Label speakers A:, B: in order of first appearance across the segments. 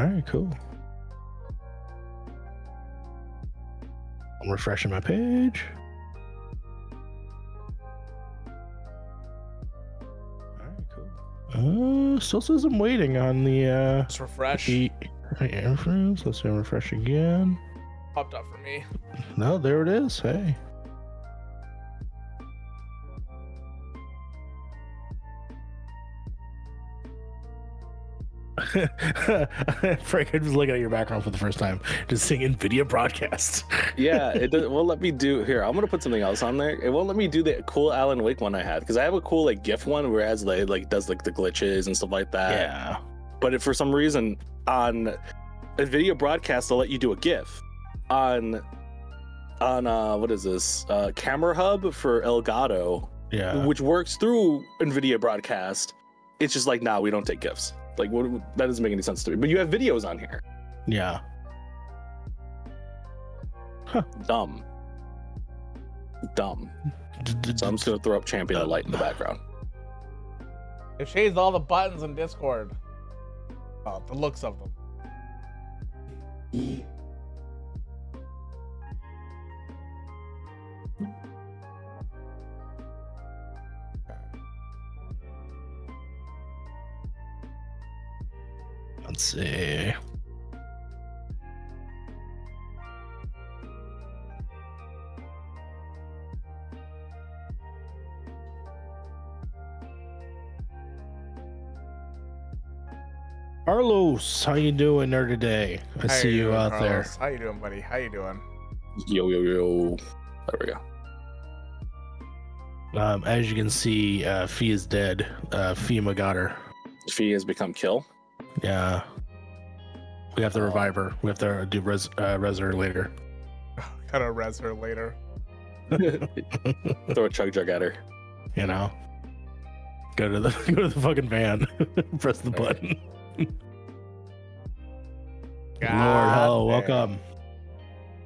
A: All right, cool. I'm refreshing my page. All right, cool. Still says I'm waiting on the
B: Just refresh.
A: the inference. Let's see, refresh again.
B: Popped up for me.
A: No, there it is. Hey. Frank, I'm just looking at your background for the first time, just seeing NVIDIA broadcast.
C: Yeah, it won't let me do here. I'm gonna put something else on there. It won't let me do the cool Alan Wake one I had because I have a cool like GIF one where it has like does like the glitches and stuff like that.
A: Yeah.
C: But for some reason on NVIDIA broadcast they'll let you do a GIF on what is this Camera Hub for Elgato,
A: Yeah.
C: which works through NVIDIA broadcast. It's just like, nah, we don't take GIFs. Like, that doesn't make any sense to me. But you have videos on here.
A: Yeah. Huh.
C: Dumb. So I'm just gonna throw up Champion of Light in the background.
B: It shades all the buttons in Discord. Oh, the looks of them.
A: Let's see. Carlos, how you doing there today? I
B: How
A: see you
B: doing,
A: out
B: Carlos? How you doing, buddy? How you doing?
C: Yo. There we go.
A: there. As you can see, Fee is dead. Fiona got her.
C: Fee has become kill.
A: Yeah. We have to revive her. We have to do res her later.
B: Gotta res her later.
C: Throw a chug jug at her.
A: You know? Go to the fucking van. Press the button. Lord, hello, welcome.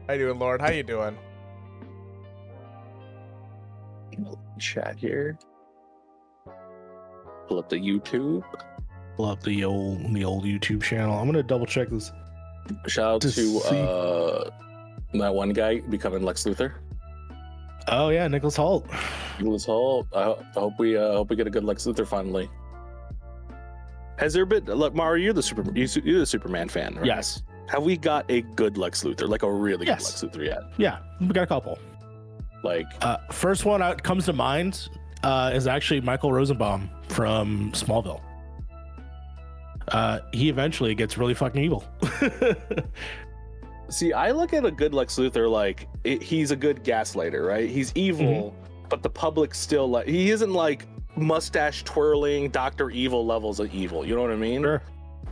B: How you doing, Lord? How you doing?
C: Chat here. Pull up the YouTube.
A: Pull up the old YouTube channel. I'm gonna double check this.
C: Shout out
A: To
C: to
A: see.
C: that one guy becoming Lex Luthor.
A: Oh yeah, Nicholas Holt.
C: Nicholas Holt. I hope we get a good Lex Luthor finally. Has there been? Look, Mario, you're the Superman fan, right?
A: Yes.
C: Have we got a good Lex Luthor, like a really good Lex Luthor yet?
A: Yeah, we got a couple.
C: Like,
A: first one that comes to mind is actually Michael Rosenbaum from Smallville. He eventually gets really fucking evil.
C: see, I look at a good Lex Luthor like he's a good gaslighter, right? He's evil, but the public still like he isn't like mustache twirling Dr. Evil levels of evil. You know what I mean?
A: Sure.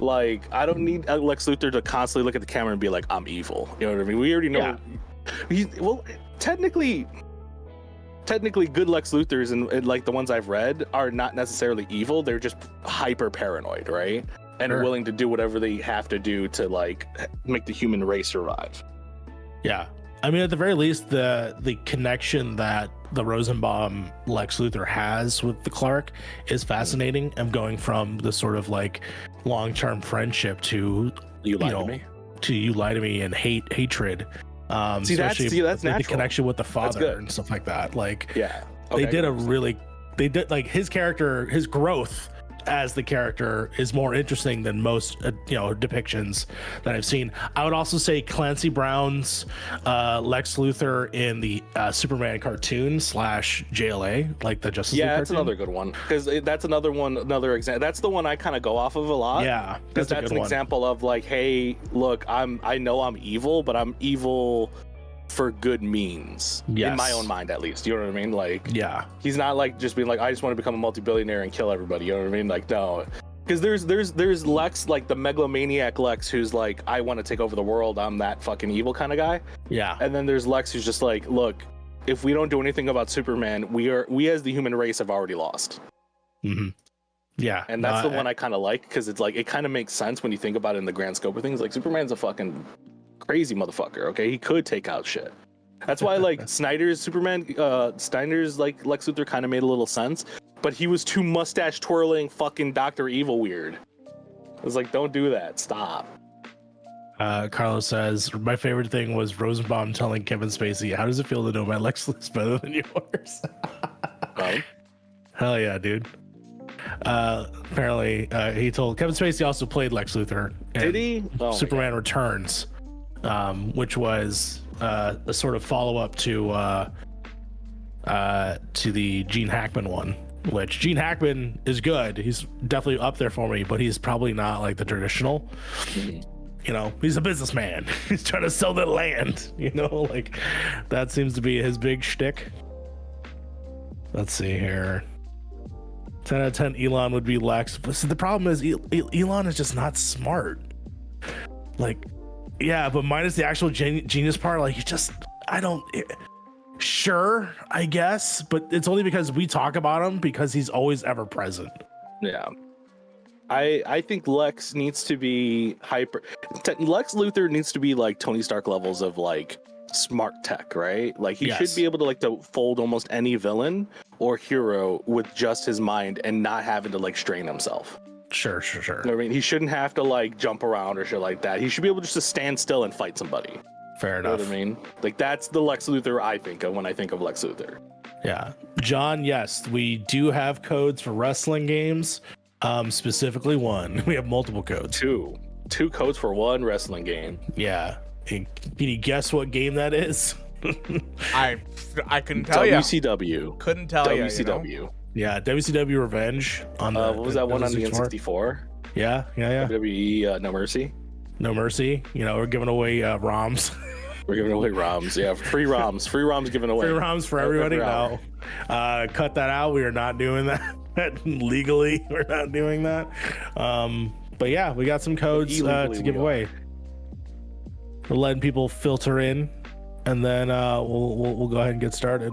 C: Like, I don't need Lex Luthor to constantly look at the camera and be like, I'm evil. You know what I mean? We already know. Yeah. Well, technically, good Lex Luthors and like the ones I've read are not necessarily evil. They're just hyper paranoid, right? And
A: Sure.
C: willing to do whatever they have to do to like make the human race survive.
A: Yeah. I mean, at the very least, the connection that the Rosenbaum Lex Luthor has with the Clark is fascinating. I'm going from the sort of like long-term friendship to
C: You lie to me.
A: To you lie to me and hatred.
C: See, that's
A: the
C: natural.
A: connection with the father and stuff like that. Like,
C: yeah,
A: okay, they did like his character, his growth as the character is more interesting than most depictions that I've seen. I would also say Clancy Brown's Lex Luthor in the Superman cartoon / JLA, like the Justice League
C: that's
A: cartoon.
C: another good one, because that's another example. That's the one I kind of go off of a lot.
A: Yeah,
C: because that's an example of like, hey, look, I know I'm evil, but I'm evil for good means, in my own mind, at least. You know what I mean? Like, yeah, he's not like just being like, I just want to become a multi-billionaire and kill everybody. You know what I mean? Like, no, because there's Lex, like the megalomaniac Lex, who's like, I want to take over the world. I'm that fucking evil kind of guy. Yeah. And then there's Lex, who's just like, look, if we don't do anything about Superman, we as the human race have already lost. Mm-hmm. Yeah. And that's the one I kind of like, because it's like, it kind of makes sense when you think about it in the grand scope of things. Like, Superman's a fucking crazy motherfucker. Okay, he could take out shit. That's why like Snyder's Superman, Steiner's like Lex Luthor kind of made a little sense, but he was too mustache twirling fucking Dr. Evil weird. I was like, don't do that, stop.
A: Carlos says, my favorite thing was Rosenbaum telling Kevin Spacey, how does it feel to know my Lex is better than yours? Hell yeah, dude. Apparently, he told Kevin Spacey also played Lex Luthor.
C: Did he?
A: Superman Returns, which was a sort of follow-up to the Gene Hackman one. Which Gene Hackman is good. He's definitely up there for me, but he's probably not like the traditional. You know, he's a businessman. He's trying to sell the land. You know, like that seems to be his big shtick. Let's see here. 10 out of 10 Elon would be Lex. But see, the problem is Elon is just not smart. Like, yeah, but minus the actual genius part, like you just, sure, I guess, but it's only because we talk about him because he's always ever present.
C: Yeah. I think Lex needs to be Lex Luthor needs to be like Tony Stark levels of like smart tech, right? Like he should be able to like to fold almost any villain or hero with just his mind and not having to like strain himself.
A: Sure.
C: You know what I mean? He shouldn't have to like jump around or shit like that. He should be able just to stand still and fight somebody.
A: Fair enough.
C: You know what I mean? Like that's the Lex Luthor I think of when I think of Lex Luthor.
A: Yeah. John, yes, we do have codes for wrestling games. Specifically one. We have multiple codes.
C: Two codes for one wrestling game.
A: Yeah. Can you guess what game that is?
B: I couldn't tell you.
C: WCW.
B: Couldn't tell you.
C: WCW.
B: You know?
A: Yeah, WCW Revenge on the
C: what was that one on the
A: N64?
C: N64?
A: Yeah.
C: WWE No Mercy.
A: No Mercy. You know, we're giving away ROMs.
C: We're giving away ROMs. Yeah, free ROMs. Free ROMs given away.
A: Free ROMs for everybody. No. Cut that out. We are not doing that. Legally, we're not doing that. But yeah, we got some codes to give away. We're letting people filter in, and then we'll go ahead and get started.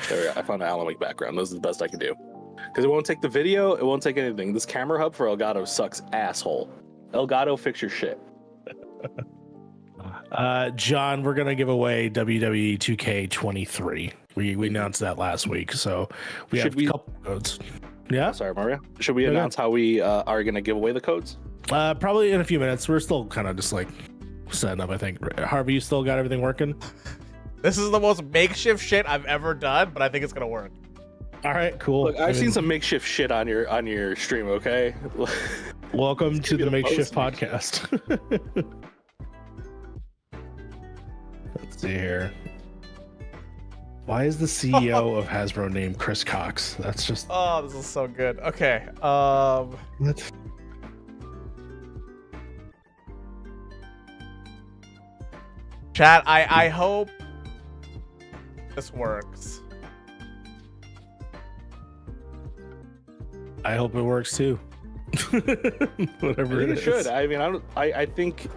C: There, I found an Alan Wake background. This is the best I can do. Because it won't take the video, it won't take anything. This camera hub for Elgato sucks, asshole. Elgato, fix your shit.
A: John, we're gonna give away WWE 2K23. We announced that last week, so we have a couple codes. Yeah.
C: Sorry, Mario. Should we announce how we are gonna give away the codes?
A: Probably in a few minutes. We're still kind of just like setting up. I think. Harvey, you still got everything working?
B: This is the most makeshift shit I've ever done, but I think it's gonna work.
A: All right, cool.
C: Look, I've seen some makeshift shit on your stream. Okay.
A: Welcome to the Makeshift Podcast. Let's see here. Why is the CEO of Hasbro named Chris Cox? That's just.
B: Oh, this is so good. Okay.
A: What?
B: Chat, I hope this works.
C: I hope it works too.
A: Whatever
C: it should. I mean, I think,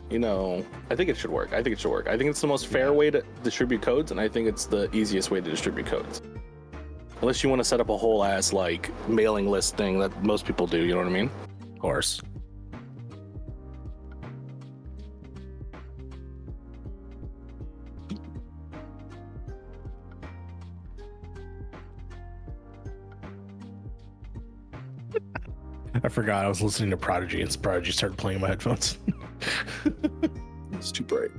C: you know, I think it should work. I think it's the most fair way to distribute codes, and I think it's the easiest way to distribute codes. Unless you want to set up a whole ass like mailing list thing that most people do, you know what I mean?
A: Of course. I forgot I was listening to Prodigy, and Prodigy started playing in my headphones.
C: It's too bright.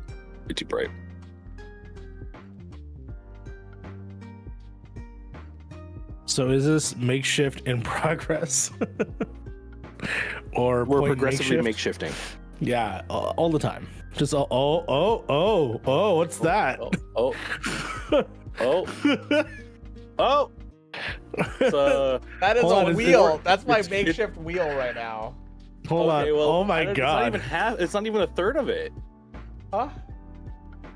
C: Way too bright.
A: So is this makeshift in progress? Or
C: we're progressively makeshifting?
A: Yeah, all the time. Just what's that?
B: That is a wheel. That's my makeshift wheel right now.
A: Hold on. Well, oh my god.
C: It's not even a third of it.
B: Huh?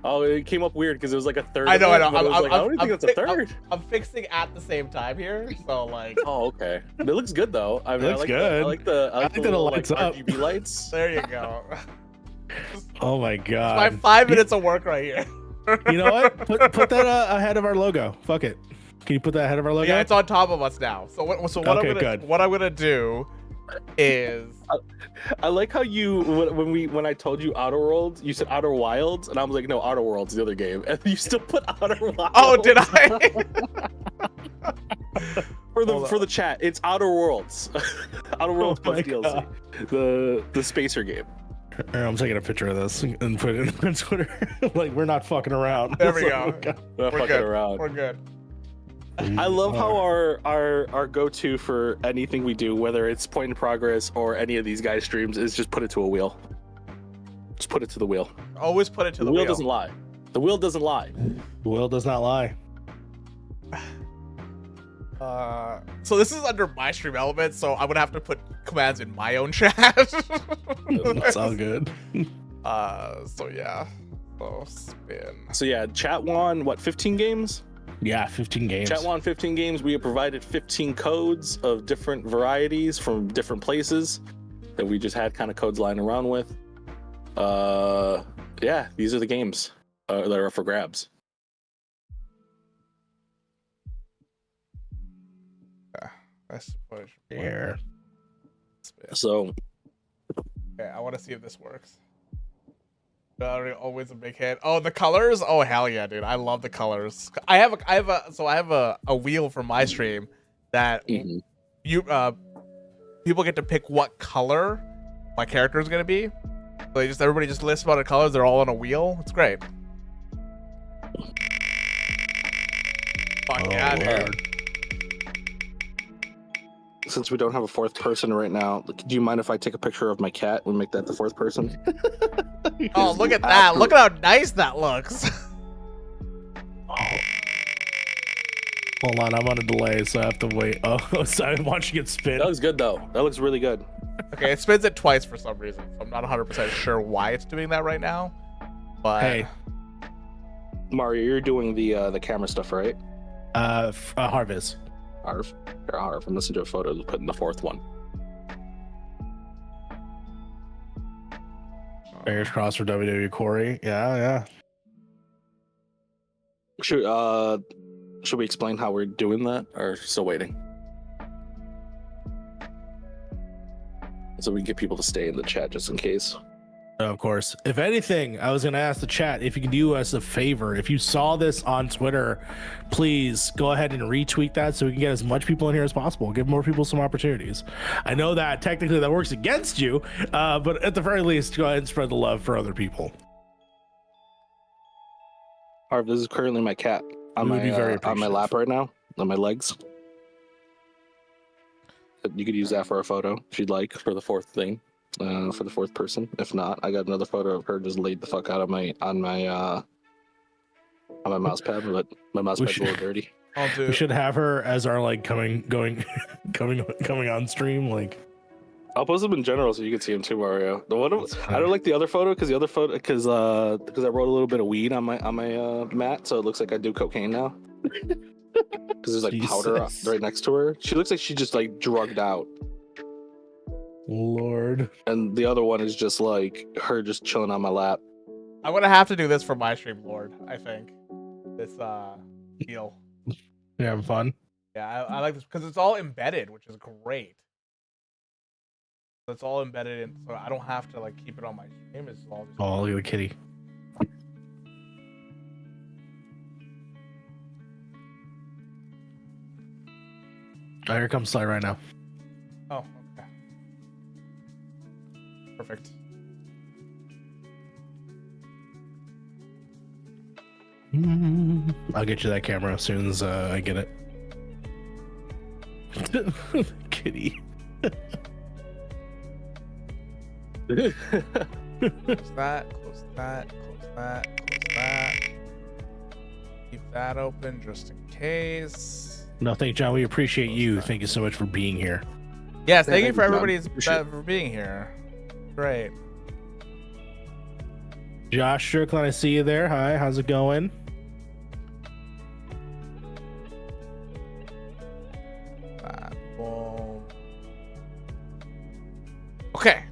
C: Oh, it came up weird because it was like a third.
B: I know.
C: I don't think it's a third.
B: I'm fixing at the same time here, so like.
C: Oh, okay. It looks good though. I mean,
A: it looks good.
C: I like the little,
A: lights
C: like,
A: up.
C: RGB lights.
B: There you go.
A: Oh my god.
B: My 5 minutes of work right here.
A: You know what? Put that ahead of our logo. Fuck it. Can you put that ahead of our logo?
B: Yeah, it's on top of us now. So what I'm gonna do is
C: I like how you when I told you Outer Worlds, you said Outer Wilds, and I was like, no, Outer Worlds, the other game, and you still put Outer Wilds.
B: Oh, did I?
C: for the chat, it's Outer Worlds. Outer Worlds plus DLC, the spacer game.
A: I'm taking a picture of this and put it on Twitter. Like, we're not fucking around.
B: There we go.
C: We're fucking
B: good.
C: around.
B: We're good.
C: I love how our go-to for anything we do, whether it's point in progress or any of these guys' streams, is just put it to a wheel. Just put it to the wheel.
B: Always put it to the wheel.
C: The wheel doesn't lie. The wheel doesn't lie.
A: The wheel does not lie.
B: So this is under my stream element, so I would have to put commands in my own chat.
A: That's all good.
B: So yeah. So spin.
C: So yeah, chat won, 15 games?
A: Yeah, 15 games.
C: Chat won 15 games. We have provided 15 codes of different varieties from different places that we just had kind of codes lying around with. Yeah, these are the games that are for grabs.
A: There.
C: So,
B: okay, I want to see if this works. Always a big hit. Oh, the colors! Oh hell yeah, dude! I love the colors. I have a wheel for my stream that people get to pick what color my character is gonna be. So everybody just lists about the colors. They're all on a wheel. It's great. Fuck yeah, dude.
C: Since we don't have a fourth person right now, do you mind if I take a picture of my cat and make that the fourth person?
B: Oh, look at that. Look at how nice that looks.
A: Oh. Hold on, I'm on a delay, so I have to wait. Oh, so I'm watching it spin.
C: That looks good, though. That looks really good.
B: Okay, it spins it twice for some reason. So I'm not 100% sure why it's doing that right now. But
A: hey,
C: Mario, you're doing the camera stuff, right?
A: Harv is.
C: Harv. Harv. I'm listening to a photo to put in the fourth one.
A: Fingers crossed for WWE Corey. Yeah.
C: Should we explain how we're doing that, or still waiting? So we can get people to stay in the chat just in case.
A: Of course. If anything, I was going to ask the chat if you can do us a favor. If you saw this on Twitter, please go ahead and retweet that so we can get as much people in here as possible. Give more people some opportunities. I know that technically that works against you, but at the very least, go ahead and spread the love for other people.
C: Harv, this is currently my cat on my lap right now, on my legs. You could use that for a photo if you'd like for the fourth thing. For the fourth person. If not, I got another photo of her just laid the fuck out of on my mouse pad, but my mouse pad's a little dirty.
A: We should have her as our like coming on stream. Like,
C: I'll post them in general so you can see them too, Mario. I don't like the other photo because because I wrote a little bit of weed on my mat, so it looks like I do cocaine now. Because there's like powder right next to her. She looks like she just like drugged out.
A: Lord.
C: And the other one is just like her just chilling on my lap.
B: I'm gonna have to do this for my stream, Lord. I think this deal.
A: You having fun?
B: Yeah, I like this because it's all embedded, which is great. It's all embedded in, so I don't have to like keep it on my stream. It's all just
A: look at the kitty. Oh, here comes Sly right now.
B: Oh, okay. Perfect.
A: I'll get you that camera as soon as I get it. Kitty.
B: Close that, close that, close that, close that. Keep that open just in case.
A: No, thank you, John. We appreciate you. Thank you so much for being here.
B: Yes, thank you for everybody for being here. Great.
A: Josh Strickland, I see you there. Hi, how's it going?
B: Boom. Okay.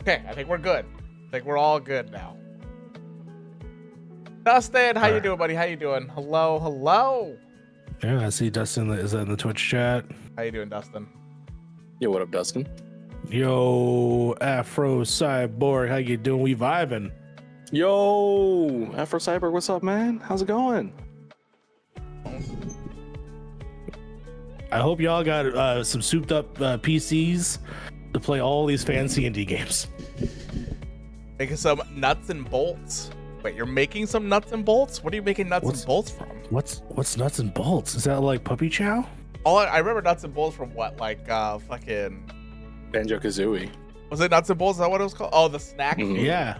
B: Okay, I think we're good. I think we're all good now. Dustin, how you doing, buddy? How you doing? Hello, hello.
A: Yeah, I see Dustin is in the Twitch chat.
B: How you doing, Dustin?
C: Yo, what up, Dustin?
A: Yo, Afro Cyborg, how you doing? We vibing.
C: Yo, Afro Cyborg, what's up, man? How's it going?
A: I hope y'all got some souped up PCs to play all these fancy indie games.
B: Making some nuts and bolts. Wait, you're making some nuts and bolts? What are you making nuts and bolts from?
A: What's nuts and bolts? Is that like puppy chow?
B: Oh, I remember nuts and bolts from what? Like fucking
C: Banjo-Kazooie.
B: Was it nuts and bolts? Is that what it was called? Oh, the snack food.
A: Yeah.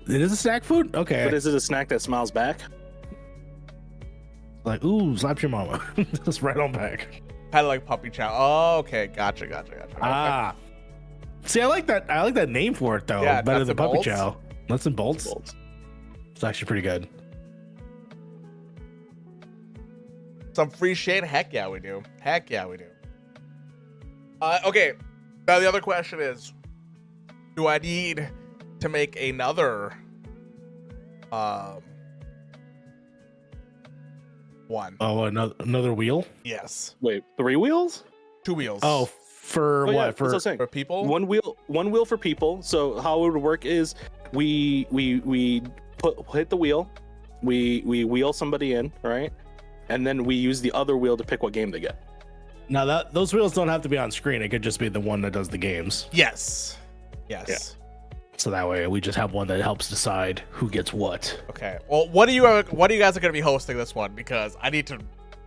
A: It is a snack food? Okay.
C: But is it a snack that smiles back?
A: Like, ooh, slap your mama. Just right on back.
B: Kind of like puppy chow. Oh, okay. Gotcha.
A: Ah.
B: Okay.
A: See, I like that name for it though.
B: Yeah,
A: better than puppy
B: bolts.
A: chow. Nuts and bolts. It's actually pretty good.
B: Some free shade? Heck yeah, we do. Okay. Now the other question is, do I need to make another one?
A: Oh, another wheel?
B: Yes.
C: Wait, 3 wheels?
B: 2 wheels.
A: Oh, for what?
C: Yeah, for
B: people?
C: One wheel for people. So how it would work is we hit the wheel, we wheel somebody in, right? And then we use the other wheel to pick what game they get.
A: Now those wheels don't have to be on screen. It could just be the one that does the games.
B: Yes.
C: Yeah.
A: So that way we just have one that helps decide who gets what.
B: Okay. Well, what do you guys are going to be hosting this one? Because I need to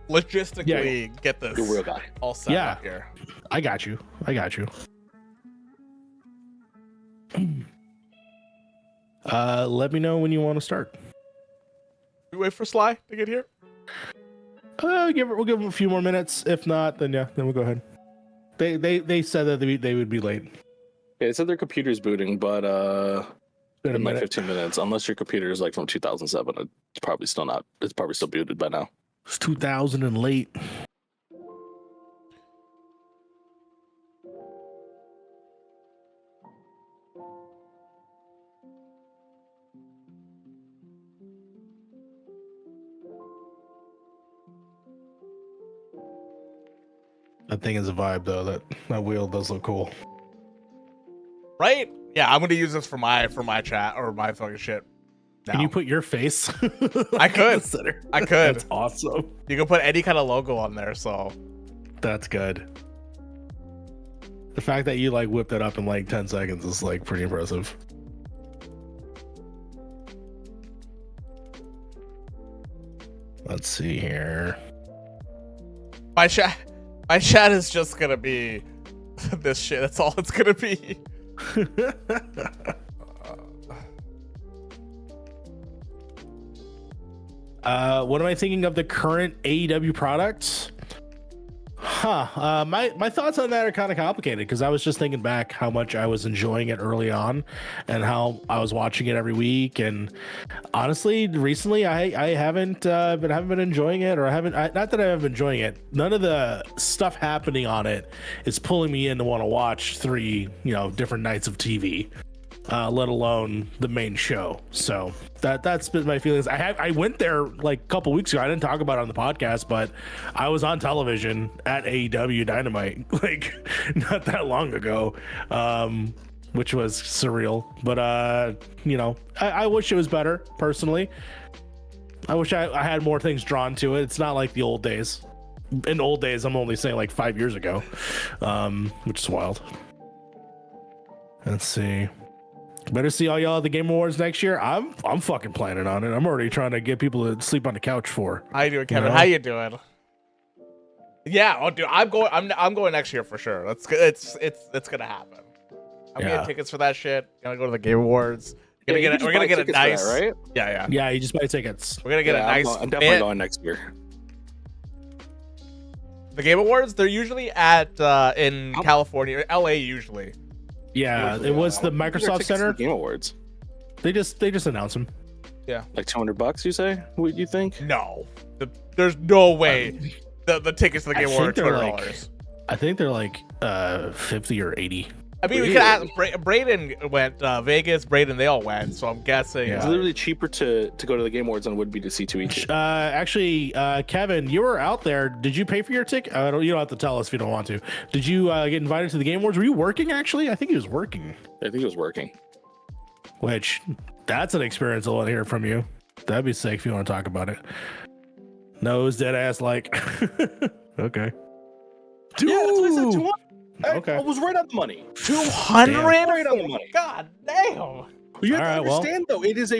B: logistically get this
C: You're a real guy.
B: all set up here.
A: I got you. Let me know when you want to start.
B: We wait for Sly to get here.
A: We'll give them a few more minutes. If not, then we'll go ahead. They said that they would be late.
C: Yeah, it said their computer's booting, but
A: Been a
C: in like
A: minute.
C: 15 minutes. Unless your computer is like from 2007, it's probably still not. It's probably still booted by now.
A: It's 2000 and late. That thing is a vibe though. That wheel does look cool.
B: Right? Yeah, I'm gonna use this for my chat or my fucking shit.
A: Can
B: now.
A: you put your face?
B: I could. I could.
A: That's awesome.
B: You can put any kind of logo on there, so
A: That's good. The fact that you like whipped it up in like 10 seconds is like pretty impressive. Let's see here.
B: my chat is just gonna be this shit. That's all it's gonna be.
A: What am I thinking of the current AEW products? My thoughts on that are kind of complicated because I was just thinking back how much I was enjoying it early on and how I was watching it every week. And honestly, recently I haven't been enjoying it, or not that I haven't been enjoying it. None of the stuff happening on it is pulling me in to want to watch 3 different nights of TV. Let alone the main show. So that's been my feelings. I went there like a couple weeks ago. I didn't talk about it on the podcast, but I was on television at AEW Dynamite like not that long ago, which was surreal. But I wish it was better personally. I wish I had more things drawn to it. It's not like the old days. In old days, I'm only saying like 5 years ago, which is wild. Let's see. Better see all y'all at the Game Awards next year. I'm fucking planning on it. I'm already trying to get people to sleep on the couch for.
B: How you doing, Kevin? How you doing? Yeah, oh dude, I'm going next year for sure. It's gonna happen. I'm getting tickets for that shit. Gonna go to the Game Awards. We're gonna get a nice,
C: that, right?
B: Yeah.
A: You just buy tickets.
B: We're gonna get a nice.
C: I'm definitely going next year.
B: The Game Awards, they're usually at in California, LA usually.
A: Yeah, it was the Microsoft Center.
C: Game Awards.
A: They just announced them.
B: Yeah,
C: like $200. You say? What you think?
B: No, there's no way the tickets to the Game Awards are $200.
A: I think they're like 50 or 80.
B: I mean, we could ask. Braden went Vegas. Braden, they all went. So I'm guessing
C: it's literally cheaper to go to the Game Awards than it would be to see 2E2.
A: Actually, Kevin, you were out there. Did you pay for your ticket? You don't have to tell us if you don't want to. Did you get invited to the Game Awards? Were you working? Actually, I think he was working.
C: I think he was working.
A: Which, that's an experience I want to hear from you. That'd be sick if you want to talk about it. Nose dead ass like. Okay.
C: Yeah, that's what I said.
A: Okay.
C: I was right on the money.
B: 200?
C: Right on the money.
B: God damn.
C: You have to understand, though, it is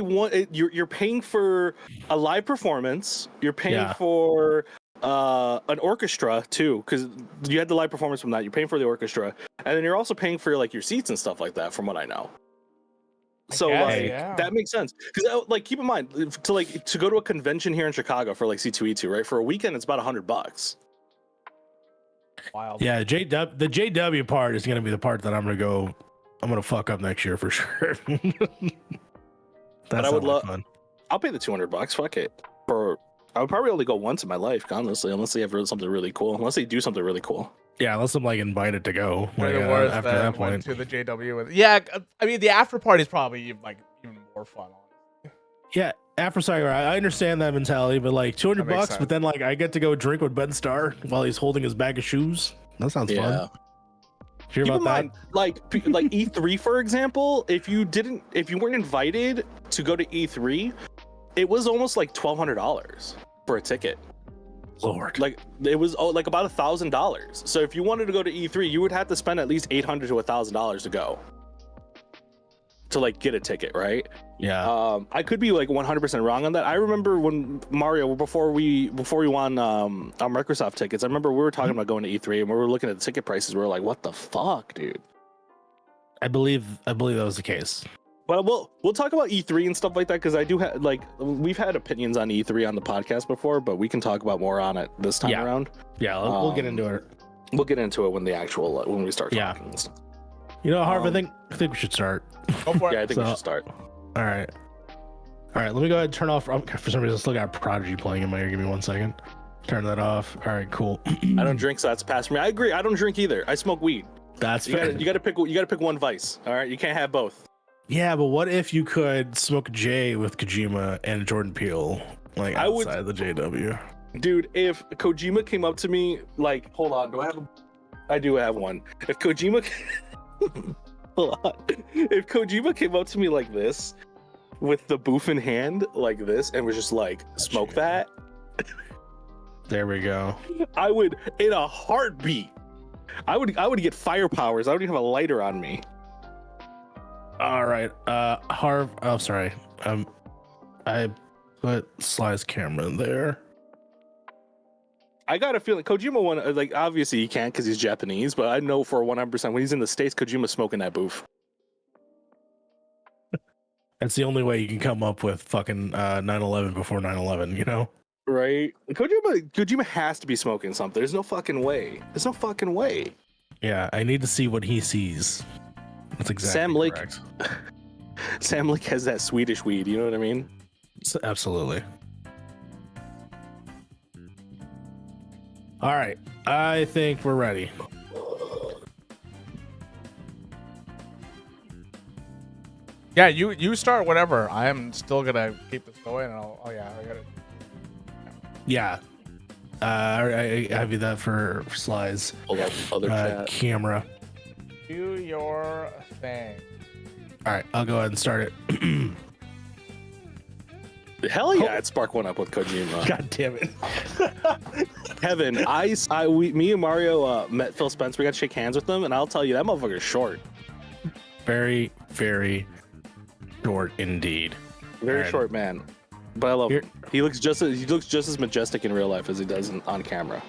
C: you're paying for a live performance. You're paying for an orchestra too, because you had the live performance from that. You're paying for the orchestra, and then you're also paying for like your seats and stuff like that, from what I know. So that makes sense, because like keep in mind to go to a convention here in Chicago for like C2E2, right? For a weekend, it's about $100.
B: Wild.
A: Yeah, the JW part is gonna be the part that I'm gonna fuck up next year for sure.
C: But I would love. I'll pay the $200. Fuck it. I would probably only go once in my life, honestly, unless they have something really cool. Unless they do something really cool.
A: Yeah, unless I'm like invited to go. Like,
B: after that point, to the JW. Yeah, I mean the after party is probably like even more fun.
A: Yeah, after Sagar, I understand that mentality, but like $200, but then like I get to go drink with Ben Starr while he's holding his bag of shoes. That sounds fun. Hear about that?
C: Like E3, for example, if you weren't invited to go to E3, it was almost like $1,200 for a ticket.
A: Lord,
C: like it was like about $1,000. So if you wanted to go to E3, you would have to spend at least $800 to $1,000 to go to like get a ticket, right?
A: Yeah.
C: I could be like 100% wrong on that. I remember when Mario, before we won our Microsoft tickets, I remember we were talking about going to E3 and we were looking at the ticket prices. We were like, what the fuck, dude?
A: I believe that was the case.
C: But we'll talk about E3 and stuff like that, because I do have we've had opinions on E3 on the podcast before, but we can talk about more on it this time around.
A: Yeah, we'll get into it.
C: We'll get into it when we start talking. And stuff.
A: You know, Harv, I think we should start.
B: Go for it.
C: Yeah, I think we should start.
A: All right. Let me go ahead and turn off. For some reason, I still got Prodigy playing in my ear. Give me 1 second. Turn that off. All right, cool.
C: I don't drink, so that's past me. I agree. I don't drink either. I smoke weed.
A: That's
C: fair. You got to pick one vice. All right, you can't have both.
A: Yeah, but what if you could smoke J with Kojima and Jordan Peele, like outside the JW?
C: Dude, if Kojima came up to me, like, hold on, I do have one. If Kojima, hold on, if Kojima came up to me like this, with the booth in hand, like this, and was just like, smoke that.
A: There we go.
C: I would, in a heartbeat, I would get fire powers. I don't even have a lighter on me.
A: All right, Harv. Oh, sorry. I put Sly's camera in there.
C: I got a feeling Kojima one. Like, obviously he can't because he's Japanese, but I know for 100% when he's in the States, Kojima's smoking that booth.
A: That's the only way you can come up with fucking 9/11 before 9/11. You know?
C: Right. Kojima has to be smoking something. There's no fucking way.
A: Yeah, I need to see what he sees. That's exactly correct.
C: Sam Lake has that Swedish weed, you know what I mean?
A: Absolutely. All right, I think we're ready.
B: Yeah, you start whatever. I am still gonna keep this going. And I got it.
A: Yeah. I have you that for Sly's camera.
B: Do your thing.
A: All right, I'll go ahead and start it.
C: Hell yeah, I'd spark one up with Kojima.
A: God damn it.
C: Kevin, me and Mario met Phil Spencer. We got to shake hands with him, and I'll tell you, that motherfucker's short.
A: Very, very short indeed.
C: Very short man. But I love him. He looks just as majestic in real life as he does on camera.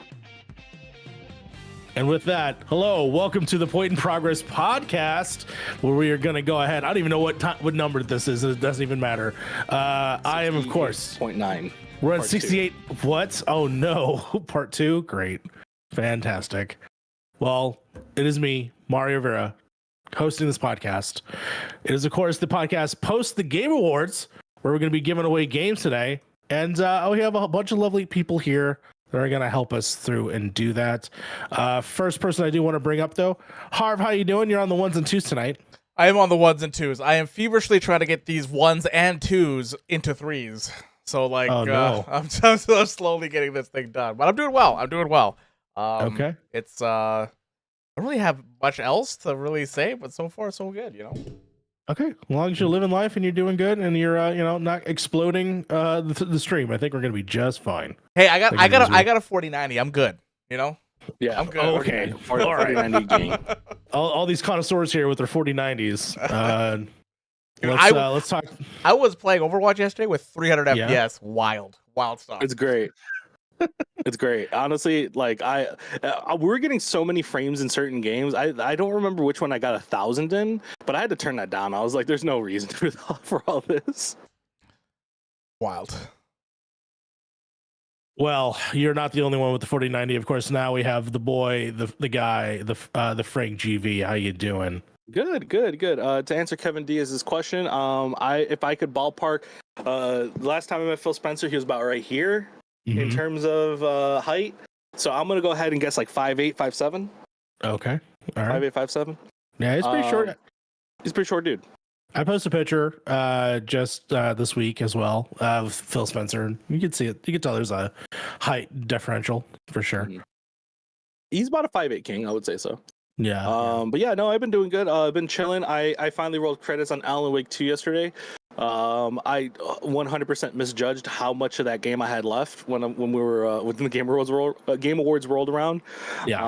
A: And with that, hello, welcome to the Point in Progress podcast, where we are going to go ahead. I don't even know what number this is. It doesn't even matter. I am, of course,
C: 0.9.
A: We're at 68. What? Oh no, part 2. Great, fantastic. Well, it is me, Mario Rivera, hosting this podcast. It is, of course, the podcast post the Game Awards, where we're going to be giving away games today, and we have a bunch of lovely people here that are going to help us through and do that. First person I do want to bring up, though, Harv, how you doing? You're on the 1s and 2s tonight.
B: I am on the 1s and 2s. I am feverishly trying to get these 1s and 2s into 3s. So, like, I'm so slowly getting this thing done. But I'm doing well. Okay. It's, I don't really have much else to really say, but so far, so good, you know?
A: Okay, as long as you're living life and you're doing good and you're not exploding the stream, I think we're gonna be just fine.
B: Hey, I got a 4090. I'm good. You know,
C: Yeah,
B: I'm good.
A: Okay. All right. All these connoisseurs here with their 4090s. Let's talk.
B: I was playing Overwatch yesterday with 300 FPS. Wild stuff.
C: It's great. It's great. Honestly, like we're getting so many frames in certain games. I don't remember which one I got 1,000 in, but I had to turn that down. I was like, there's no reason for all this.
B: Wild.
A: Well, you're not the only one with the 4090. Of course, now we have the boy, the guy, the Frank GV. How you doing?
C: Good. To answer Kevin Diaz's question, if I could ballpark, last time I met Phil Spencer, he was about right here in terms of height. So I'm gonna go ahead and guess like 5'8", 5'7".
A: Okay, all right.
C: 5'8", 5'7".
A: Yeah, he's pretty short.
C: He's a pretty short dude.
A: I posted a picture just this week as well of Phil Spencer. You can see it. You can tell there's a height differential for sure.
C: He's about a 5'8" king, I would say so.
A: Yeah.
C: But yeah, no, I've been doing good. I've been chilling. I finally rolled credits on Alan Wake 2 yesterday. I 100% misjudged how much of that game I had left when we were when the Game Awards rolled around.
A: Yeah.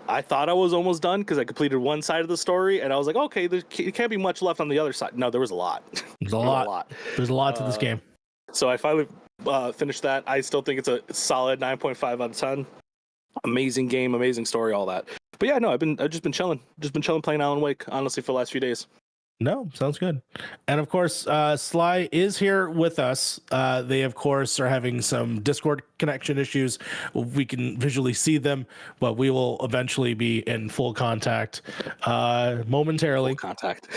C: I thought I was almost done because I completed one side of the story, and I was like, okay, there can't be much left on the other side. No, there was a lot.
A: There's a lot. There's a lot to this game.
C: So I finally finished that. I still think it's a solid 9.5 out of 10. Amazing game, amazing story, all that. But yeah, no, I've just been chilling playing Alan Wake, honestly, for the last few days.
A: No, sounds good. And of course, Sly is here with us. They, of course, are having some Discord connection issues. We can visually see them, but we will eventually be in full contact momentarily.
C: Full contact.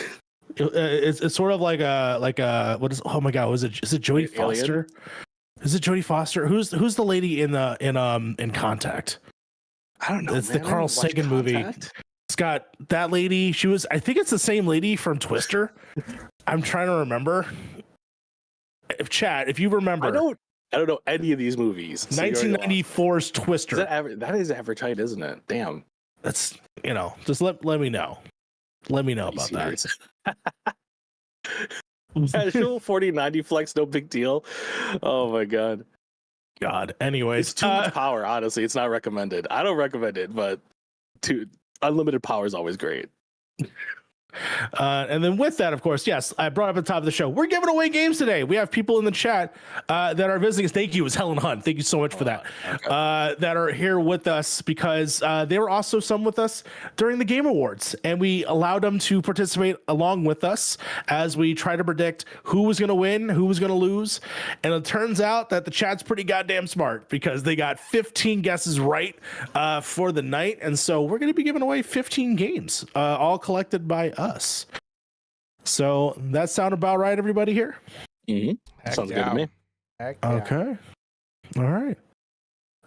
A: It's sort of like a what is? Oh my God, is it Jodie Foster? Is it Jodie Foster? Who's the lady in Contact?
C: I don't know.
A: It's the Carl Sagan movie. It's got that lady. I think it's the same lady from Twister. I'm trying to remember. If you remember.
C: I don't know any of these movies.
A: So 1994's Twister.
C: That is average height, isn't it? Damn.
A: That's, just let me know. Let me know about that.
C: Casual 4090 flex, no big deal. Oh my God.
A: Anyways,
C: it's too much power. Honestly, it's not recommended. I don't recommend it, but unlimited power is always great.
A: And then with that, of course, yes, I brought up at the top of the show, we're giving away games today. We have people in the chat that are visiting us. Thank you. It was Helen Hunt. Thank you so much for that. Okay. That are here with us because they were also some with us during the Game Awards, and we allowed them to participate along with us as we try to predict who was going to win, who was going to lose. And it turns out that the chat's pretty goddamn smart because they got 15 guesses right for the night. And so we're going to be giving away 15 games, all collected by us. So that sound about right, everybody here?
C: Sounds good to me.
A: Okay. All right.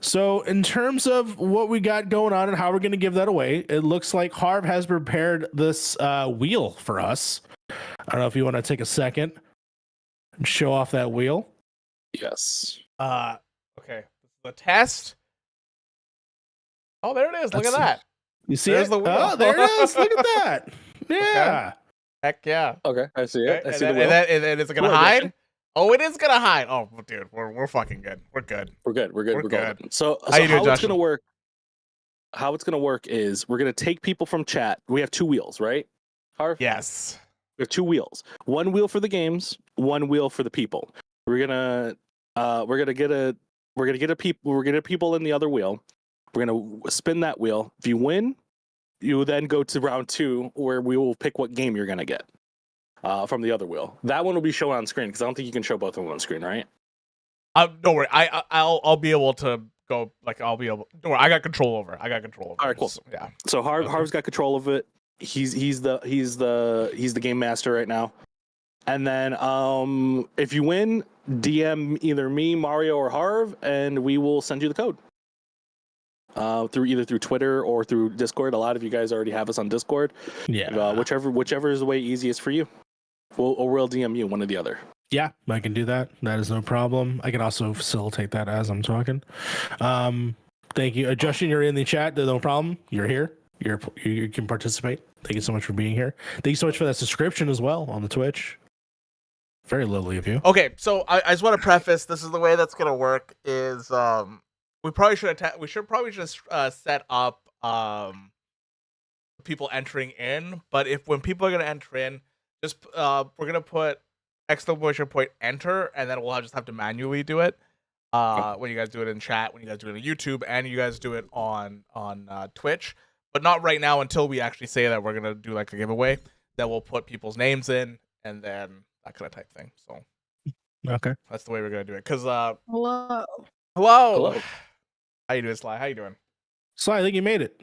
A: So in terms of what we got going on and how we're going to give that away, it looks like Harv has prepared this wheel for us. I don't know if you want to take a second and show off that wheel.
C: Yes.
B: Okay. The test. Oh, there it is. Look at that.
A: You see it? The wheel. Oh, there it is. Look at that. Yeah.
B: Okay. Heck yeah.
C: Okay, I see it. I see the wheel.
B: And is it gonna hide? Oh, it is gonna hide. Oh, dude, we're fucking good. We're good.
C: We're good. So how it's gonna work? How it's gonna work is we're gonna take people from chat. We have two wheels, right, Harv?
B: Yes.
C: We have two wheels. One wheel for the games. One wheel for the people. We're gonna get people in the other wheel. We're gonna spin that wheel. If you win, you then go to round 2 where we will pick what game you're going to get from the other wheel. That one will be shown on screen because I don't think you can show both of them on screen, right?
B: Don't worry. I'll be able to go. Don't worry. I got control over. All
C: right, cool.
B: Yeah.
C: So Harv's got control of it. He's the game master right now. And then if you win, DM either me, Mario, or Harv, and we will send you the code. Through Twitter or through Discord. A lot of you guys already have us on Discord.
A: Yeah.
C: Whichever is the way easiest for you. We'll DM you, one or the other.
A: Yeah, I can do that. That is no problem. I can also facilitate that as I'm talking. Thank you. Justin, you're in the chat. No problem. You're here. You can participate. Thank you so much for being here. Thank you so much for that subscription as well on the Twitch. Very lovely of you.
B: Okay, so I just want to preface, this is the way that's going to work is we should probably just set up people entering in. But when people are gonna enter in, just we're gonna put exclamation point enter, and then we'll just have to manually do it. When you guys do it in chat, when you guys do it on YouTube, and you guys do it on Twitch, but not right now until we actually say that we're gonna do like a giveaway. Then we'll put people's names in, and then that kind of type thing. So
A: okay,
B: that's the way we're gonna do it. Cause
D: Hello.
B: How you doing, Sly? How you doing?
A: Sly, I think you made it.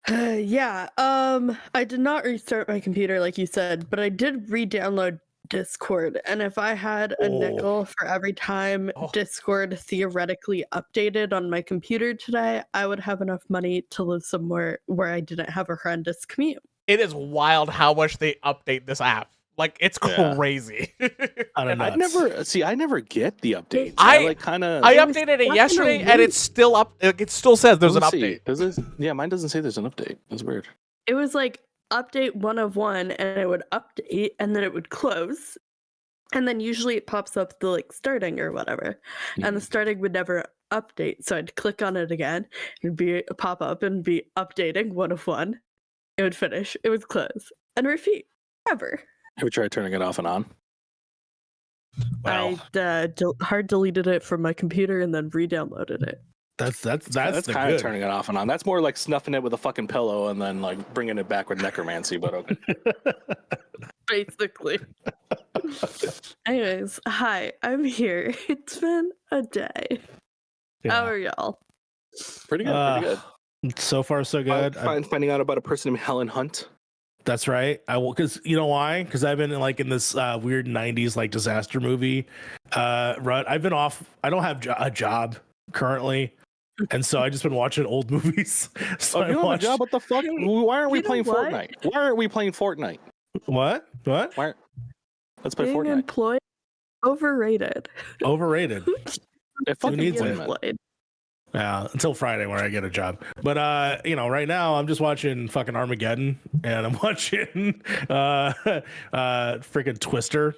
D: Yeah. I did not restart my computer like you said, but I did re-download Discord, and if I had a nickel for every time Discord theoretically updated on my computer today, I would have enough money to live somewhere where I didn't have a horrendous commute.
B: It is wild how much they update this app. Like, it's crazy.
C: I never get the updates.
B: I
C: updated
B: it yesterday, and it's still up. It still says there's an update.
C: Does it? Yeah, mine doesn't say there's an update. That's weird.
D: It was like update 1 of 1, and it would update, and then it would close, and then usually it pops up the like starting or whatever, and the starting would never update. So I'd click on it again, and be pop up and be updating 1 of 1. It would finish. It would close and repeat forever.
C: Have you tried turning it off and on?
D: Well, I hard deleted it from my computer and then re-downloaded it.
A: That's
C: kind of turning it off and on. That's more like snuffing it with a fucking pillow and then like bringing it back with necromancy. But okay.
D: Basically. Anyways, hi, I'm here. It's been a day. Yeah. How are y'all?
C: Pretty good. Pretty good.
A: So far, so good.
C: Finding out about a person named Helen Hunt.
A: That's right. I will, because you know why? Because I've been in this weird '90s like disaster movie rut. I've been off. I don't have a job currently, and so I just been watching old movies. So
C: you don't have a job? What the fuck? Why aren't we playing Fortnite? Why aren't we playing Fortnite?
A: What?
C: Let's play
D: Being
C: Fortnite.
D: Employed, overrated.
A: Overrated.
C: Who needs it?
A: Yeah, until Friday where I get a job. But right now I'm just watching fucking Armageddon, and I'm watching freaking Twister.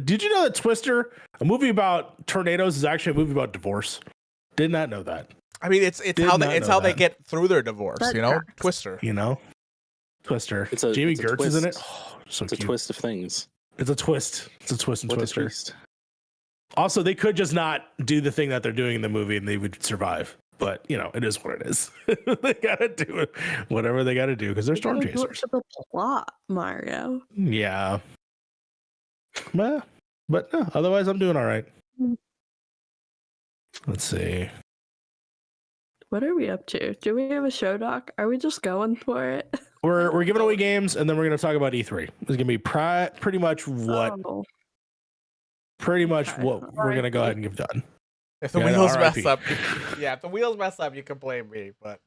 A: Did you know that Twister, a movie about tornadoes, is actually a movie about divorce? Did not know that.
B: I mean, it's how they get through their divorce. That tracks. Twister.
A: Twister.
C: It's
A: Jamie Gertz
C: twist.
A: is in it. Oh, so
C: it's
A: cute.
C: a twist of things.
A: It's a twist. It's a twist and
C: What
A: Twister.
C: twist?
A: Also, they could just not do the thing that they're doing in the movie and they would survive. But, it is what it is. They got to do it, whatever they got to do, because they're storm chasers.
D: The plot, Mario.
A: Yeah. But no, otherwise I'm doing all right. Let's see.
D: What are we up to? Do we have a show doc? Are we just going for it?
A: We're giving away games, and then we're going to talk about E3. It's going to be pretty much what... Pretty much what we're gonna go ahead and give done.
B: If the wheels mess up, if the wheels mess up, you can blame me. But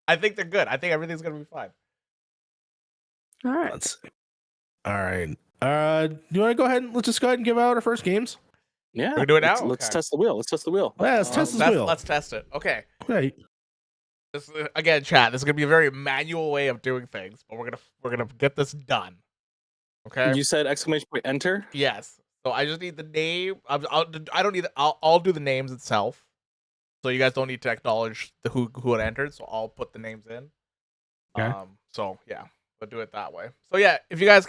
B: I think they're good. I think everything's gonna be fine.
D: All right.
A: Let's see. All right. Do you want to go ahead and let's just go ahead and give out our first games?
C: Yeah.
B: We're doing it now.
C: Let's test the wheel.
A: Yeah, let's test the wheel.
B: Let's test it. Okay.
A: Right.
B: This again, chat. This is gonna be a very manual way of doing things, but we're gonna get this done. Okay.
C: You said exclamation point enter.
B: Yes. So I just need the name. I don't need. I'll do the names itself. So you guys don't need to acknowledge who had entered. So I'll put the names in.
A: Okay.
B: So yeah, we'll do it that way. So yeah, if you guys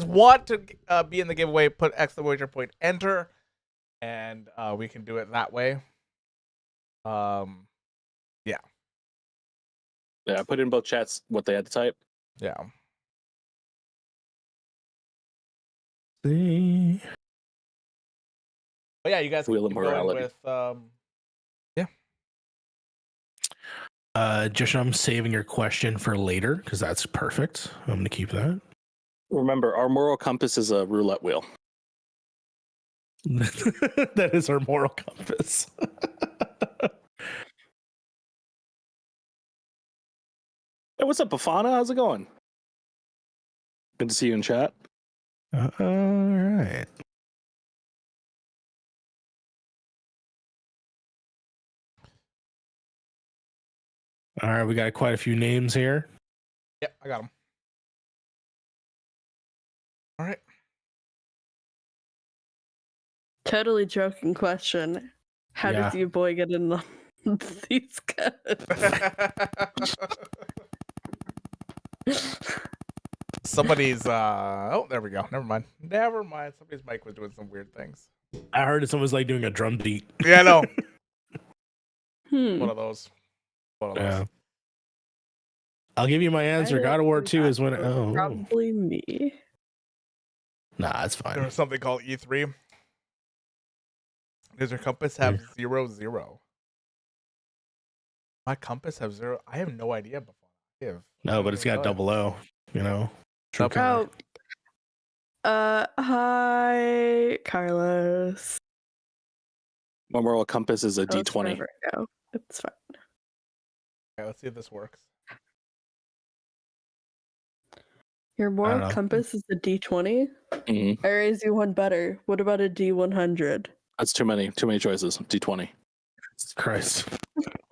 B: want to be in the giveaway, put exclamation point enter, and we can do it that way. Yeah.
C: Yeah. I put in both chats what they had to type.
B: Yeah.
A: See.
B: But yeah, you guys
C: Wheel of
B: keep going
C: morality.
B: with
A: Just I'm saving your question for later because that's perfect. I'm gonna keep that.
C: Remember, our moral compass is a roulette wheel.
A: That is our moral compass.
C: Hey, what's up, Bafana? How's it going? Good to see you in chat.
A: All right. All right, we got quite a few names here.
B: Yep, I got them. All right.
D: Totally joking question. How does you boy get in on these guys?
B: Somebody's oh, there we go. Never mind. Somebody's mic was doing some weird things.
A: I heard someone's like doing a drum beat.
B: Yeah, I know. One of those.
A: Yeah. I'll give you my answer. God of War 2 is when
D: probably me.
A: Nah, it's fine.
B: There's something called E3. Does your compass have 0, 0? My compass have 0. I have no idea before.
A: No, but it's got 00, you know.
D: Oh. Hi, Carlos.
C: My moral compass is a D20.
D: It's fine.
B: Okay, let's see if this works.
D: Your moral compass is a D20?
C: Mm-hmm.
D: I raise you one better. What about a D100?
C: That's too many choices. D20.
A: Christ.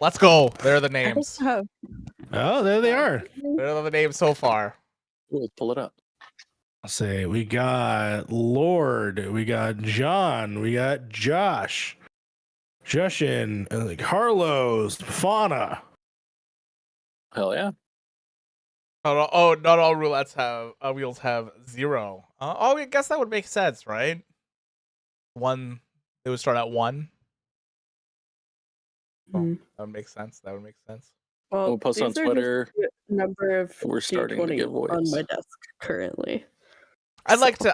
B: Let's go. There are the names.
A: Oh, there they are.
B: There are the names so far.
C: We'll pull it up.
A: I'll say we got Lord, we got John, we got Josh, Jushin, Carlos, Fauna.
C: Hell yeah.
B: Not all roulettes have wheels have 0. I guess that would make sense, right? 1, they would start at 1. That would make sense.
D: Well,
C: we'll post on Twitter.
D: Number of
C: we're starting to get voice
D: on my desk currently.
B: I'd like to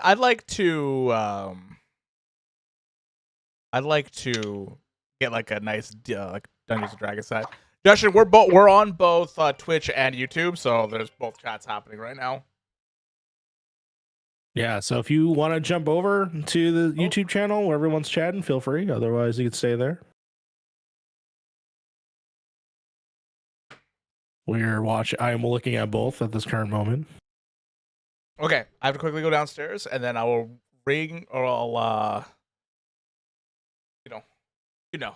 B: get like a nice like Dungeons and Dragons side. Justin, we're on both Twitch and YouTube, so there's both chats happening right now.
A: Yeah, so if you want to jump over to the YouTube channel where everyone's chatting, feel free. Otherwise, you can stay there. I am looking at both at this current moment.
B: Okay, I have to quickly go downstairs, and then I will ring, or I'll, you know.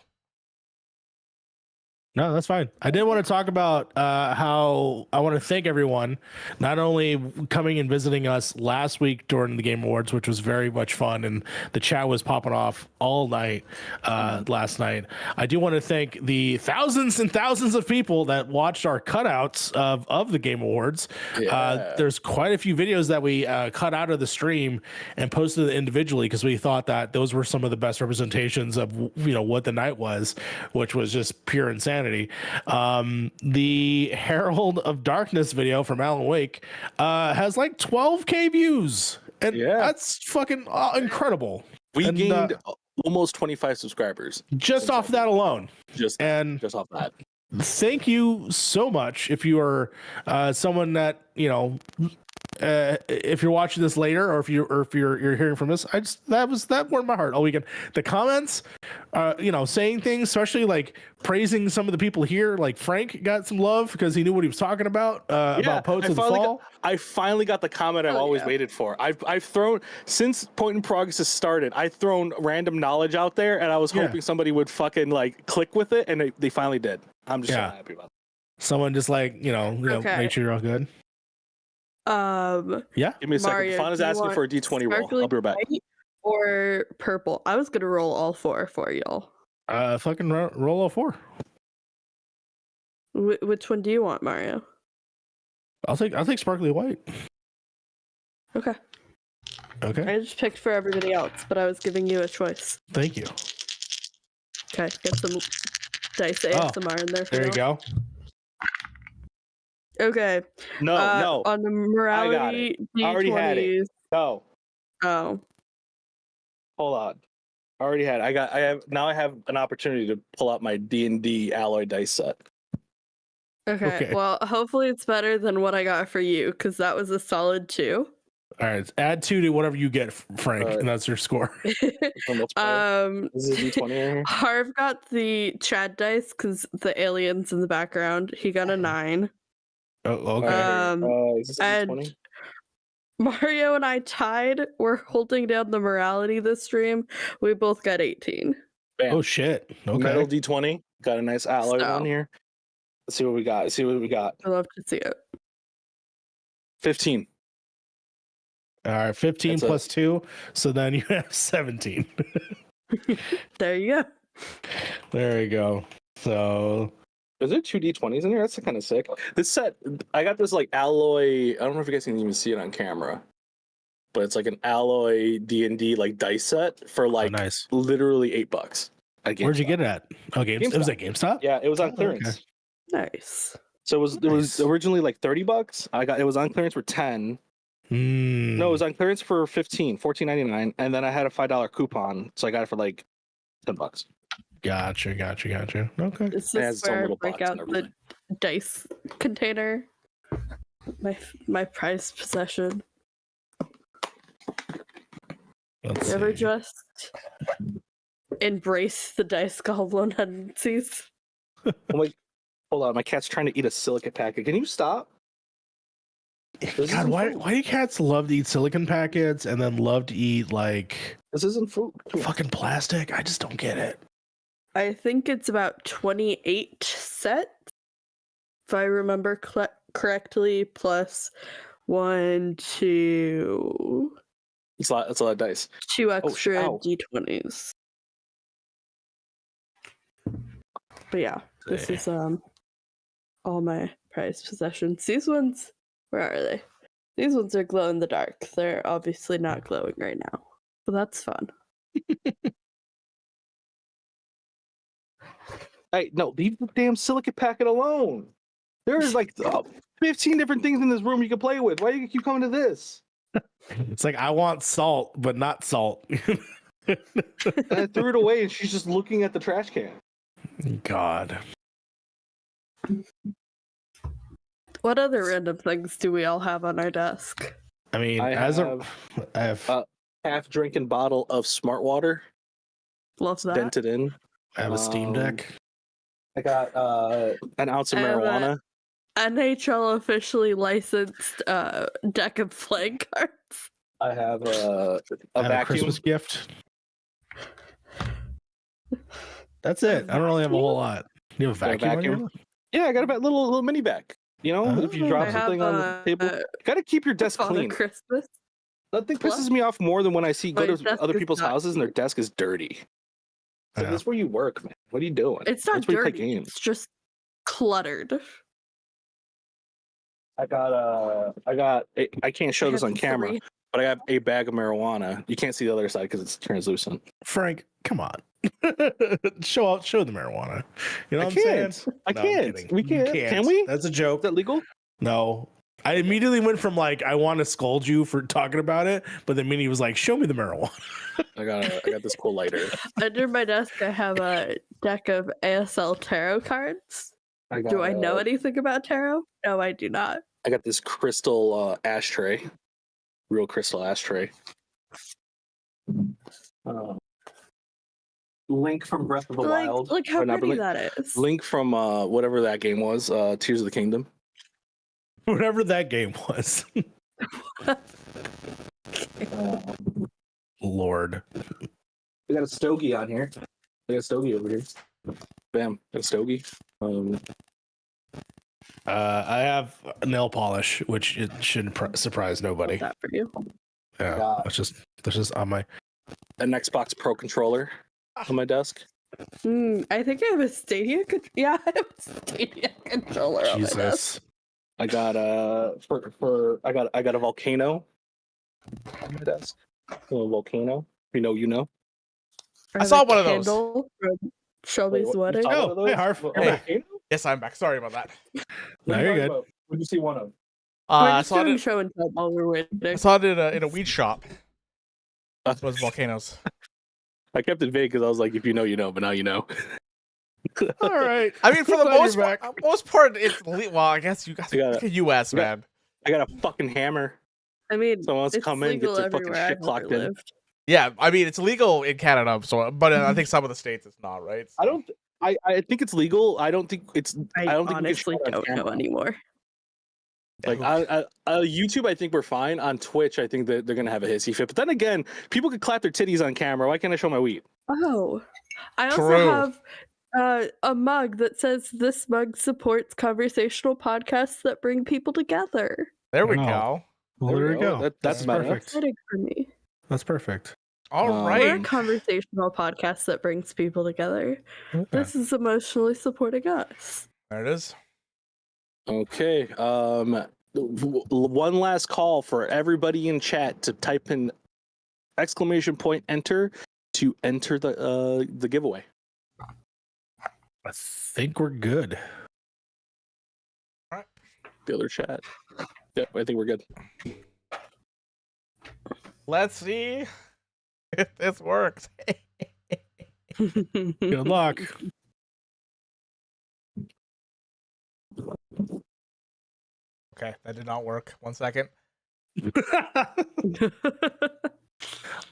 A: No, that's fine. I did want to talk about how I want to thank everyone, not only coming and visiting us last week during the Game Awards, which was very much fun, and the chat was popping off all night last night. I do want to thank the thousands and thousands of people that watched our cutouts of the Game Awards.
C: Yeah.
A: There's quite a few videos that we cut out of the stream and posted individually because we thought that those were some of the best representations of what the night was, which was just pure insanity. The Herald of Darkness video from Alan Wake has like 12K views, and that's fucking incredible.
C: We gained almost 25 subscribers
A: just off that alone.
C: Just off that.
A: Thank you so much. If you are someone that if you're watching this later, or if you're hearing from this, that warmed my heart all weekend. The comments, saying things, especially like praising some of the people here. Like Frank got some love because he knew what he was talking about Poets of the Fall.
C: I finally got the comment I've always waited for. I've thrown, since Point in Progress has started, I've thrown random knowledge out there, and I was hoping somebody would fucking like click with it, and they finally did. I'm just so happy about that.
A: Someone just like make sure you're all good.
C: Give me a
D: Mario,
C: second. Fauna's asking for a D20 roll. I'll be right back.
D: Or purple. I was gonna roll all 4 for y'all.
A: Fucking roll all 4.
D: Which one do you want, Mario?
A: I'll take sparkly white.
D: Okay. I just picked for everybody else, but I was giving you a choice.
A: Thank you.
D: Okay, get some dice ASMR in there for
A: you go.
D: Okay.
C: No.
D: On the morality D20s.
C: I already had it. No.
D: Oh.
C: Hold on. I already had it. I have an opportunity to pull out my D&D alloy dice set.
D: Okay. Well, hopefully it's better than what I got for you, because that was a solid 2.
A: All right, add 2 to whatever you get, Frank, and that's your score.
C: This is a D20 right here.
D: Harv got the Chad dice because the aliens in the background. He got a 9.
A: Oh, okay.
C: Is this a D20?
D: Mario and I tied. We're holding down the morality this stream. We both got 18.
C: Bam.
A: Oh shit! Okay.
C: Metal D20. Got a nice alloy one here. Let's see what we got.
D: I'd love to see it.
C: 15.
A: All right, 15 plus 2, so then you have 17.
D: There you go.
A: There you go. So
C: is there 2d20s in here? That's kind of sick. This set, I got this like alloy. I don't know if you guys can even see it on camera, but it's like an alloy D&D like dice set for like
A: nice.
C: Literally $8.
A: Where'd you get it at? Oh, GameStop. It was at GameStop.
C: Yeah, it was on clearance.
D: Okay. Nice.
C: So it was originally like $30. It was on clearance for 10. No, it was on clearance for $14.99, and then I had a $5 coupon, so I got it for like $10.
A: Gotcha. Okay.
D: This is where I break out the dice container. My prized possession.
A: Let's
D: Ever
A: see.
D: just embrace the dice goblin tendencies?
C: I'm like, hold on, my cat's trying to eat a silicate packet. Can you stop?
A: God, why do cats love to eat silicon packets and then love to eat like
C: this isn't food?
A: Fucking plastic? I just don't get it.
D: I think it's about 28 sets, if I remember correctly, plus 1, 2.
C: It's a lot of dice.
D: 2 extra D20s. But yeah, this is all my prized possessions. These ones, where are they? These ones are glow in the dark. They're obviously not glowing right now, but that's fun.
C: Hey, no, leave the damn silicate packet alone. There's like 15 different things in this room you can play with. Why do you keep coming to this?
A: It's like, I want salt, but not salt.
C: And I threw it away, and she's just looking at the trash can.
A: God.
D: What other random things do we all have on our desk?
A: I mean, I have
C: a half-drinking bottle of smart water.
D: Love that.
C: Dented in.
A: I have a Steam Deck.
C: I got an ounce of marijuana.
D: NHL officially licensed deck of playing cards.
C: I have a vacuum.
A: Christmas gift. That's it. I don't really have a whole lot. You have a vacuum?
C: Yeah, I got a little mini vac. You know, if you drop something on the table, you gotta keep your desk clean.
D: Christmas.
C: That thing pisses me off more than when I go to other people's houses and their desk is dirty. So that's where you work, man. What are you doing?
D: It's not dirty. It's just cluttered.
C: I can't show this on camera, but I have a bag of marijuana. You can't see the other side because it's translucent.
A: Frank, come on. show the marijuana. You know what I'm saying?
C: I can't. We can't. Can we?
A: That's a joke.
C: Is that legal?
A: No. I immediately went from like, I want to scold you for talking about it, but then Minnie was like, show me the marijuana.
C: I got this cool lighter.
D: Under my desk, I have a deck of ASL tarot cards. Do I know anything about tarot? No, I do not.
C: I got this crystal ashtray. Real crystal ashtray. Link from Breath of the Wild.
D: Look how pretty that is.
C: Link from whatever that game was, Tears of the Kingdom.
A: Whatever that game was. Lord.
C: We got a stogie on here. We got a stogie over here. Bam, got a stogie.
A: I have nail polish, which it shouldn't surprise nobody.
D: That for you.
A: Yeah, that's just on my
C: an Xbox Pro controller on my desk.
D: I think I have a Stadia. Yeah, I have a Stadia controller on my desk.
C: I got I got a volcano on my desk. A little volcano. You know.
B: I saw one of those
D: from Shelby's wedding.
A: Oh, hey Harv.
B: Hey. Yes, I'm back. Sorry about that.
A: No, you're good.
C: What did you see one of?
D: I saw it. Show and tell while we're waiting.
B: I saw it in a weed shop. That was volcanoes.
C: I kept it vague because I was like, if you know, you know, but now you know.
A: All right.
B: I mean, for the most part, it's well. I guess you guys are U.S. man.
C: I got a fucking hammer.
D: I mean,
C: someone wants to come in and get their fucking shit clocked in.
B: Yeah, I mean, it's legal in Canada, but I think some of the states it's not, right? So.
C: I think it's legal. I don't think it's.
D: I don't honestly don't know anymore.
C: Like YouTube, I think we're fine. On Twitch, I think that they're gonna have a hissy fit. But then again, people could clap their titties on camera. Why can't I show my weed?
D: Oh, I also have a mug that says this mug supports conversational podcasts that bring people together.
B: There we go.
A: Well, there we go.
C: That's perfect.
D: For me.
A: That's perfect.
B: All right.
D: We're a conversational podcast that brings people together. Okay. This is emotionally supporting us.
B: There it is.
C: Okay. One last call for everybody in chat to type in !enter to enter the giveaway.
A: I think we're good.
B: All right.
C: The other chat. Yep, I think we're good.
B: Let's see if this works.
A: Good luck.
B: Okay, that did not work. 1 second.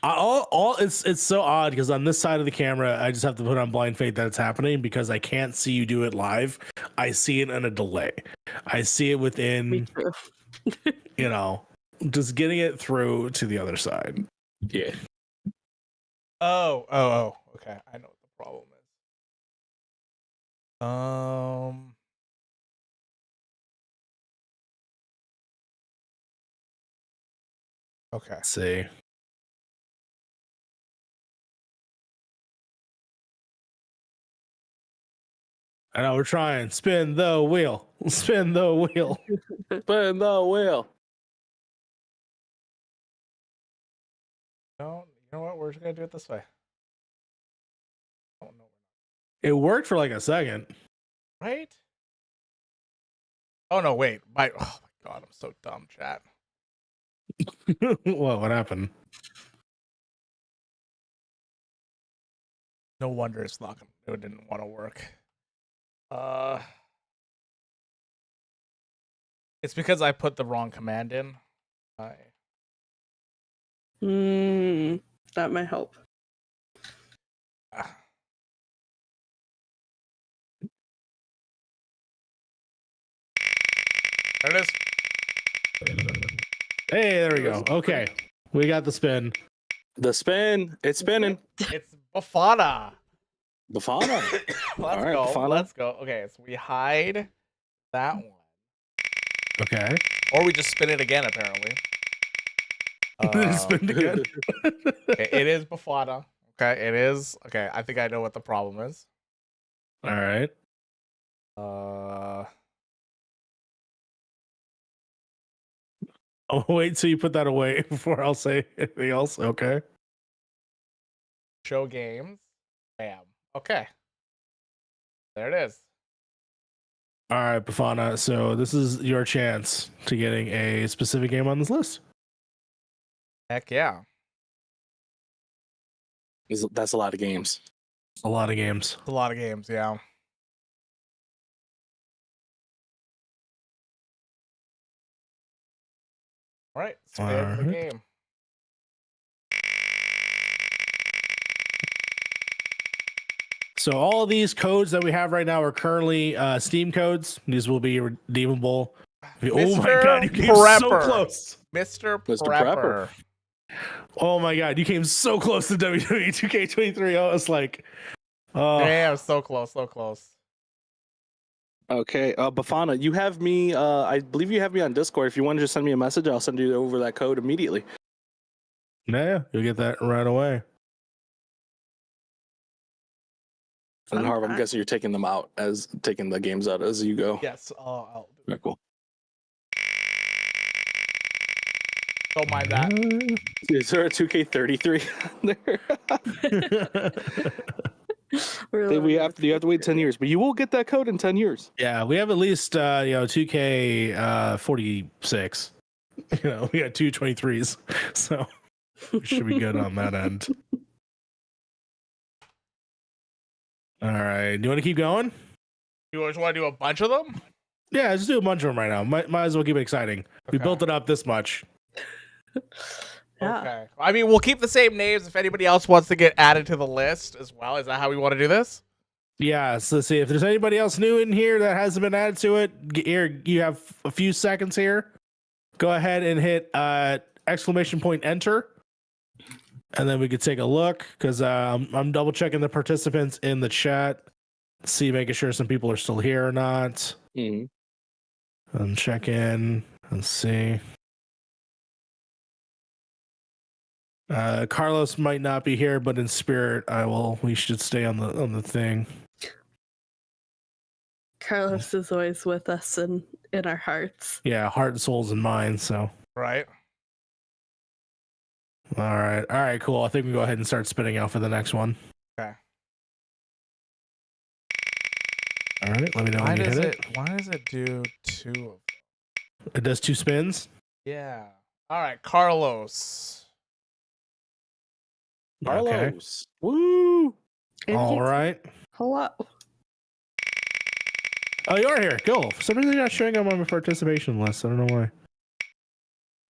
A: It's so odd because on this side of the camera, I just have to put on blind faith that it's happening because I can't see you do it live. I see it in a delay. I see it within, just getting it through to the other side.
C: Yeah.
B: Oh. Okay, I know what the problem is. Okay.
A: Let's see. I know we're trying. Spin the wheel. Spin the wheel.
C: Spin the wheel.
B: No, you know what? We're just gonna do it this way. Oh no.
A: It worked for like a second.
B: Right? Oh no, wait. Oh my god, I'm so dumb, chat.
A: What happened?
B: No wonder it didn't want to work. It's because I put the wrong command in.
D: That might help.
B: There it is.
A: Hey, there we go. Okay, we got the spin.
C: The spin. It's spinning.
B: It's Bafana.
C: Bafana.
B: Let's go. Bafana. Let's go. Okay, so we hide that one.
A: Okay.
B: Or we just spin it again, apparently.
A: Spin it again.
B: It is Bafana. Okay, it is. Okay, I think I know what the problem is.
A: All right. I'll wait till you put that away before I'll say anything else. Okay.
B: Show games. Bam. Okay. There it is.
A: All right, Bafana. So this is your chance to getting a specific game on this list.
B: Heck yeah.
C: That's a lot of games.
A: A lot of games.
B: A lot of games, yeah. All right, spin the game.
A: So all of these codes that we have right now are currently Steam codes. These will be redeemable. Oh my god, you came so close.
B: Mr. Prepper.
A: Oh my god, you came so close to WWE 2K23. I was like, oh.
B: Damn, so close, so close.
C: Okay, Bafana, you have me. I believe you have me on Discord. If you want to just send me a message, I'll send you over that code immediately.
A: Yeah, you'll get that right away.
C: And Harv, I'm guessing you're taking the games out as you go.
B: Yes, I'll do
C: Very cool.
B: Don't mind that.
C: Is there a 2K33 there? You have to wait 10 years, but you will get that code in 10 years.
A: Yeah, we have at least 2K 46. We got 223s, so we should be good on that end. All right, do you want to keep going?
B: You just want to do a bunch of them?
A: Yeah, just do a bunch of them right now. Might as well keep it exciting. Okay. We built it up this much.
D: Yeah.
B: Okay. I mean, we'll keep the same names if anybody else wants to get added to the list as well. Is that how we want to do this?
A: Yeah, so let's see. If there's anybody else new in here that hasn't been added to it, here, you have a few seconds here. Go ahead and hit !enter. And then we could take a look because I'm double checking the participants in the chat. See, making sure some people are still here or not.
C: Mm-hmm.
A: And check in and see. Carlos might not be here, but in spirit, we should stay on the thing.
D: Carlos is always with us in our hearts.
A: Yeah, heart and souls and minds. So
B: right.
A: All right, cool. I think we go ahead and start spinning out for the next one.
B: Okay.
A: All right, let me know when you hit it.
B: Why does it do 2 of them?
A: It does 2 spins?
B: Yeah. All right, Carlos.
A: Okay.
C: Woo!
A: All right.
D: Hello.
A: Oh, you are here. Cool. For some reason, you're not showing up on my participation list. I don't know why.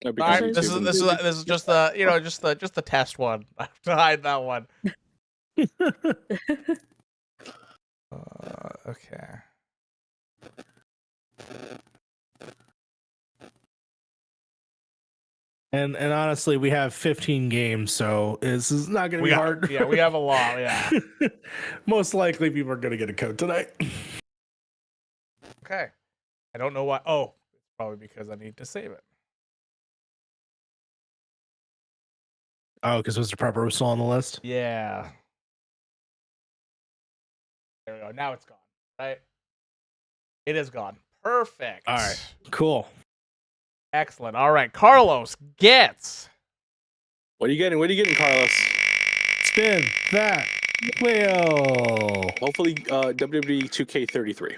B: All right, this is just the just the test one. I have to hide that one. Okay.
A: And honestly, we have 15 games, so this is not going to be hard.
B: Yeah, we have a lot. Yeah.
A: Most likely, people are going to get a code tonight.
B: Okay. I don't know why. Oh, it's probably because I need to save it.
A: Oh, because Mr. Prepper was still on the list?
B: Yeah. There we go. Now it's gone. Right? It is gone. Perfect.
A: All right. Cool.
B: Excellent. All right. Carlos gets.
C: What are you getting? What are you getting, Carlos?
A: Spin that wheel.
C: Hopefully, WWE 2K33.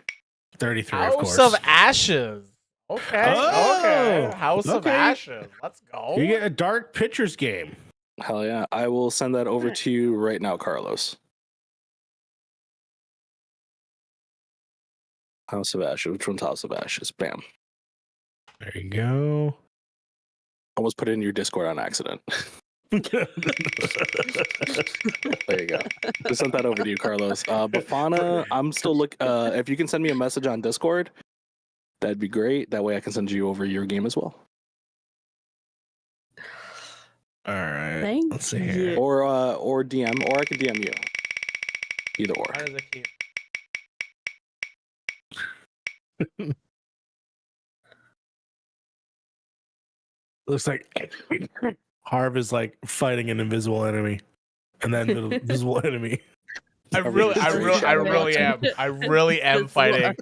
A: 33,
B: House
A: of course.
B: of Ashes. Okay.
A: Oh,
B: okay. House of Ashes. Let's go.
A: You get a Dark Pictures game.
C: Hell yeah. I will send that over to you right now, Carlos. House of Ashes. Which one's House of Ashes? Bam.
A: There you go.
C: Almost put it in your Discord on accident. There you go. Just sent that over to you, Carlos. Bafana, I'm still if you can send me a message on Discord, that'd be great. That way I can send you over your game as well.
A: All right.
D: Let's
A: see here.
C: Or DM, or I can DM you. Either or.
B: How does it keep?
A: Looks like Harv is like fighting an invisible enemy, and then the invisible enemy.
B: I really am. I really am fighting. I'm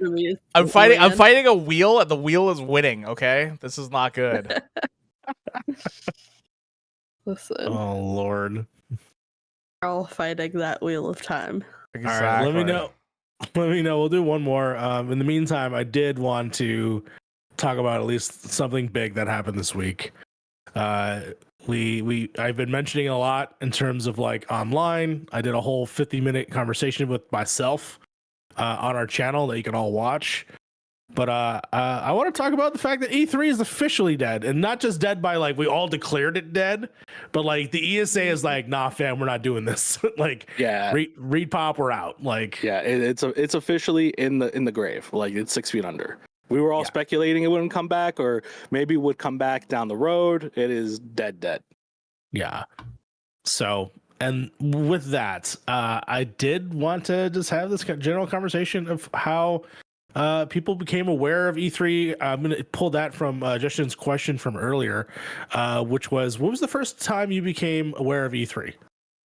D: I'm
B: fighting a wheel, and the wheel is winning. Okay, this is not good.
D: Listen.
A: Oh Lord.
D: We're all fighting that wheel of time.
B: Exactly.
A: All right, let me know. Let me know. We'll do one more. In the meantime, I did want to talk about at least something big that happened this week. I've been mentioning a lot in terms of like online. I did a whole 50-minute conversation with myself on our channel that you can all watch. But I want to talk about the fact that E3 is officially dead, and not just dead by like we all declared it dead, but like the ESA is like, nah, fam, we're not doing this. Like,
C: yeah,
A: read pop, we're out. Like,
C: yeah, it's officially in the grave. Like it's 6 feet under. We were all speculating it wouldn't come back, or maybe would come back down the road. It is dead.
A: Yeah. So, and with that, I did want to just have this general conversation of how people became aware of E3. I'm going to pull that from Justin's question from earlier, which was, what was the first time you became aware of E3?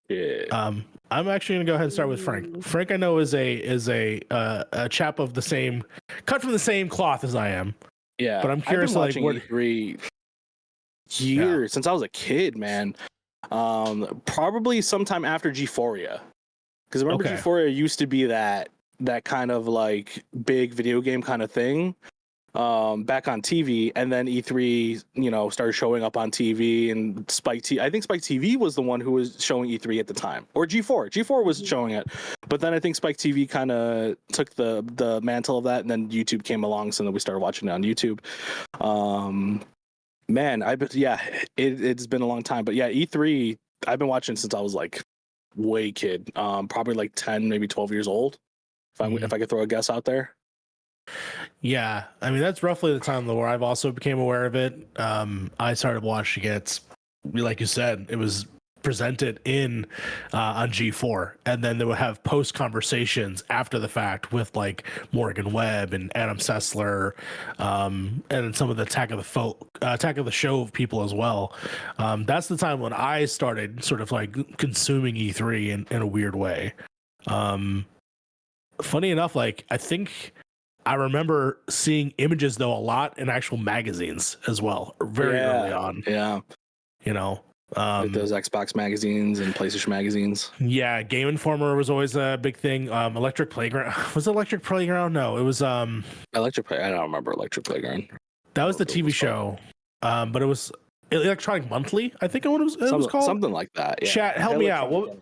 C: Yeah.
A: I'm actually going to go ahead and start with Frank. Frank, I know is a chap of the same, cut from the same cloth as I am.
C: Yeah.
A: But I'm curious,
C: I've been
A: like,
C: watching E3 years since I was a kid, man. Probably sometime after G4ia, because remember G4ia used to be that kind of like big video game kind of thing back on TV, and then E3 started showing up on TV, and Spike TV, I think Spike TV was the one who was showing E3 at the time, or G4 was showing it, but then I think Spike TV kind of took the mantle of that, and then YouTube came along, so then we started watching it on YouTube. Man, it's been a long time, but yeah, E3 I've been watching since I was like way kid, probably like 10, maybe 12 years old. If I could throw a guess out there.
A: Yeah, I mean that's roughly the time where I've also became aware of it. I started watching it, like you said, it was present it in on G4, and then they would have post conversations after the fact with like Morgan Webb and Adam Sessler, and some of the attack of the show people as well. That's the time when I started sort of like consuming E3 in a weird way. Funny enough, like I think I remember seeing images though a lot in actual magazines as well, very early on.
C: Yeah,
A: you know.
C: Like those Xbox magazines and PlayStation magazines.
A: Yeah, Game Informer was always a big thing. Electric Playground was it Electric Playground? No, it was
C: Electric. I don't remember Electric Playground.
A: That was the TV show, but it was Electronic Monthly. I think it was called
C: something like that. Yeah.
A: Chat, help me out. What?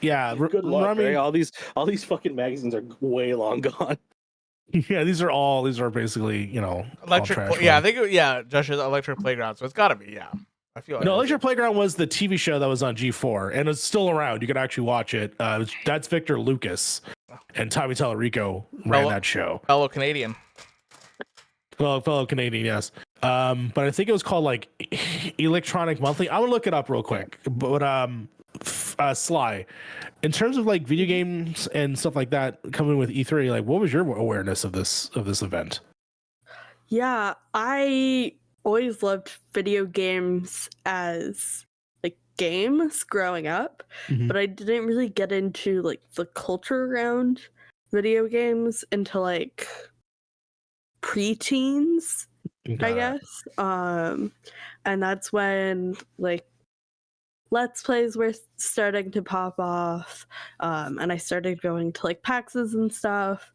A: Yeah,
C: good luck. Right? All these fucking magazines are way long gone.
A: Yeah, these are basically
B: Electric. I think Josh is Electric Playground, so it's got to be I feel like
A: Electric Playground was the TV show that was on G4, and it's still around. You could actually watch it. That's Victor Lucas, and Tommy Tallarico ran that show.
B: Fellow Canadian.
A: Fellow Canadian, yes. But I think it was called like Electronic Monthly. I'm gonna look it up real quick. But Sly, in terms of like video games and stuff like that coming with E3, like what was your awareness of this event?
D: Yeah, I always loved video games as like games growing up, but I didn't really get into like the culture around video games until like preteens, I guess. And that's when like Let's Plays were starting to pop off, and I started going to like PAXs and stuff.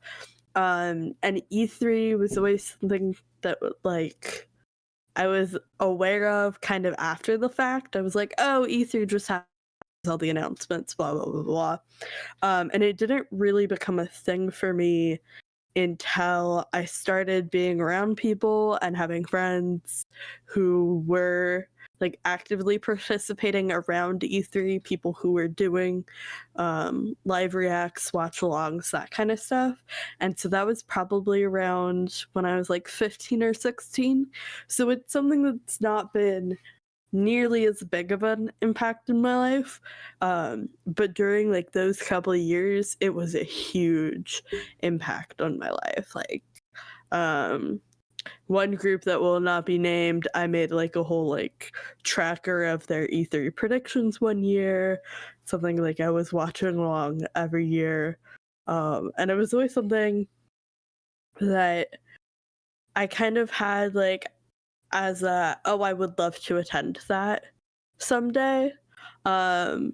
D: And E3 was always something that like I was aware of kind of after the fact. I was like, oh, E3 just has all the announcements, blah, blah, blah, blah. And it didn't really become a thing for me until I started being around people and having friends who were like actively participating around E3, people who were doing live reacts, watch alongs, that kind of stuff. And so that was probably around when I was like 15 or 16. So it's something that's not been nearly as big of an impact in my life. But during like those couple of years, it was a huge impact on my life. Like, one group that will not be named, I made like a whole like tracker of their E3 predictions one year, something like I was watching along every year. And it was always something that I kind of had like as a, oh, I would love to attend that someday. Not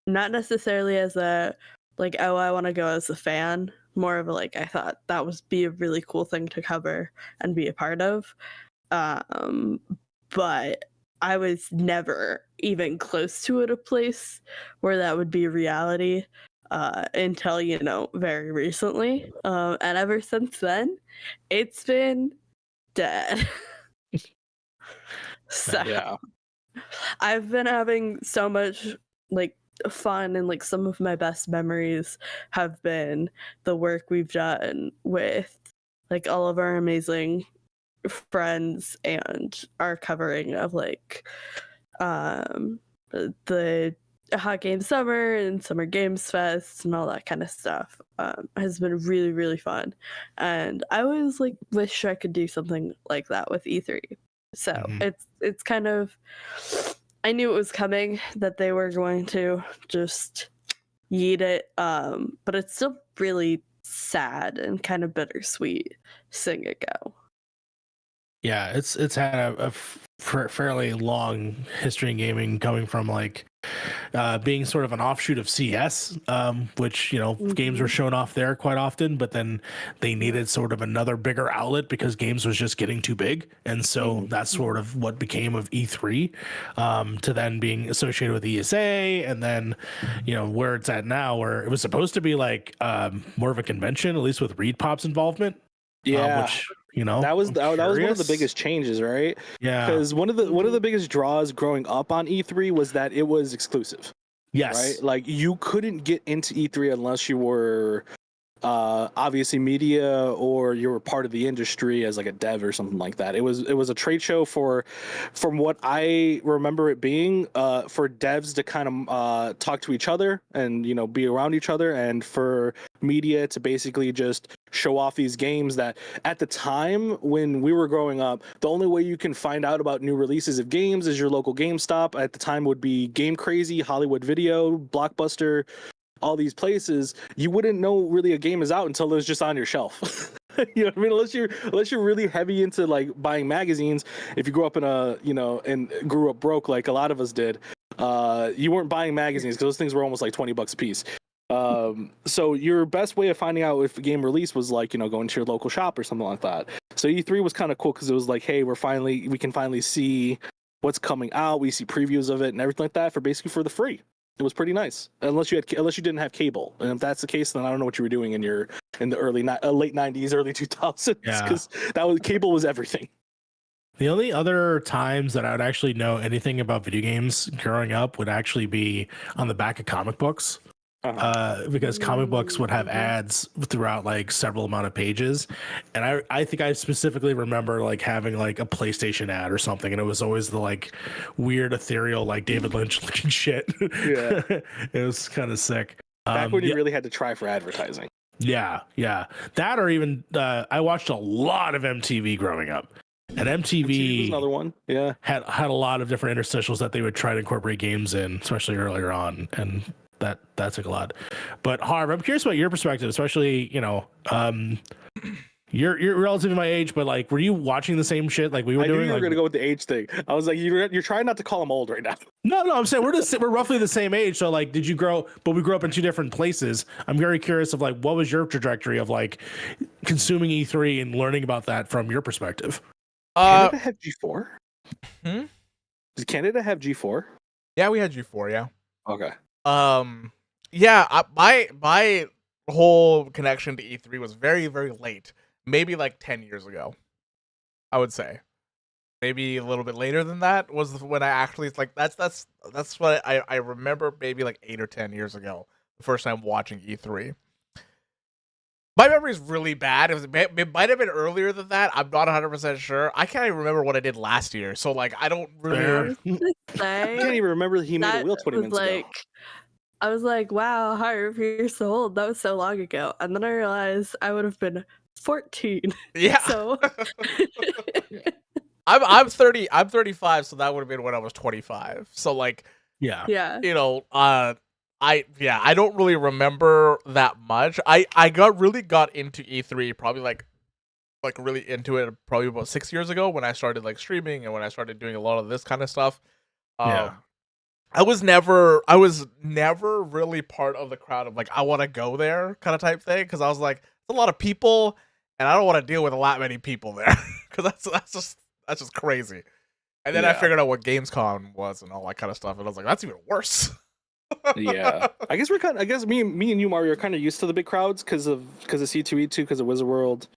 D: necessarily as a like, oh, I want to go as a fan. More of a like, I thought that would be a really cool thing to cover and be a part of. But I was never even close to it, a place where that would be a reality until, very recently. And ever since then, it's been dead. So yeah. I've been having so much like fun, and like some of my best memories have been the work we've done with like all of our amazing friends and our covering of like the Hot Game Summer and Summer Games Fest and all that kind of stuff has been really, really fun. And I always like wish I could do something like that with E3. So it's kind of, I knew it was coming, that they were going to just yeet it, but it's still really sad and kind of bittersweet seeing it go.
A: Yeah, it's had a fairly long history in gaming, coming from like being sort of an offshoot of CS, which games were shown off there quite often, but then they needed sort of another bigger outlet because games was just getting too big, and so that's sort of what became of E3, to then being associated with ESA, and then where it's at now, where it was supposed to be like more of a convention, at least with Reed Pop's involvement.
C: Yeah.
A: Which
C: that was one of the biggest changes, right?
A: Yeah,
C: because one of the biggest draws growing up on E3 was that it was exclusive.
A: Yes,
C: right. Like you couldn't get into E3 unless you were obviously media, or you were part of the industry as like a dev or something like that. It was a trade show from what I remember it being, for devs to kind of talk to each other and be around each other, and for media to basically just show off these games that at the time when we were growing up, the only way you can find out about new releases of games is your local GameStop. At the time would be Game Crazy, Hollywood Video, Blockbuster, all these places. You wouldn't know really a game is out until it was just on your shelf. You know what I mean? Unless you're really heavy into like buying magazines. If you grew up in and grew up broke like a lot of us did, you weren't buying magazines because those things were almost like $20 a piece. So your best way of finding out if a game release was like going to your local shop or something like that. So E3 was kind of cool because it was like, hey, we can finally see what's coming out. We see previews of it and everything like that for the free. It was pretty nice, unless you didn't have cable, and if that's the case, then I don't know what you were doing in the late '90s, early 2000s, because cable was everything.
A: The only other times that I would actually know anything about video games growing up would actually be on the back of comic books. Because comic books would have ads throughout like several amount of pages, and I think I specifically remember like having like a PlayStation ad or something, and it was always the like weird ethereal like David Lynch looking shit. Yeah. It was kind of sick.
C: Back when you really had to try for advertising.
A: Yeah, that, or even I watched a lot of MTV growing up. And MTV
C: was another one. Yeah,
A: had a lot of different interstitials that they would try to incorporate games in, especially earlier on, and that took a lot. But Harv, I'm curious about your perspective, especially you're relatively my age, but like, were you watching the same shit like we were doing?
C: I knew you were gonna go with the age thing. I was like, you're trying not to call him old right now.
A: No, I'm saying we're roughly the same age. So like, did you grow? But we grew up in two different places. I'm very curious of like, what was your trajectory of like consuming E3 and learning about that from your perspective?
C: Canada have G4? Does Canada have G4?
B: Yeah, we had G4. Yeah.
C: Okay.
B: My whole connection to E3 was very, very late. Maybe like 10 years ago, I would say. Maybe a little bit later than that was when I actually like that's what I remember. Maybe like 8 or 10 years ago, the first time watching E3. My memory is really bad. It might have been earlier than that. I'm not 100% sure. I can't even remember what I did last year. So like, I don't really.
C: I can't even remember that he made a wheel 20 minutes ago.
D: I was like, wow, Harv, you're so old. That was so long ago. And then I realized I would have been 14.
B: Yeah.
D: So
B: I'm 30. I'm 35. So that would have been when I was 25. So like,
D: yeah.
B: I don't really remember that much. I really got into E3 probably like really into it probably about 6 years ago when I started like streaming and when I started doing a lot of this kind of stuff. I was never really part of the crowd of like, I want to go there kind of type thing, because I was like, there's a lot of people and I don't want to deal with a lot many people there, because that's just crazy. And then I figured out what Gamescom was and all that kind of stuff, and I was like, that's even worse.
C: Yeah, I guess me and you, Mario, are kind of used to the big crowds because of C2E2, because of Wizard World,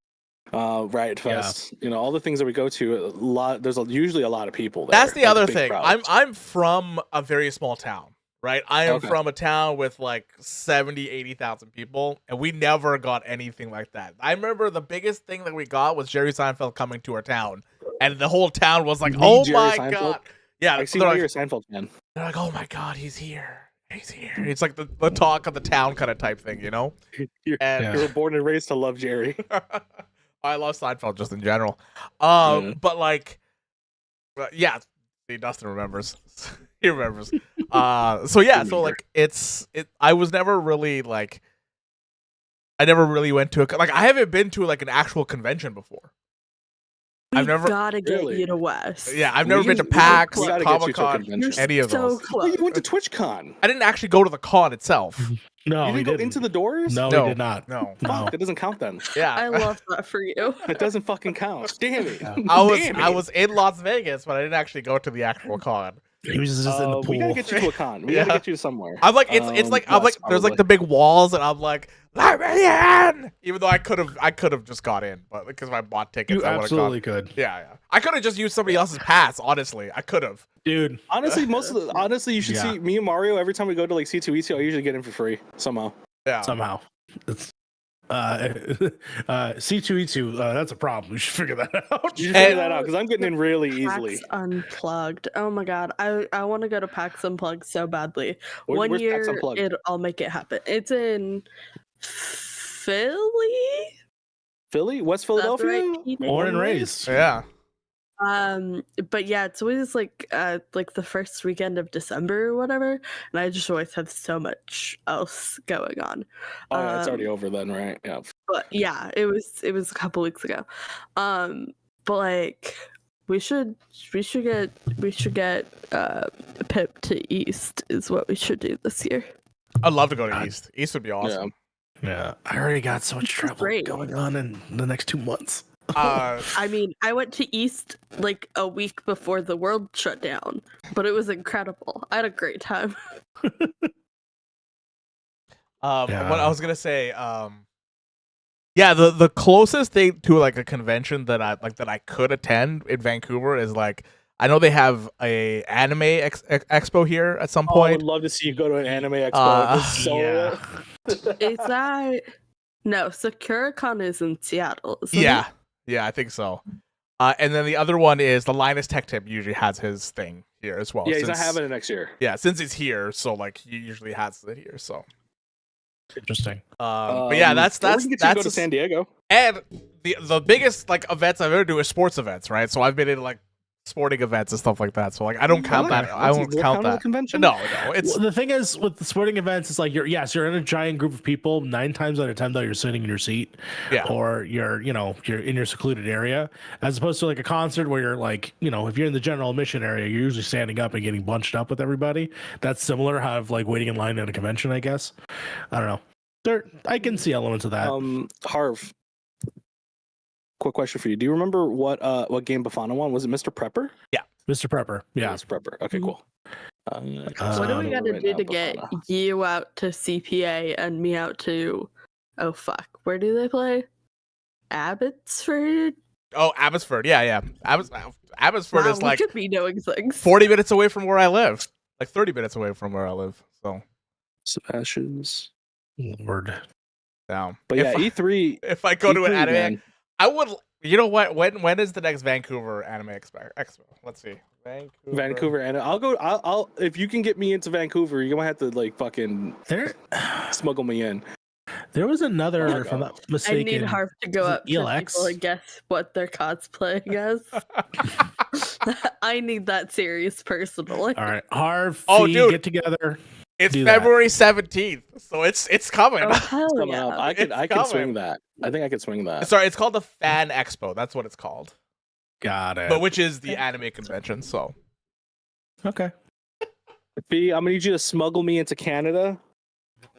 C: Riot Fest, all the things that we go to. There's usually a lot of people there.
B: That's the other thing. I'm from a very small town, right? I am from a town with like 80,000 people, and we never got anything like that. I remember the biggest thing that we got was Jerry Seinfeld coming to our town, and the whole town was like, "Oh my god!" Yeah,
C: I see why you're a Seinfeld fan.
B: They're like, "Oh my god, he's here." He's here. It's like the talk of the town kind of type thing, You
C: were born and raised to love Jerry.
B: I love Seinfeld just in general. But like, see, Dustin remembers. He remembers. So like, I was never really like, I never really went to I haven't been to like an actual convention before.
D: I've never gotta get you to West.
B: Yeah, I've never been to PAX, Comic-Con, any of those.
C: Oh, you went to TwitchCon.
B: I didn't actually go to the con itself.
A: No,
C: you didn't go into the doors?
A: No, we did not.
B: No.
C: It doesn't count then.
B: Yeah,
D: I love that for you.
C: It doesn't fucking count. Damn it.
B: I was in Las Vegas, but I didn't actually go to the actual con.
A: He was just in the pool.
C: We gotta get you to a con. We gotta get you somewhere.
B: I'm like, it's like, I'm like, there's like the big walls, and I'm like, let me in! Even though I could have just got in, but because I bought tickets,
A: you absolutely could.
B: Yeah. I could have just used somebody else's pass. Honestly, I could have.
A: Dude,
C: honestly, you should see me and Mario every time we go to like C2E2. I usually get in for free somehow.
B: Yeah,
A: somehow. C2E2, that's a problem. We should figure that out.
C: You should figure that out because I'm getting in really easily.
D: PAX Unplugged. Oh my god, I want to go to PAX Unplugged so badly.
C: Where's
D: One
C: PAX
D: year,
C: Unplugged?
D: I'll make it happen. It's in Philly.
C: West Philadelphia.
A: Born and raised.
B: Yeah.
D: But yeah, it's always like the first weekend of December or whatever, and I just always have so much else going on.
C: Oh, yeah, it's already over then, right? Yeah.
D: But yeah, it was a couple weeks ago. But like we should get Pip to East is what we should do this year.
B: I'd love to go to East. East would be awesome.
A: Yeah. I already got so much trouble going on in the next 2 months.
D: I mean, I went to East like a week before the world shut down, but it was incredible. I had a great time.
B: What I was gonna say, yeah, the closest thing to like a convention that I could attend in Vancouver is like I know they have a anime expo here at some point.
C: I would love to see you go to an anime expo.
D: Is that no? SakuraCon is in Seattle.
B: Yeah. Yeah, I think so. And then the other one is the Linus Tech Tip usually has his thing here as well.
C: Yeah, he's not having it next year.
B: Yeah, since he's here, so like he usually has it here. So
A: interesting.
B: But yeah, that's
C: go to San Diego.
B: And the biggest like events I've ever do is sports events, right? So I've been in like sporting events and stuff like that. So like I don't count that. I won't count that.
C: Convention?
B: No. It's
A: the thing is with the sporting events, it's like you're in a giant group of people. 9 times out of 10, though, you're sitting in your seat, or you're in your secluded area, as opposed to like a concert where you're like, if you're in the general admission area, you're usually standing up and getting bunched up with everybody. That's similar how of like waiting in line at a convention, I guess. I don't know. I can see elements of that.
C: Harv. Quick question for you. Do you remember what game Bafana won? Was it Mr. Prepper?
A: Yeah. Mr. Prepper. Yeah.
C: Mr. Prepper. Okay, cool.
D: What do we got to do to get you out to CPA and me out to... Oh, fuck. Where do they play? Abbotsford?
B: Oh, Abbotsford. Yeah. Abbotsford is like...
D: could be knowing things.
B: 40 minutes away from where I live. Like 30 minutes away from where I live. So...
C: Sebastian's...
A: Lord.
B: Down.
C: But yeah, E3...
B: If I go to an anime... I would, you know what? When is the next Vancouver Anime Expo? Let's see.
C: Vancouver Anime. I'll if you can get me into Vancouver, you're gonna have to like fucking smuggle me in.
A: There was another, if I'm not mistaken.
D: I need Harv to go up to people and guess what they're cosplaying as. I need that serious personally.
A: All right, Harv,
B: dude,
A: get together.
B: It's February 17th, so it's coming.
D: Oh, hell yeah.
C: I can swing that. I think I can swing that.
B: Sorry, it's called the Fan Expo. That's what it's called.
A: Got it.
B: But which is the anime convention, so.
A: Okay.
C: B, I'm gonna need you to smuggle me into Canada.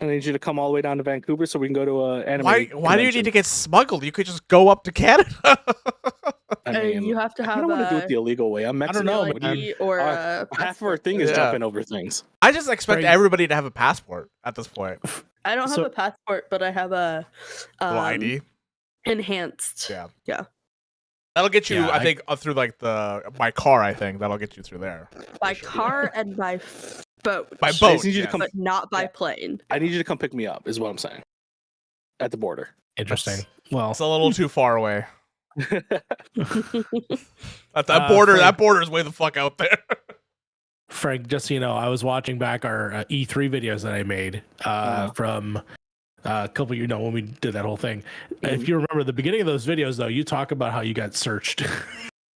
C: I need you to come all the way down to Vancouver so we can go to an anime
B: Why do you need to get smuggled? You could just go up to Canada.
C: I mean,
D: you have to have
C: I don't want to do it the illegal way. I'm Mexican.
A: I don't know.
D: Or
C: half of our thing is jumping over things.
B: I just expect everybody to have a passport at this point.
D: I don't have a passport, but I have a
B: ID.
D: Enhanced. Yeah.
B: That'll get you, I think, through like by car. I think that'll get you through there.
D: By car and by boat.
B: By boat,
C: I need you to come,
D: but not by plane.
C: I need you to come pick me up. Is what I'm saying. At the border.
A: Interesting.
B: It's a little too far away. That border is way the fuck out there.
A: Frank, just so you know, I was watching back our E3 videos that I made from a couple years when we did that whole thing. If you remember the beginning of those videos, though, you talk about how you got searched.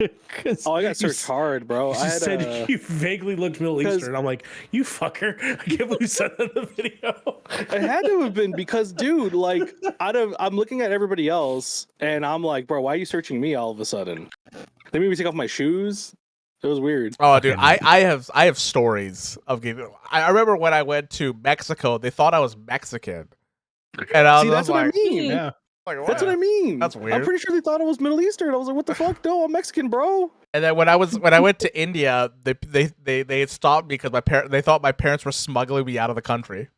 C: I got searched hard, bro.
A: I said you vaguely looked Middle Eastern. I'm like, you fucker! I can't believe you said that in the video.
C: It had to have been because, dude, like, I'm looking at everybody else, and I'm like, bro, why are you searching me all of a sudden? They made me take off my shoes. It was weird.
B: Oh, dude, I have stories of giving. I remember when I went to Mexico, they thought I was Mexican, and I was
C: that's what
B: like,
C: I mean.
A: Yeah.
B: Like,
C: that's what I mean.
B: That's weird.
C: I'm pretty sure they thought it was Middle Eastern. I was like, what the fuck? No, I'm Mexican, bro.
B: And then when I went to India, they had stopped me because they thought my parents were smuggling me out of the country.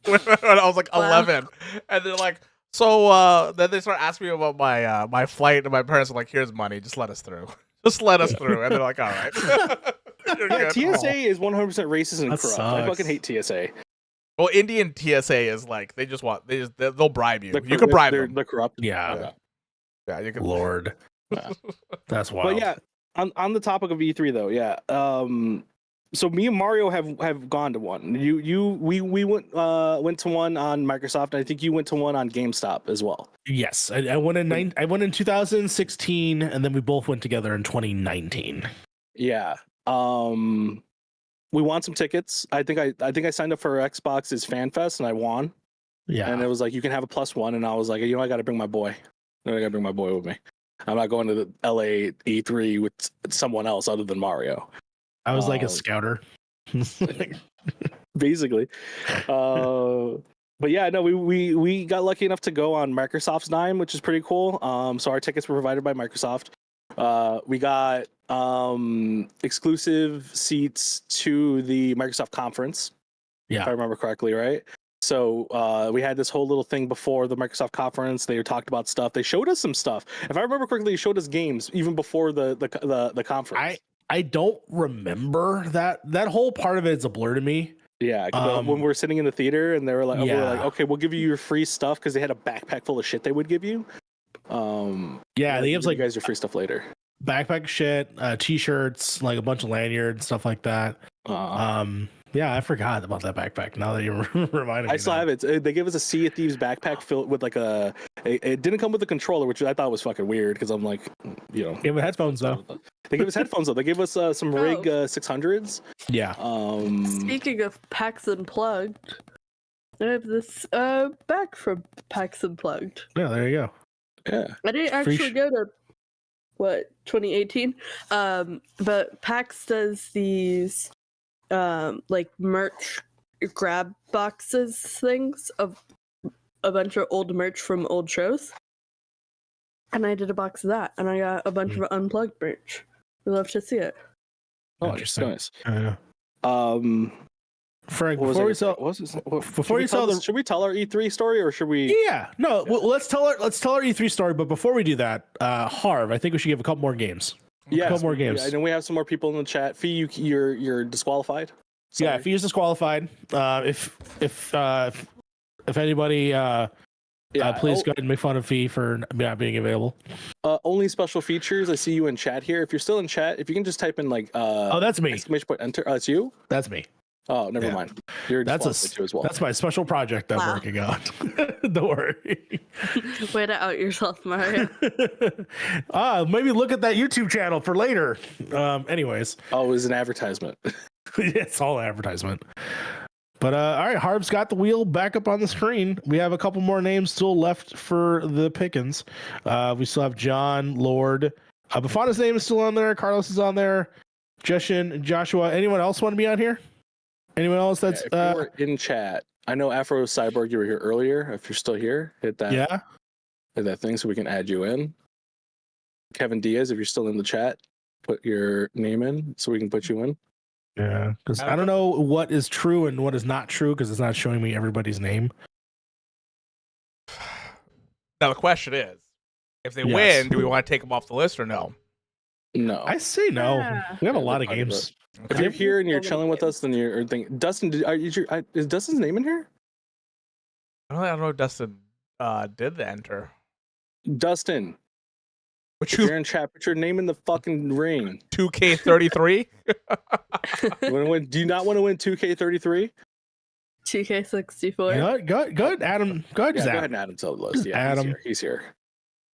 B: when I was like 11, and they're like, so then they start asking me about my flight, and my parents are like, here's money, just let us through. Just let us through. And they're like, all right.
C: Yeah, TSA is 100% racist and corrupt.
A: Sucks.
C: I fucking hate TSA.
B: Well, Indian TSA is like they'll bribe you. You can bribe them.
C: They're corrupt.
A: Yeah.
B: Yeah, you can.
A: Lord. That's wild.
C: But yeah, on the topic of E3 though, yeah. So me and Mario have gone to one. We went to one on Microsoft, and I think you went to one on GameStop as well.
A: Yes, I went in 2016, and then we both went together in 2019.
C: Yeah. We won some tickets. I think I signed up for Xbox's Fan Fest, and I won. Yeah. And it was like, you can have a +1, and I was like, I got to bring my boy. I got to bring my boy with me. I'm not going to the LA E3 with someone else other than Mario.
A: I was like a scouter.
C: Basically. But yeah, no, we got lucky enough to go on Microsoft's dime, which is pretty cool. So our tickets were provided by Microsoft. We got exclusive seats to the Microsoft conference.
A: Yeah.
C: If I remember correctly, right? So we had this whole little thing before the Microsoft conference. They talked about stuff. They showed us some stuff. If I remember correctly, they showed us games even before the conference.
A: I don't remember that whole part of it is a blur to me.
C: Yeah, when we were sitting in the theater and they were like, we were like, okay, we'll give you your free stuff because they had a backpack full of shit they would give you.
A: They give like
C: you guys your free stuff later.
A: Backpack shit, t-shirts, like a bunch of lanyards, stuff like that. Yeah, I forgot about that backpack. Now that you're reminding me,
C: I still have it. They gave us a Sea of Thieves backpack filled with like it didn't come with a controller, which I thought was fucking weird because I'm like,
A: Give it headphones though.
C: They gave us headphones though. They gave us some Rig 600s.
A: Yeah.
D: Speaking of PAX Unplugged, I have this back from PAX Unplugged.
A: Yeah, there you go.
C: Yeah.
D: I didn't actually go to 2018. But PAX does these like merch grab boxes things of a bunch of old merch from old shows. And I did a box of that, and I got a bunch of Unplugged merch. We'd love to see it.
C: Oh, interesting. Nice.
A: Frank, before we tell
C: should we tell our E3 story or should we?
A: Yeah, no. Well, let's tell our E3 story. But before we do that, Harv, I think we should give a couple more games.
C: Yeah,
A: a couple more games.
C: I know we have some more people in the chat. Fee, you're disqualified.
A: Sorry. Yeah, Fee is disqualified. If anybody, please go ahead and make fun of Fee for not being available.
C: Only special features. I see you in chat here. If you're still in chat, if you can just type in like
A: that's me.
C: !Enter. It's you.
A: That's me.
C: Oh, never mind. You're disqualified too as well.
A: That's my special project I'm working on. Don't worry.
D: Way to out yourself, Mario.
A: Maybe look at that YouTube channel for later. Anyways.
C: Oh, it was an advertisement.
A: It's all advertisement. But all right, Harv's got the wheel back up on the screen. We have a couple more names still left for the pickings. We still have John, Lord. Bafana's name is still on there. Carlos is on there. Jushin, Joshua. Anyone else want to be on here? Anyone else that's
C: if you were in chat? I know Afro Cyborg, you were here earlier. If you're still here, hit that.
A: Yeah.
C: Hit that thing so we can add you in. Kevin Diaz, if you're still in the chat, put your name in so we can put you in.
A: Yeah, because I don't know what is true and what is not true because it's not showing me everybody's name.
B: Now the question is, if they win, do we want to take them off the list or no?
C: No,
A: I say no.
D: Yeah.
A: We have a lot of games.
C: If you're here and you're chilling with us, then you're thinking, Dustin, is Dustin's name in here?
B: I don't know if Dustin did the enter.
C: Dustin, if you're in chat, put your name in the fucking ring.
B: 2K33?
C: Do you not want to win 2K33?
D: 2K64.
A: You know what? Go ahead, Adam. Go ahead,
C: Go
A: Zach.
C: ahead and add him to the list. Yeah,
A: Adam.
C: He's here.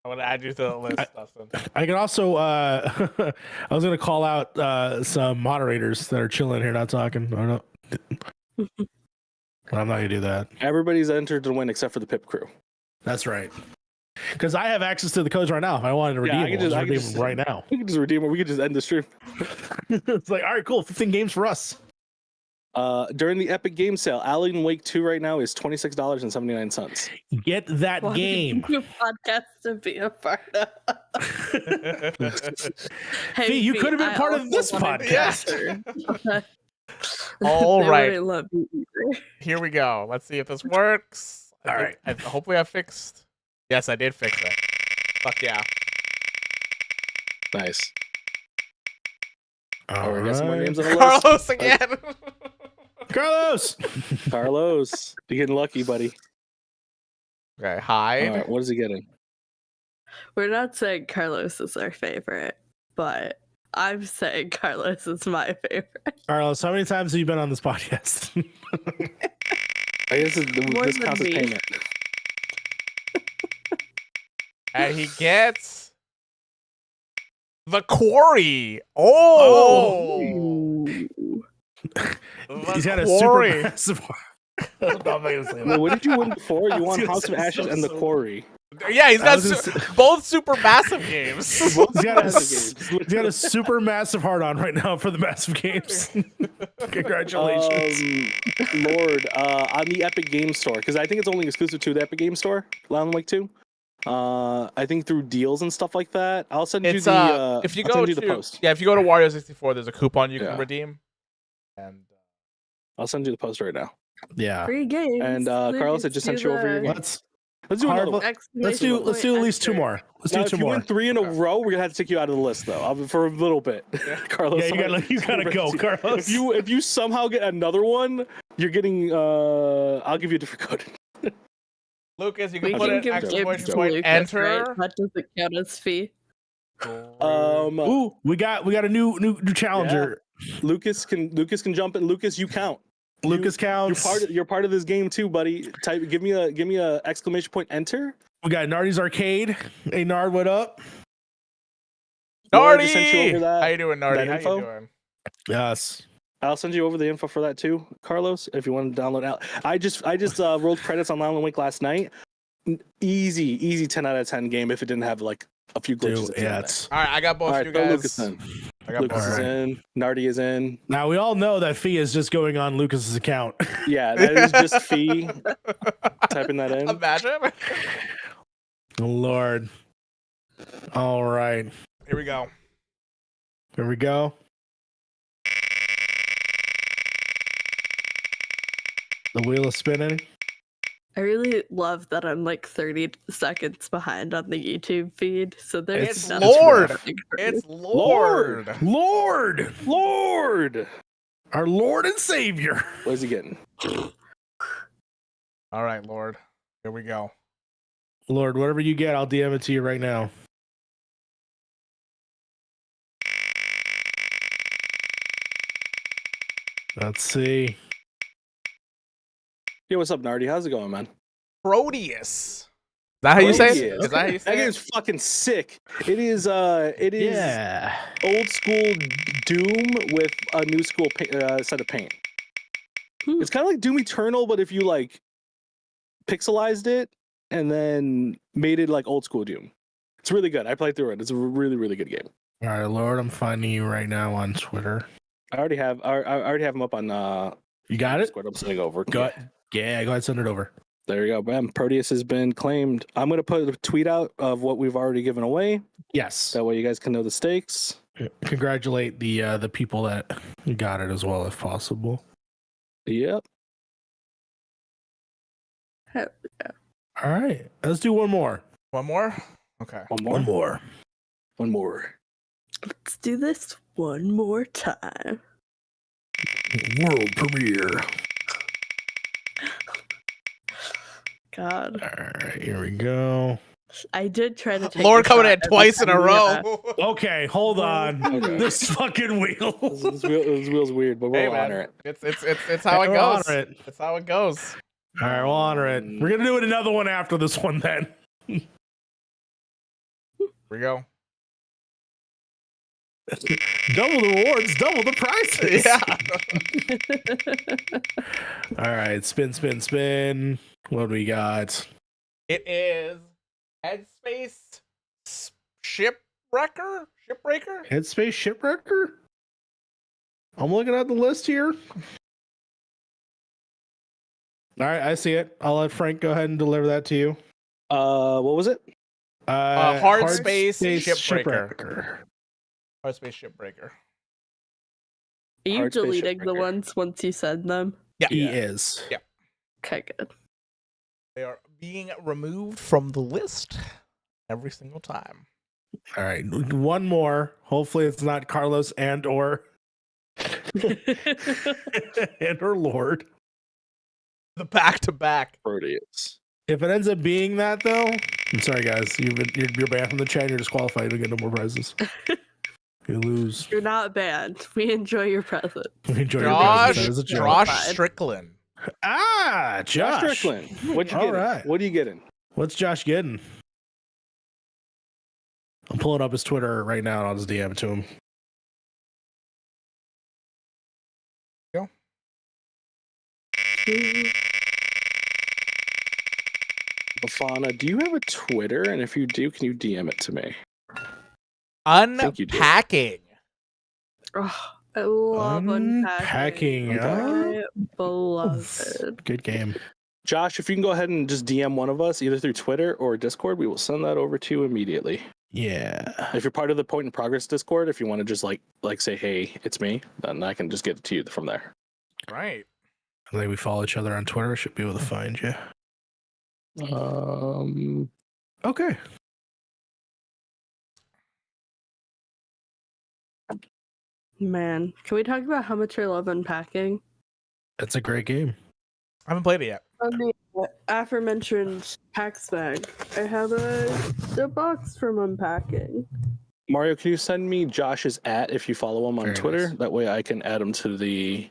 B: I'm going to add you to the list, Dustin.
A: I can also, I was going to call out some moderators that are chilling here, not talking. I don't know. I'm not going to do that.
C: Everybody's entered to win except for the Pip crew.
A: That's right. Because I have access to the codes right now. If I wanted to redeem them, I can redeem them right now.
C: We can just redeem them. We can just end the stream.
A: It's like, all right, cool. 15 games for us.
C: During the Epic Game Sale, Alan Wake 2 right now is $26.79.
A: Get that game.
D: Podcast to be a part of.
A: Hey, you could have been part of this podcast.
B: All right. Here we go. Let's see if this works.
A: All right.
B: Hopefully I fixed. Yes, I did fix it. Fuck yeah.
C: Nice.
A: All
C: right. We got some more names on the list.
B: Carlos again.
A: Carlos.
C: Carlos, you're getting lucky, buddy.
B: Okay, hide.
C: All right, what is he getting?
D: We're not saying Carlos is our favorite, but I'm saying Carlos is my favorite.
A: Carlos, how many times have you been on this podcast?
C: I guess this counts as payment.
B: And he gets the quarry. Oh!
A: He's got a super massive heart.
C: Well, what did you win before? You won House of Ashes and the Quarry.
B: Yeah, he's got both super massive games.
A: He's got a super massive heart on right now for the massive games. Congratulations.
C: Lord, on the Epic Game Store, because I think it's only exclusive to the Epic Game Store, Alan Wake 2. I think through deals and stuff like that. I'll send you the
B: if you go to the post. Yeah, if you go to Wario 64, there's a coupon you can redeem. And
C: I'll send you the post right now.
A: Yeah.
D: Free games.
C: And Carlos, I just sent you over your game. Let's do another one.
A: Let's do at least two more. Let's do two more.
C: If you win 3 in a row, we're gonna have to take you out of the list though, for a little bit. Carlos.
A: Yeah, you gotta go, Carlos.
C: If you somehow get another one, you're getting. I'll give you a different code.
B: Lucas, you can put an exclamation point. Enter.
D: Right? That doesn't count as fee.
A: Ooh, we got a new challenger.
C: Yeah. Lucas can jump in. Lucas, you count.
A: Lucas counts.
C: You're part of this game too, buddy. Give me a exclamation point. Enter.
A: We got Nardy's Arcade. Hey Nard, what up?
B: Nardy! How you doing, Nardy? How you doing?
A: Yes.
C: I'll send you over the info for that too, Carlos. If you want to download out, I just rolled credits on Alan Wake last night. Easy 10 out of 10 game if it didn't have like a few glitches.
B: All right, I got both you guys.
C: Lucas in. Lucas is in. Nardy is in.
A: Now we all know that fee is just going on Lucas's account.
C: Yeah, that is just fee. Typing that in.
B: Imagine.
A: Oh, Lord. All right.
B: Here we go.
A: Here we go. The wheel is spinning.
D: I really love that I'm like 30 seconds behind on the YouTube feed. So there's
B: Lord. It's Lord.
A: Lord. Our Lord and Savior.
C: What is he getting?
B: All right, Lord. Here we go.
A: Lord, whatever you get, I'll DM it to you right now. Let's see.
C: Yo, what's up, Nardy? How's it going, man?
B: Proteus. Is that how you say it? Is that how you say it?
C: That game's fucking sick. It is old school Doom with a new school set of paint. It's kind of like Doom Eternal, but if you like pixelized it and then made it like old school Doom. It's really good. I played through it. It's a really, really good game.
A: All right, Lord, I'm finding you right now on Twitter.
C: I already have him up on
A: you got it?
C: Discord. I'm sending over.
A: Go ahead, send it over.
C: There you go, bam. Proteus has been claimed. I'm gonna put a tweet out of what we've already given away.
A: Yes.
C: That way you guys can know the stakes.
A: Congratulate the people that got it as well, if possible.
C: Yep.
D: Hell yeah.
A: All right, let's do one more.
B: One more? Okay.
A: One more.
D: Let's do this one more time.
A: World premiere.
D: God.
A: All right, here we go.
D: I did try to take
B: Lord coming in twice in a row.
A: Okay, hold on. This fucking wheel.
C: This wheel's weird, but we'll honor it.
B: It's how it goes. It's how it goes.
A: All right, we'll honor it. We're gonna do another one after this one then.
B: Here we go.
A: Double the rewards, double the prices.
B: Yeah.
A: All right, spin. What do we got?
B: It is Headspace Shipbreaker?
A: Headspace Shipwrecker? I'm looking at the list here. All right, I see it. I'll let Frank go ahead and deliver that to you.
C: What was it?
B: Hard Space Shipbreaker. Hard Space Shipbreaker.
D: Are you deleting the ones once you send them?
B: Yeah.
A: He is.
B: Yeah.
D: Okay, good.
B: They are being removed from the list every single time.
A: All right, one more. Hopefully it's not Carlos and or and her lord.
B: The back-to-back.
C: Idiots.
A: If it ends up being that, though, I'm sorry, guys. You're banned from the chat. You're disqualified. You get no more prizes. You lose.
D: You're not banned. We enjoy your presence.
A: We enjoy your presence. That is a joke.
B: Josh Strickland.
A: Ah, Josh.
C: Strickland. What you getting?
A: Right.
C: What are you getting?
A: What's Josh getting? I'm pulling up his Twitter right now, and I'll just DM it to him.
B: Go.
C: Fauna, do you have a Twitter? And if you do, can you DM it to me?
B: Unpacking.
D: Oh, I love unpacking.
A: Unpacking.
D: Beloved.
A: Good game.
C: Josh, if you can go ahead and just DM one of us, either through Twitter or Discord, we will send that over to you immediately.
A: Yeah.
C: If you're part of the Point in Progress Discord, if you want to just like say, hey, it's me, then I can just get it to you from there.
B: Right.
A: I think we follow each other on Twitter. I should be able to find you. Okay.
D: Man, can we talk about how much I love unpacking?
A: That's a great game.
B: I haven't played it yet.
D: On the aforementioned packs bag, I have a box from unpacking.
C: Mario, can you send me Josh's @ if you follow him on Twitter?
A: Nice.
C: That way I can add him to the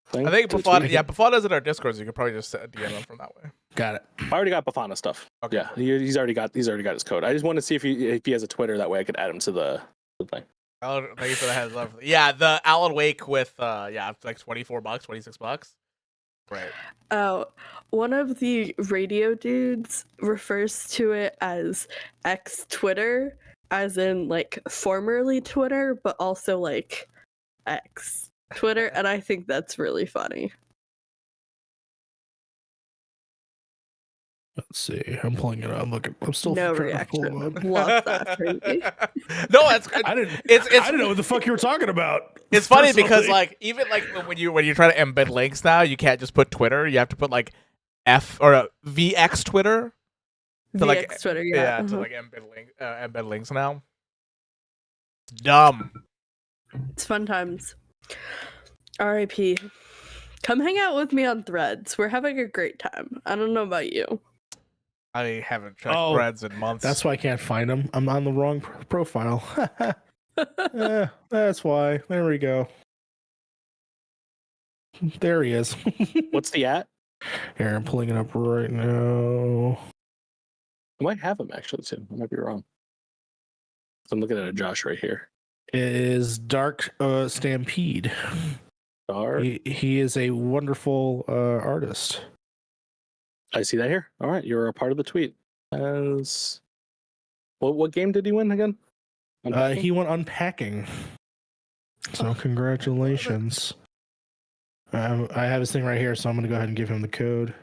C: thing.
B: I think Bafana's in our Discord, so you could probably just DM him from that way.
A: Got it.
C: I already got Bafana stuff.
B: Okay.
C: Yeah, he's already got his code. I just want to see if he has a Twitter. That way I could add him to the thing.
B: Thank you for the heads up. Yeah, the Alan Wake with like $24, $26. Right.
D: Oh, one of the radio dudes refers to it as X Twitter, as in like formerly Twitter, but also like X Twitter, and I think that's really funny.
A: Let's see. I'm pulling it up. I'm still
D: No
A: trying
D: reaction.
A: to pull it up.
D: Love that for me.
B: No, that's
A: I didn't.
B: It's
A: I didn't know what the fuck you were talking about.
B: It's funny
A: personally.
B: because like even like when you try to embed links now, you can't just put Twitter. You have to put like F or VX Twitter. To
D: VX Twitter, yeah.
B: To like embed links now. It's dumb.
D: It's fun times. R.I.P. Come hang out with me on Threads. We're having a great time. I don't know about you.
B: I haven't checked Threads in months.
A: That's why I can't find him. I'm on the wrong profile. That's why. There we go. There he is.
C: What's the @
A: Here, I'm pulling it up right now.
C: I might have him actually too. I might be wrong. I'm looking at a Josh right here.
A: It is Dark Stampede.
C: Dark.
A: He is a wonderful artist.
C: I see that here. All right, you're a part of the tweet. As what game did he win again?
A: He went unpacking. So congratulations. I have his thing right here, so I'm going to go ahead and give him the code.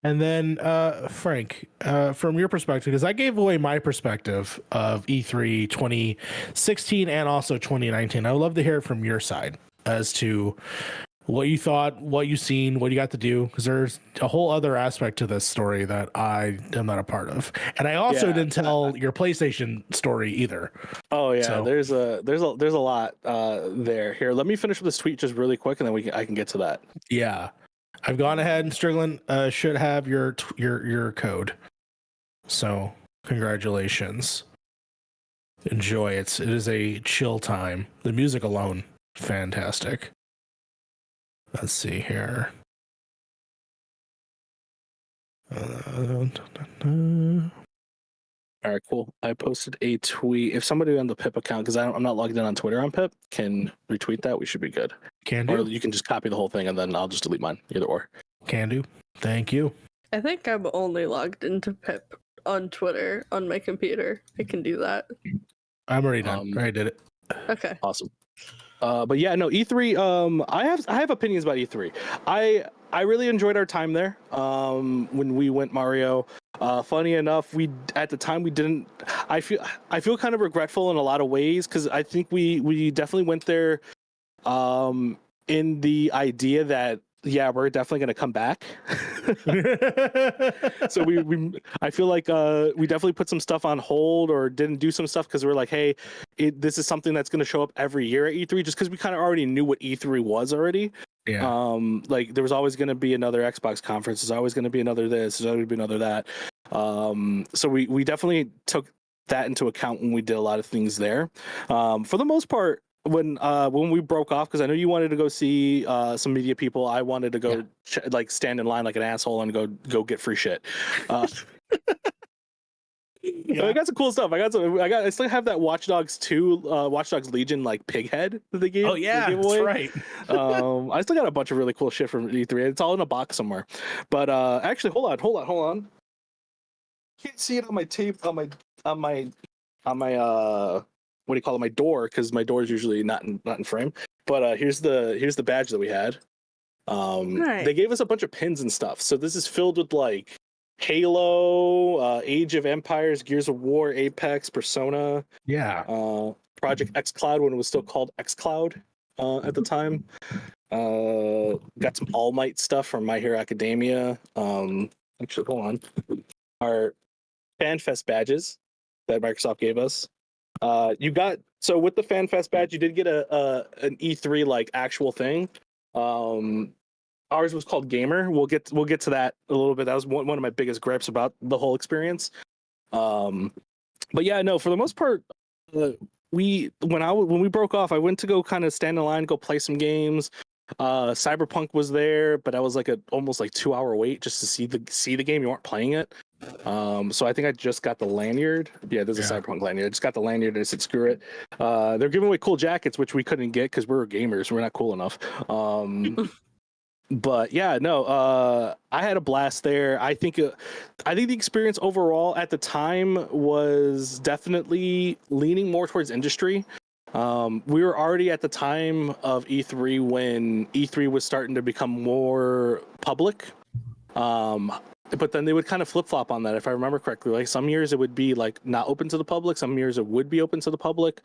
A: And then, Frank, from your perspective, because I gave away my perspective of E3 2016 and also 2019. I would love to hear it from your side as to what you thought, what you've seen, what you got to do, because there's a whole other aspect to this story that I am not a part of. And I also didn't tell your PlayStation story either.
C: Oh yeah,
A: so.
C: there's a lot there. Here, let me finish with this tweet just really quick, and then I can get to that.
A: Yeah. I've gone ahead and Strickland should have your code. So congratulations. Enjoy it. It is a chill time. The music alone, fantastic. Let's see here.
C: All right, cool. I posted a tweet. If somebody on the Pip account, because I'm not logged in on Twitter on Pip, can retweet that, we should be good.
A: Can do.
C: Or you can just copy the whole thing and then I'll just delete mine. Either or.
A: Can do. Thank you.
D: I think I'm only logged into Pip on Twitter on my computer. I can do that.
A: I'm already done. I did it.
D: Okay.
C: Awesome. But yeah, no, E3. I have opinions about E3. I really enjoyed our time there. When we went Mario. Funny enough, at the time we didn't. I feel kind of regretful in a lot of ways because I think we definitely went there, in the idea that yeah, we're definitely going to come back. So I feel like we definitely put some stuff on hold or didn't do some stuff because we're like, hey, this is something that's going to show up every year at E3, just because we kind of already knew what E3 was already.
A: Yeah.
C: Like there was always going to be another Xbox conference. There's always going to be another this. There's always going to be another that. So we definitely took that into account when we did a lot of things there. For the most part, when we broke off, because I know you wanted to go see some media people, I wanted to go like stand in line like an asshole and go get free shit. Yeah. I got some cool stuff. I still have that Watch Dogs 2, Watch Dogs Legion like pig head that they gave.
A: Oh yeah, that's right.
C: I still got a bunch of really cool shit from E3. It's all in a box somewhere. But actually, hold on. Can't see it on my tape on my what do you call it, my door, because my door is usually not in frame. But here's the badge that we had. Right. They gave us a bunch of pins and stuff. So this is filled with like Halo, Age of Empires, Gears of War, Apex, Persona.
A: Yeah.
C: Project xCloud when it was still called xCloud at the time. Got some All Might stuff from My Hero Academia. Actually, hold on. Our FanFest badges that Microsoft gave us. So with the FanFest badge, you did get an E3 like actual thing. Ours was called Gamer. We'll get to that a little bit. That was one of my biggest gripes about the whole experience. But yeah, no, for the most part, when we broke off, I went to go kind of stand in line, go play some games. Cyberpunk was there, but I was like almost like 2-hour wait just to see the game. You weren't playing it. So I think I just got the lanyard. Yeah, there's a Cyberpunk lanyard. I just got the lanyard and I said, screw it. They're giving away cool jackets, which we couldn't get because we were gamers. We're not cool enough. But yeah, no, I had a blast there. I think the experience overall at the time was definitely leaning more towards industry. We were already at the time of E3 when E3 was starting to become more public. But then they would kind of flip-flop on that, if I remember correctly. Like some years it would be like not open to the public, some years it would be open to the public.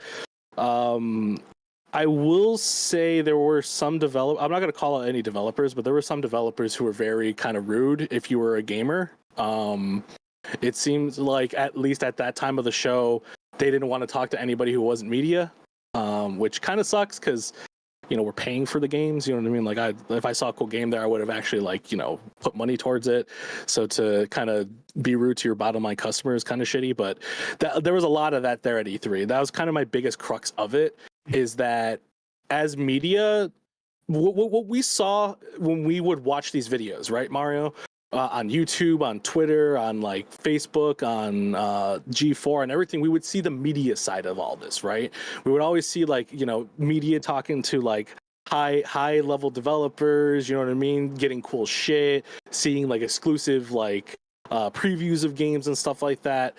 C: I will say there were some I'm not going to call out any developers, but there were some developers who were very kind of rude if you were a gamer. It seems like at least at that time of the show, they didn't want to talk to anybody who wasn't media, which kind of sucks because, you know, we're paying for the games. You know what I mean? Like if I saw a cool game there, I would have actually like, you know, put money towards it. So to kind of be rude to your bottom line customer is kind of shitty, but there was a lot of that there at E3. That was kind of my biggest crux of it, is that as media, what we saw when we would watch these videos, right, Mario? On YouTube, on Twitter, on like Facebook, on G4 and everything, we would see the media side of all this, right? We would always see like, you know, media talking to like high level developers, you know what I mean? Getting cool shit, seeing like exclusive like previews of games and stuff like that.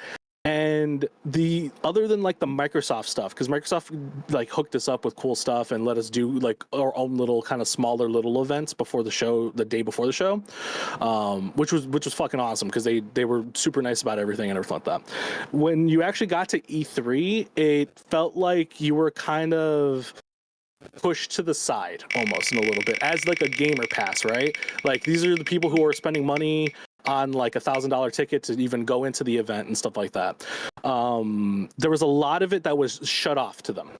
C: And other than like the Microsoft stuff, because Microsoft like hooked us up with cool stuff and let us do like our own little kind of smaller little events before the show, the day before the show, which was fucking awesome because they were super nice about everything and everything like that. When you actually got to E3, it felt like you were kind of pushed to the side almost in a little bit as like a gamer pass, right? Like these are the people who are spending money on like $1,000 ticket to even go into the event and stuff like that. There was a lot of it that was shut off to them.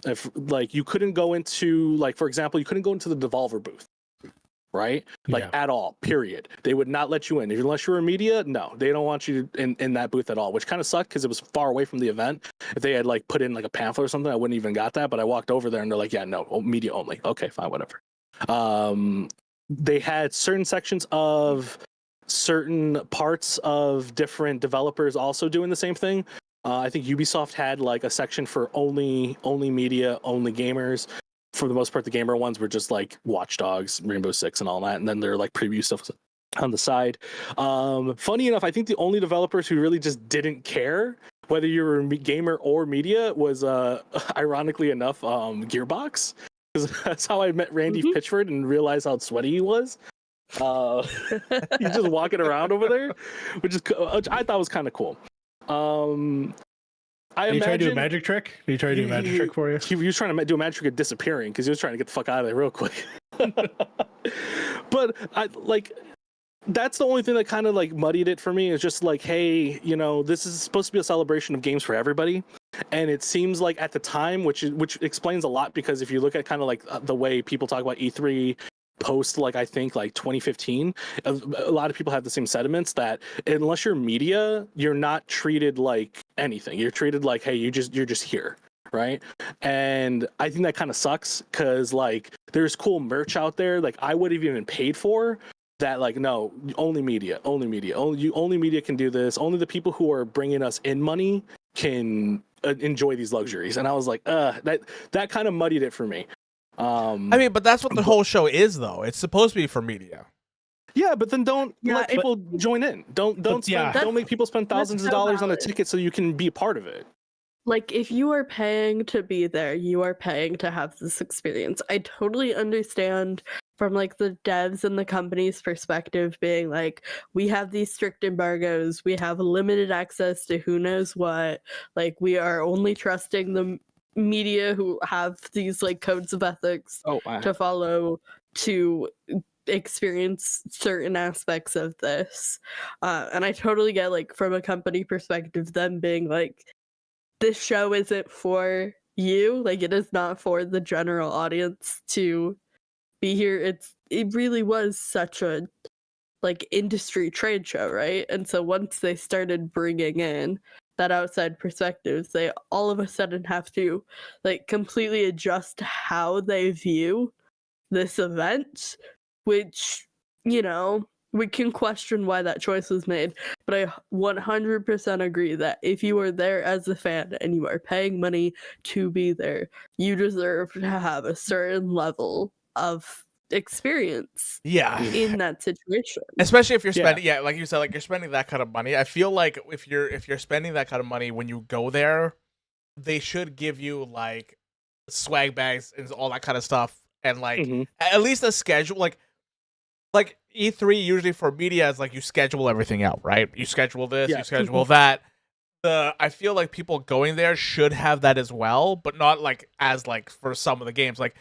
C: If like you couldn't go into, like, for example, you couldn't go into the Devolver booth, right? Like at all, period. They would not let you in. Unless you were media, no, they don't want you in that booth at all, which kind of sucked because it was far away from the event. If they had like put in like a pamphlet or something, I wouldn't even got that, but I walked over there and they're like, yeah, no, media only. Okay, fine, whatever. They had certain sections of certain parts of different developers also doing the same thing. I think Ubisoft had like a section for only media, only gamers. For the most part, the gamer ones were just like Watch Dogs, Rainbow Six, and all that, and then they're like preview stuff on the side. Funny enough, I think the only developers who really just didn't care whether you were a gamer or media was, ironically enough, Gearbox, because that's how I met Randy Pitchford and realized how sweaty he was. He's just walking around over there, which I thought was kind of cool.
A: Did he try to do a magic trick? Did he try to do a magic trick for you?
C: He was trying to do a magic trick of disappearing because he was trying to get the fuck out of there real quick. But I like that's the only thing that kind of like muddied it for me. Is just like, hey, you know, this is supposed to be a celebration of games for everybody, and it seems like at the time, which explains a lot, because if you look at kind of like the way people talk about E3 post, like I think like 2015, a lot of people have the same sentiments that unless you're media, you're not treated like anything. You're treated like, hey, you're just here. Right. And I think that kind of sucks, because like there's cool merch out there like I would have even paid for that. Like, no, only media only media can do this. Only the people who are bringing us in money can enjoy these luxuries. And I was like, that kind of muddied it for me.
B: I mean, but that's what the whole show is, though. It's supposed to be for media.
C: Yeah, but then don't let people join in. Don't make people spend thousands of dollars on a ticket so you can be a part of it.
D: Like, if you are paying to be there, you are paying to have this experience. I totally understand from like the devs and the company's perspective being like, we have these strict embargoes, we have limited access to who knows what, like we are only trusting the media who have these like codes of ethics to follow to experience certain aspects of this. And I totally get like from a company perspective them being like, this show isn't for you, like it is not for the general audience to be here. It really was such a like industry trade show, right? And so once they started bringing in that outside perspective, they all of a sudden have to like completely adjust how they view this event, which, you know, we can question why that choice was made, but I 100% agree that if you are there as a fan and you are paying money to be there, you deserve to have a certain level of experience in that situation.
B: Especially if you're spending like you said, like you're spending that kind of money. I feel like if you're spending that kind of money, when you go there, they should give you like swag bags and all that kind of stuff, and like at least a schedule. Like E3 usually for media is like you schedule everything out, right? You schedule this, you schedule that. I feel like people going there should have that as well, but not like as like for some of the games. Like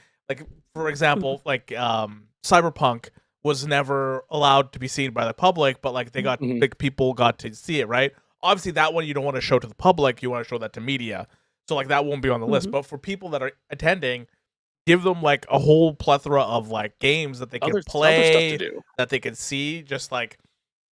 B: for example, like Cyberpunk was never allowed to be seen by the public, but like they got like people got to see it, right? Obviously that one you don't want to show to the public, you want to show that to media. So like that won't be on the list. But for people that are attending, give them like a whole plethora of like games that they can play, that they can see. Just like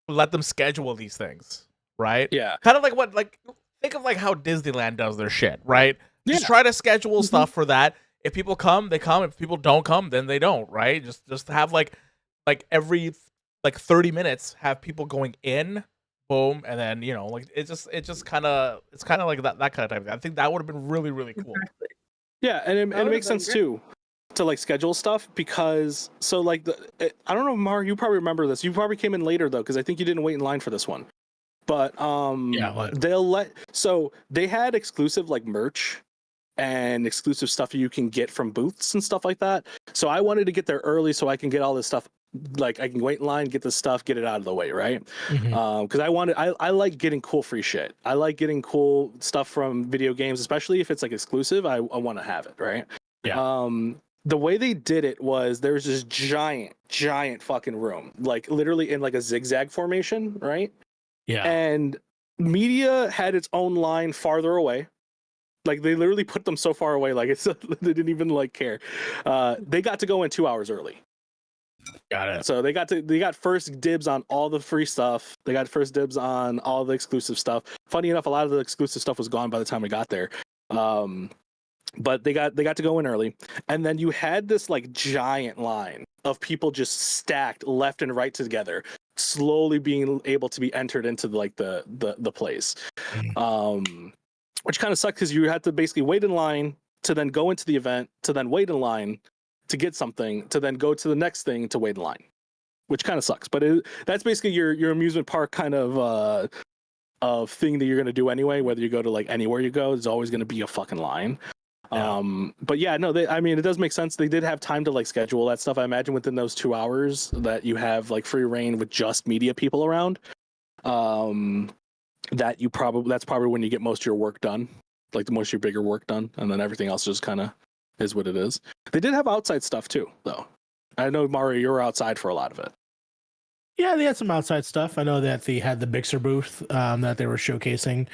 B: let them schedule these things, right?
C: Yeah.
B: Kind of like what, like think of like how Disneyland does their shit, right? Just try to schedule stuff for that. If people come, they come. If people don't come, then they don't, right? Just have like every like 30 minutes have people going in, boom, and then you know like it's kind of like that kind of type of thing. I think that would have been really really cool.
D: Exactly.
C: Yeah, and it makes sense too to like schedule stuff, because so like I don't know, Mar, you probably remember this. You probably came in later though, because I think you didn't wait in line for this one. But they had exclusive like merch and exclusive stuff you can get from booths and stuff like that. So I wanted to get there early so I can get all this stuff. Like I can wait in line, get this stuff, get it out of the way, right? Because I like getting cool free shit. I like getting cool stuff from video games, especially if it's like exclusive. I want to have it, right?
A: Yeah.
C: The way they did it was there's this giant fucking room, like literally in like a zigzag formation, right?
A: Yeah.
C: And media had its own line farther away. Like they literally put them so far away, like they didn't even like care. They got to go in 2 hours early.
A: Got it.
C: So they got first dibs on all the free stuff. They got first dibs on all the exclusive stuff. Funny enough, a lot of the exclusive stuff was gone by the time we got there. But they got to go in early, and then you had this like giant line of people just stacked left and right together, slowly being able to be entered into like the place. Which kind of sucked because you had to basically wait in line to then go into the event, to then wait in line to get something, to then go to the next thing to wait in line, which kind of sucks. But that's basically your amusement park kind of thing that you're gonna do anyway. Whether you go to like anywhere you go, there's always gonna be a fucking line. Yeah. But yeah, no, I mean, it does make sense. They did have time to like schedule that stuff. I imagine within those 2 hours that you have like free reign with just media people around. That's probably when you get most of your work done, like the most of your bigger work done, and then everything else just kind of is what it is. They did have outside stuff too, though. I know, Mario, you were outside for a lot of it.
A: Yeah, they had some outside stuff. I know that they had the Mixer booth that they were showcasing,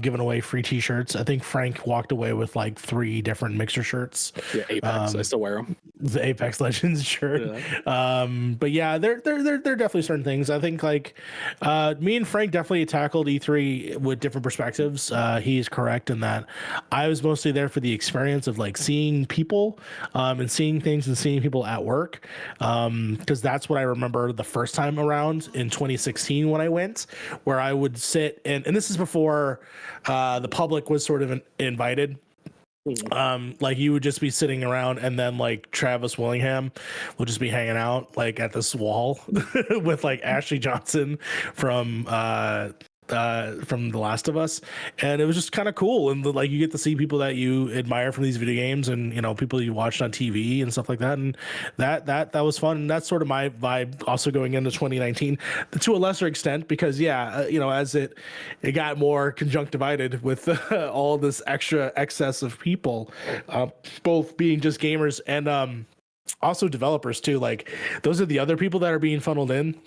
A: giving away free T-shirts. I think Frank walked away with like 3 different Mixer shirts.
C: Yeah, Apex. I still wear them.
A: The Apex Legends shirt. Yeah. But yeah, they're definitely certain things. I think like me and Frank definitely tackled E3 with different perspectives. He's correct in that I was mostly there for the experience of like seeing people and seeing things and seeing people at work, because that's what I remember the first time around in 2016 when I went, where I would sit and this is before the public was sort of invited. Like you would just be sitting around, and then like Travis Willingham would just be hanging out like at this wall with like Ashley Johnson from The Last of Us, and it was just kind of cool. And like you get to see people that you admire from these video games, and you know, people you watched on TV and stuff like that, and that was fun. And that's sort of my vibe also going into 2019 to a lesser extent, because you know, as it got more conjunctivated with all this extra excess of people, both being just gamers and also developers too. Like those are the other people that are being funneled in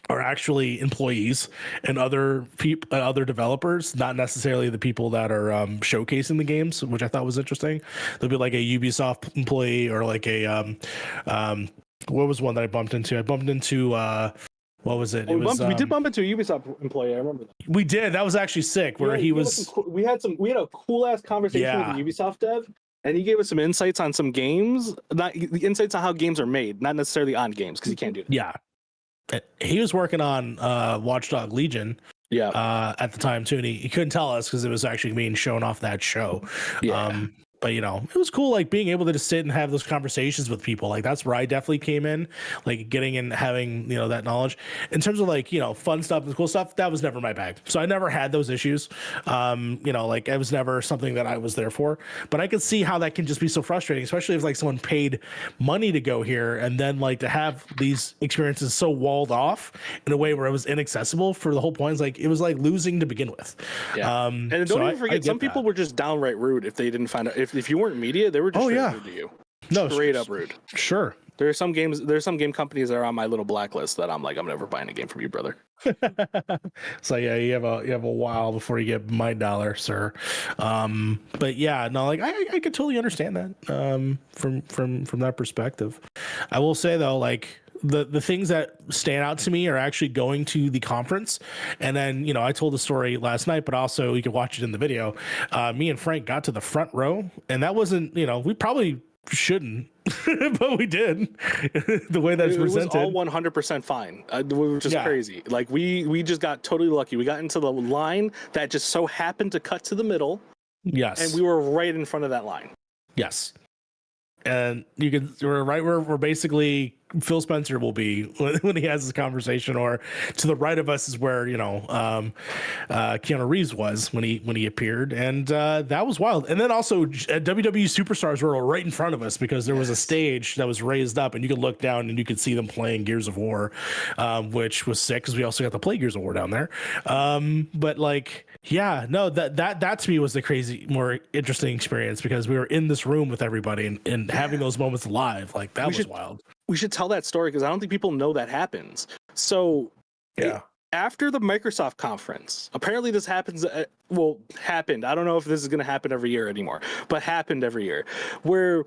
A: are actually employees and other people, other developers, not necessarily the people that are showcasing the games, which I thought was interesting. There'll be like a Ubisoft employee or like a what was one that I bumped into? I bumped into what was it?
C: We did bump into a Ubisoft employee. I remember that.
A: We did. That was actually sick. Where he was.
C: We had a cool ass conversation with the Ubisoft dev, and he gave us some insights on some games. Not the insights on how games are made, not necessarily on games, because he can't do that.
A: Yeah. He was working on Watchdog Legion at the time too, and he couldn't tell us because it was actually being shown off that show. But you know, it was cool, like being able to just sit and have those conversations with people. Like that's where I definitely came in, like getting and having, you know, that knowledge. In terms of like, you know, fun stuff and cool stuff, that was never my bag. So I never had those issues. You know, like it was never something that I was there for. But I could see how that can just be so frustrating, especially if like someone paid money to go here and then like to have these experiences so walled off in a way where it was inaccessible for the whole point. It's like it was like losing to begin with.
C: Yeah. And don't even forget, some people were just downright rude if they didn't find out. If you weren't media, they were just rude to you.
A: No,
C: straight up rude.
A: Sure.
C: There's some game companies that are on my little blacklist that I'm like, I'm never buying a game from you, brother.
A: So yeah, you have a while before you get my dollar, sir. But yeah, no, like I could totally understand that from that perspective. I will say though, like the things that stand out to me are actually going to the conference. And then, you know, I told the story last night, but also you can watch it in the video. Me and Frank got to the front row, and that wasn't, you know, we probably shouldn't, but we did. The way that it's presented,
C: it was all 100% fine, which is crazy. Like we just got totally lucky. We got into the line that just so happened to cut to the middle.
A: Yes.
C: And we were right in front of that line.
A: Yes. And we're right where we're basically Phil Spencer will be when he has this conversation, or to the right of us is where, you know, Keanu Reeves was when he appeared, and that was wild. And then also WWE superstars were right in front of us because there was a stage that was raised up, and you could look down and you could see them playing Gears of War, which was sick because we also got to play Gears of War down there. But like, yeah, no, that to me was the crazy, more interesting experience because we were in this room with everybody and having those moments live. Like that was wild.
C: We should tell that story because I don't think people know that happens. So after the Microsoft conference, apparently this happens. Happened. I don't know if this is going to happen every year anymore, but happened every year, where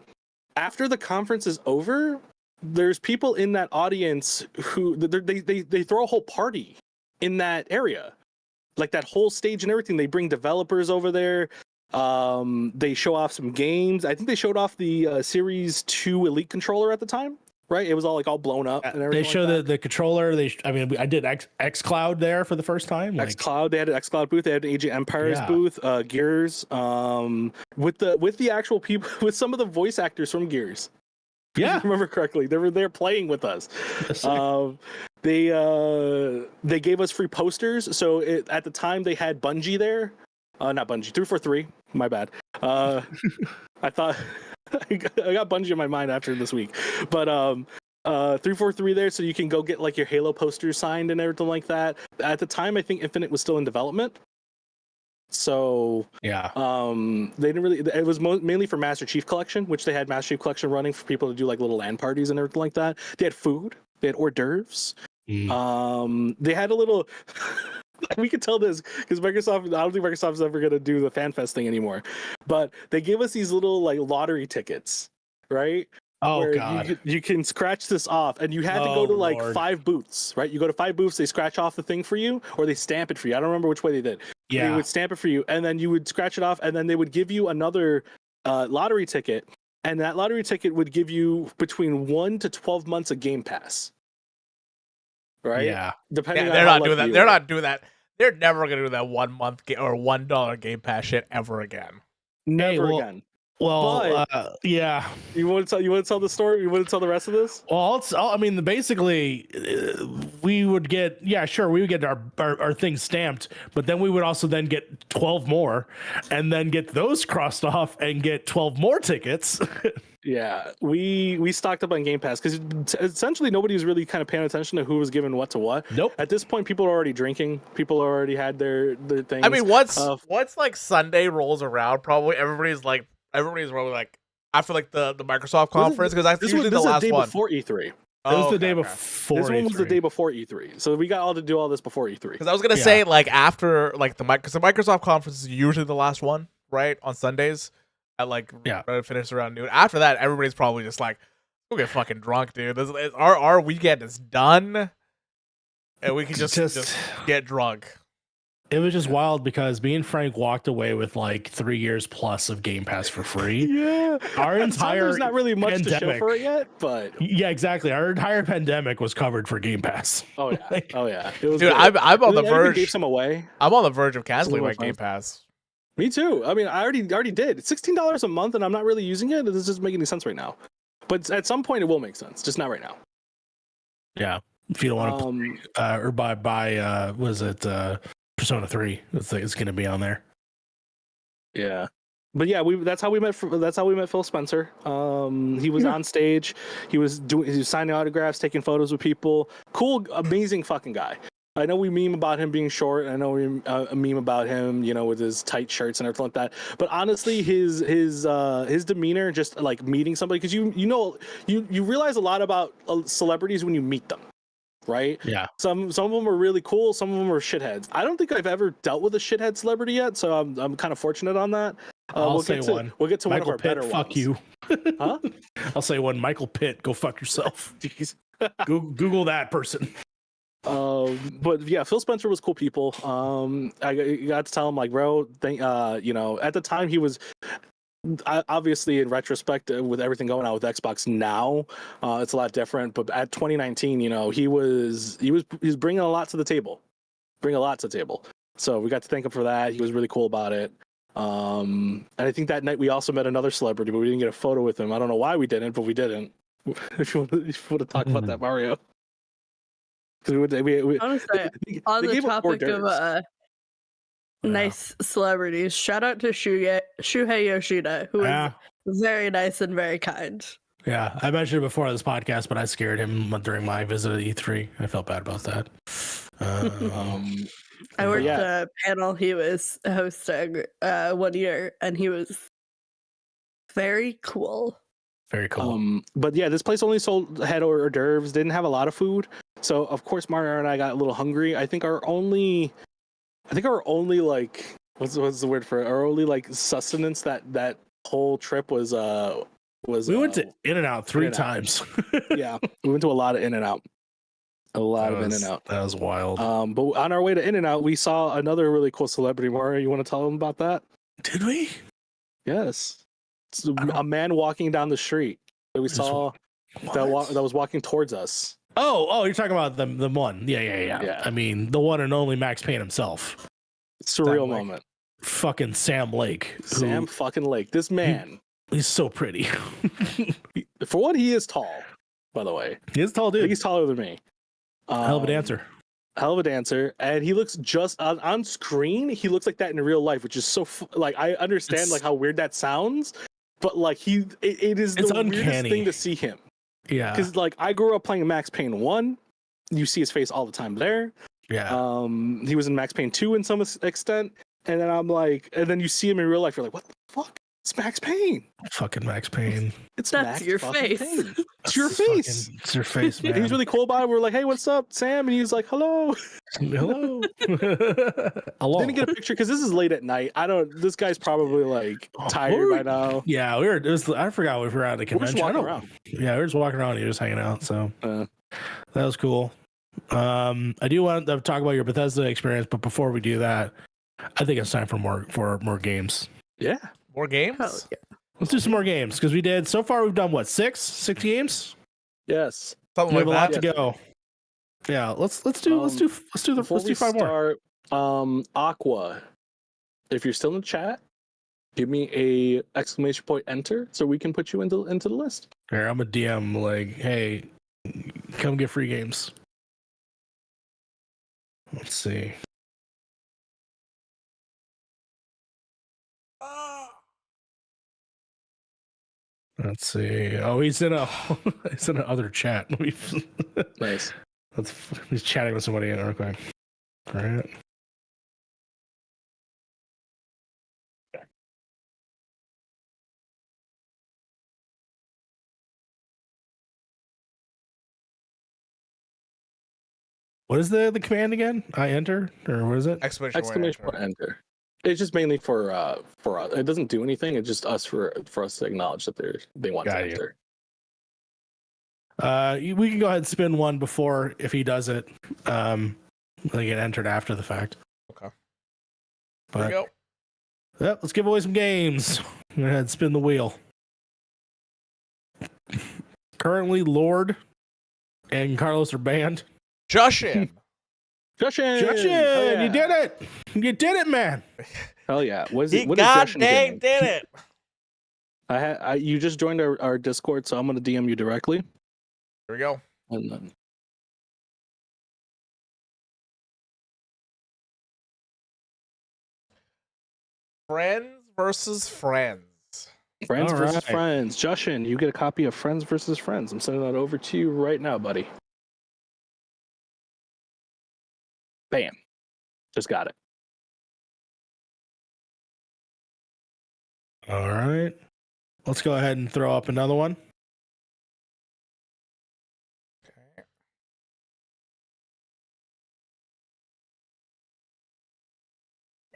C: after the conference is over, there's people in that audience who they throw a whole party in that area, like that whole stage and everything. They bring developers over there. They show off some games. I think they showed off the Series 2 Elite controller at the time. Right, it was all blown up. And everything.
A: They show the controller. I did XCloud there for the first time.
C: XCloud, they had an XCloud booth. They had an Age of Empires booth. Gears, with the actual people, with some of the voice actors from Gears.
A: Yeah,
C: if I remember correctly, they were there playing with us. They gave us free posters. So at the time they had Bungie there, not Bungie, 343. My bad. I thought. I got Bungie in my mind after this week, but 343 there, so you can go get like your Halo posters signed and everything like that. At the time, I think Infinite was still in development, So
A: yeah,
C: they didn't really. It was mainly for Master Chief Collection, which they had Master Chief Collection running for people to do like little LAN parties and everything like that. They had food. They had hors d'oeuvres. They had a little. We could tell this because Microsoft. I don't think Microsoft's ever gonna do the FanFest thing anymore. But they gave us these little like lottery tickets, right?
A: Oh
C: where
A: God!
C: You can scratch this off, and you had to go to like
A: Lord.
C: 5 booths, right? You go to 5 booths, they scratch off the thing for you, or they stamp it for you. I don't remember which way they did.
A: Yeah,
C: they would stamp it for you, and then you would scratch it off, and then they would give you another lottery ticket, and that lottery ticket would give you between 1 to 12 months of Game Pass. Right?
A: Yeah.
C: Depending on
B: they're
C: how
B: not doing that.
C: lucky
B: They're
C: you are.
B: not doing that. They're never gonna do that 1 month or $1 Game Pass shit ever again.
C: Never again.
A: Well, yeah.
C: You want to tell the story? You want to tell the rest of this?
A: Well, I mean, basically, we would get, we would get our things stamped, but then we would also then get 12 more, and then get those crossed off and get 12 more tickets.
C: Yeah, we stocked up on Game Pass because essentially nobody was really kind of paying attention to who was giving what to what.
A: Nope.
C: At this point, people are already drinking. People already had their things.
B: I mean, once like Sunday rolls around, probably everybody's probably like after like the Microsoft conference because that's usually the last
C: day
B: one
C: before E3.
A: It was the day before.
C: This one was
A: E3.
C: the day before E3, so we got all to do all this before E3.
B: Because I was gonna say like after like because the Microsoft conference is usually the last one, right, on Sundays at like finish around noon. After that, everybody's probably just like, we'll get fucking drunk, dude. Our weekend is done, and we can just get drunk.
A: It was just wild because me and Frank walked away with like 3 years plus of Game Pass for free.
C: Yeah,
A: our entire
C: there's not really much
A: pandemic,
C: to show for it yet, but
A: yeah, exactly. Our entire pandemic was covered for Game Pass.
C: Oh yeah, It was
B: dude, I'm on the verge.
C: Gave some away.
B: I'm on the verge of canceling my Game Pass.
C: Me too. I mean, I already did. It's $16 a month, and I'm not really using it. It doesn't make any sense right now. But at some point, it will make sense. Just not right now.
A: Yeah, if you don't want to play, or buy was it Persona 3? It's going to be on there.
C: Yeah, but yeah, that's how we met. That's how we met Phil Spencer. He was on stage. He was signing autographs, taking photos with people. Cool, amazing fucking guy. I know we meme about him being short. I know we meme about him, with his tight shirts and everything like that. But honestly, his demeanor, just like meeting somebody, because you realize a lot about celebrities when you meet them, right?
A: Yeah.
C: Some of them are really cool. Some of them are shitheads. I don't think I've ever dealt with a shithead celebrity yet, so I'm kind of fortunate on that.
A: We'll get to
C: Michael
A: one of our
C: Pitt,
A: better fuck ones. You.
C: Huh?
A: I'll say one. Michael Pitt, go fuck yourself. Google that person.
C: But yeah, Phil Spencer was cool people. I got to tell him like, bro, at the time he was obviously in retrospect with everything going on with Xbox now, it's a lot different. But at 2019, he was bringing a lot to the table, So we got to thank him for that. He was really cool about it. And I think that night we also met another celebrity, but we didn't get a photo with him. I don't know why we didn't, but we didn't. If you want to talk about that, Mario.
D: Honestly, on the topic of nice celebrities, shout out to Shuhei Yoshida, who is very nice and very kind.
A: Yeah, I mentioned it before on this podcast, but I scared him during my visit at E3. I felt bad about that.
D: I worked a panel he was hosting 1 year, and he was very cool.
A: Very cool.
C: But yeah, this place only had hors d'oeuvres, didn't have a lot of food. So of course Mario and I got a little hungry. I think our only like what's the word for it? Our only like sustenance that whole trip was we
A: went to In-N-Out 3 times.
C: Yeah, we went to a lot of In-N-Out. A lot of In-N-Out.
A: That was wild.
C: But on our way to In-N-Out, we saw another really cool celebrity. Mario, you want to tell them about that?
A: Did we?
C: Yes. It's a man walking down the street that we saw that was walking towards us.
A: Oh, you're talking about the one. Yeah. I mean, the one and only Max Payne himself.
C: Surreal moment.
A: Fucking Sam Lake.
C: Sam fucking Lake. This man.
A: He's so pretty.
C: For one, he is tall, by the way.
A: He is tall, dude.
C: I think he's taller than me.
A: Hell of a dancer.
C: And he looks just on screen. He looks like that in real life, which is so I understand like how weird that sounds, but like it is the
A: uncanny.
C: weirdest thing to see him.
A: Yeah,
C: because like I grew up playing Max Payne 1. You see his face all the time there.
A: Yeah.
C: He was in Max Payne 2 in some extent, And then I'm like, and then you see him in real life. You're like, what the fuck? It's Max Payne.
A: Fucking Max Payne.
C: It's
D: That's
C: Max
D: your
C: fucking
D: face.
C: Payne. It's your face.
A: It's your face, man.
C: And he's really cool about it. We're like, hey, what's up, Sam? And he's like, hello.
A: Hello. Hello.
C: Didn't get a picture because this is late at night. This guy's probably like tired by now.
A: Yeah, I forgot we were at the convention.
C: We're just walking around.
A: Yeah, we were just walking around. He was hanging out. So that was cool. I do want to talk about your Bethesda experience, but before we do that, I think it's time for more games.
C: Yeah,
B: more games.
D: Hell yeah.
A: Let's do some more games because we've done what, six games?
C: Yes,
B: Something
A: we
B: like
A: have a lot
B: that.
A: to go. Yeah, let's do 5 more.
C: Aqua. If you're still in the chat, give me a exclamation point enter so we can put you into the list.
A: Here, I'm a DM. Like, hey, come get free games. Let's see. Let's see. Oh, he's in another chat.
C: Nice.
A: He's chatting with somebody in real quick. All right. What is the command again? I enter, or what is it?
C: Exclamation point enter. It's just mainly for us. It doesn't do anything. It's just us for us to acknowledge that they want to enter.
A: We can go ahead and spin one before if he does it. They get entered after the fact.
B: Okay.
A: But,
B: here we go.
A: Yeah, let's give away some games. Go ahead and spin the wheel. Currently, Lord and Carlos are banned.
B: Jushin!
A: Yeah. You did it! You did it, man!
C: Hell yeah! What
B: He
C: did
B: it!
C: You just joined our Discord, so I'm gonna DM you directly.
B: Here we go.
C: And then...
B: Friends versus friends.
C: Friends versus friends. Jushin, you get a copy of Friends versus Friends. I'm sending that over to you right now, buddy. Bam. Just got it.
A: All right. Let's go ahead and throw up another one.
B: Okay.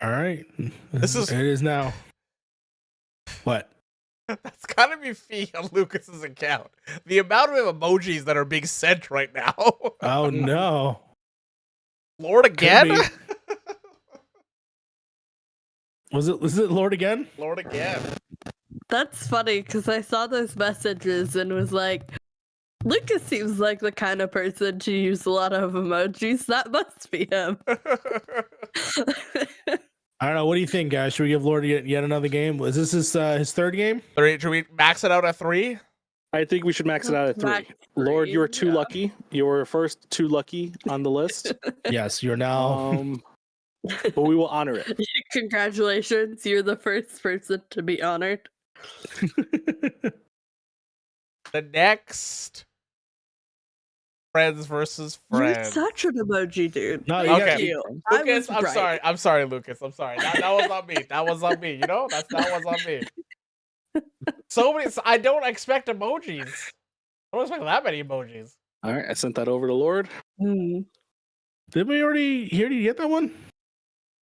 A: All right.
B: It
A: is now. What?
B: That's gotta be fee on Lucas's account. The amount of emojis that are being sent right now.
A: Oh no.
B: Lord again?
A: Was it Lord again?
B: Lord again.
D: That's funny because I saw those messages and was like, Lucas seems like the kind of person to use a lot of emojis. That must be him.
A: I don't know. What do you think, guys? Should we give Lord yet another game? Is this his third game?
B: 3? Should we max it out at 3?
C: I think we should max it out at 3. Lord, you were too lucky. You were first too lucky on the list.
A: Yes, you're now.
C: But we will honor it.
D: Congratulations, you're the first person to be honored.
B: The next Friends versus Friends.
D: You're such an emoji dude.
A: No,
B: okay. Lucas, I'm sorry, Lucas. I'm sorry. That was on me. That was on me. You know, that was on me. I don't expect emojis. I don't expect that many emojis.
C: All right, I sent that over to Lord.
A: Did we already get that one?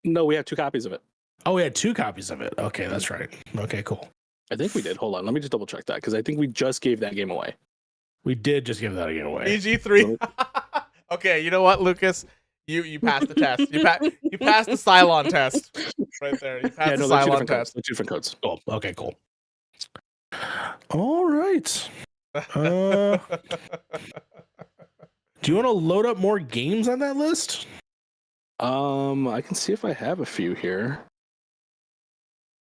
C: No, we have 2 copies of it.
A: Oh, we had 2 copies of it. Okay, that's right. Okay, cool.
C: I think we did. Hold on, let me just double check that because I think we just gave that game away.
A: We did just give that game away.
B: PG-3. Okay, you know what, Lucas? You passed the test. You passed the Cylon test right there. You passed the Cylon test.
C: 2 different codes.
A: Oh, okay, cool. All right. Do you want to load up more games on that list?
C: I can see if I have a few here.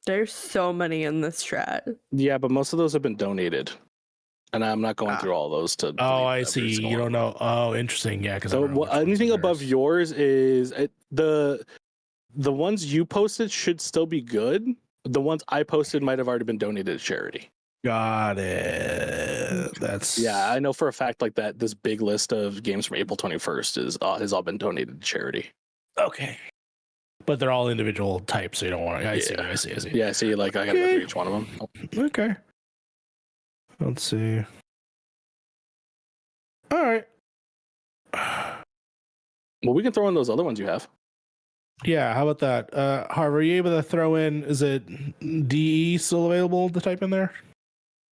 D: There's so many in this chat.
C: Yeah, but most of those have been donated. And I'm not going through all those to.
A: Oh, I see. You don't know. Oh, interesting. Yeah, because
C: anything above yours is the ones you posted should still be good. The ones I posted might have already been donated to charity.
A: Got it. That's
C: I know for a fact like that. This big list of games from April 21st has all been donated to charity.
A: Okay. but they're all individual types, so you don't want to. I see.
C: Yeah, see, like I gotta go through each one of them.
A: Okay. Let's see. All right.
C: Well, we can throw in those other ones you have.
A: Yeah, how about that? Harv, are you able to throw in, is it DE still available to type in there?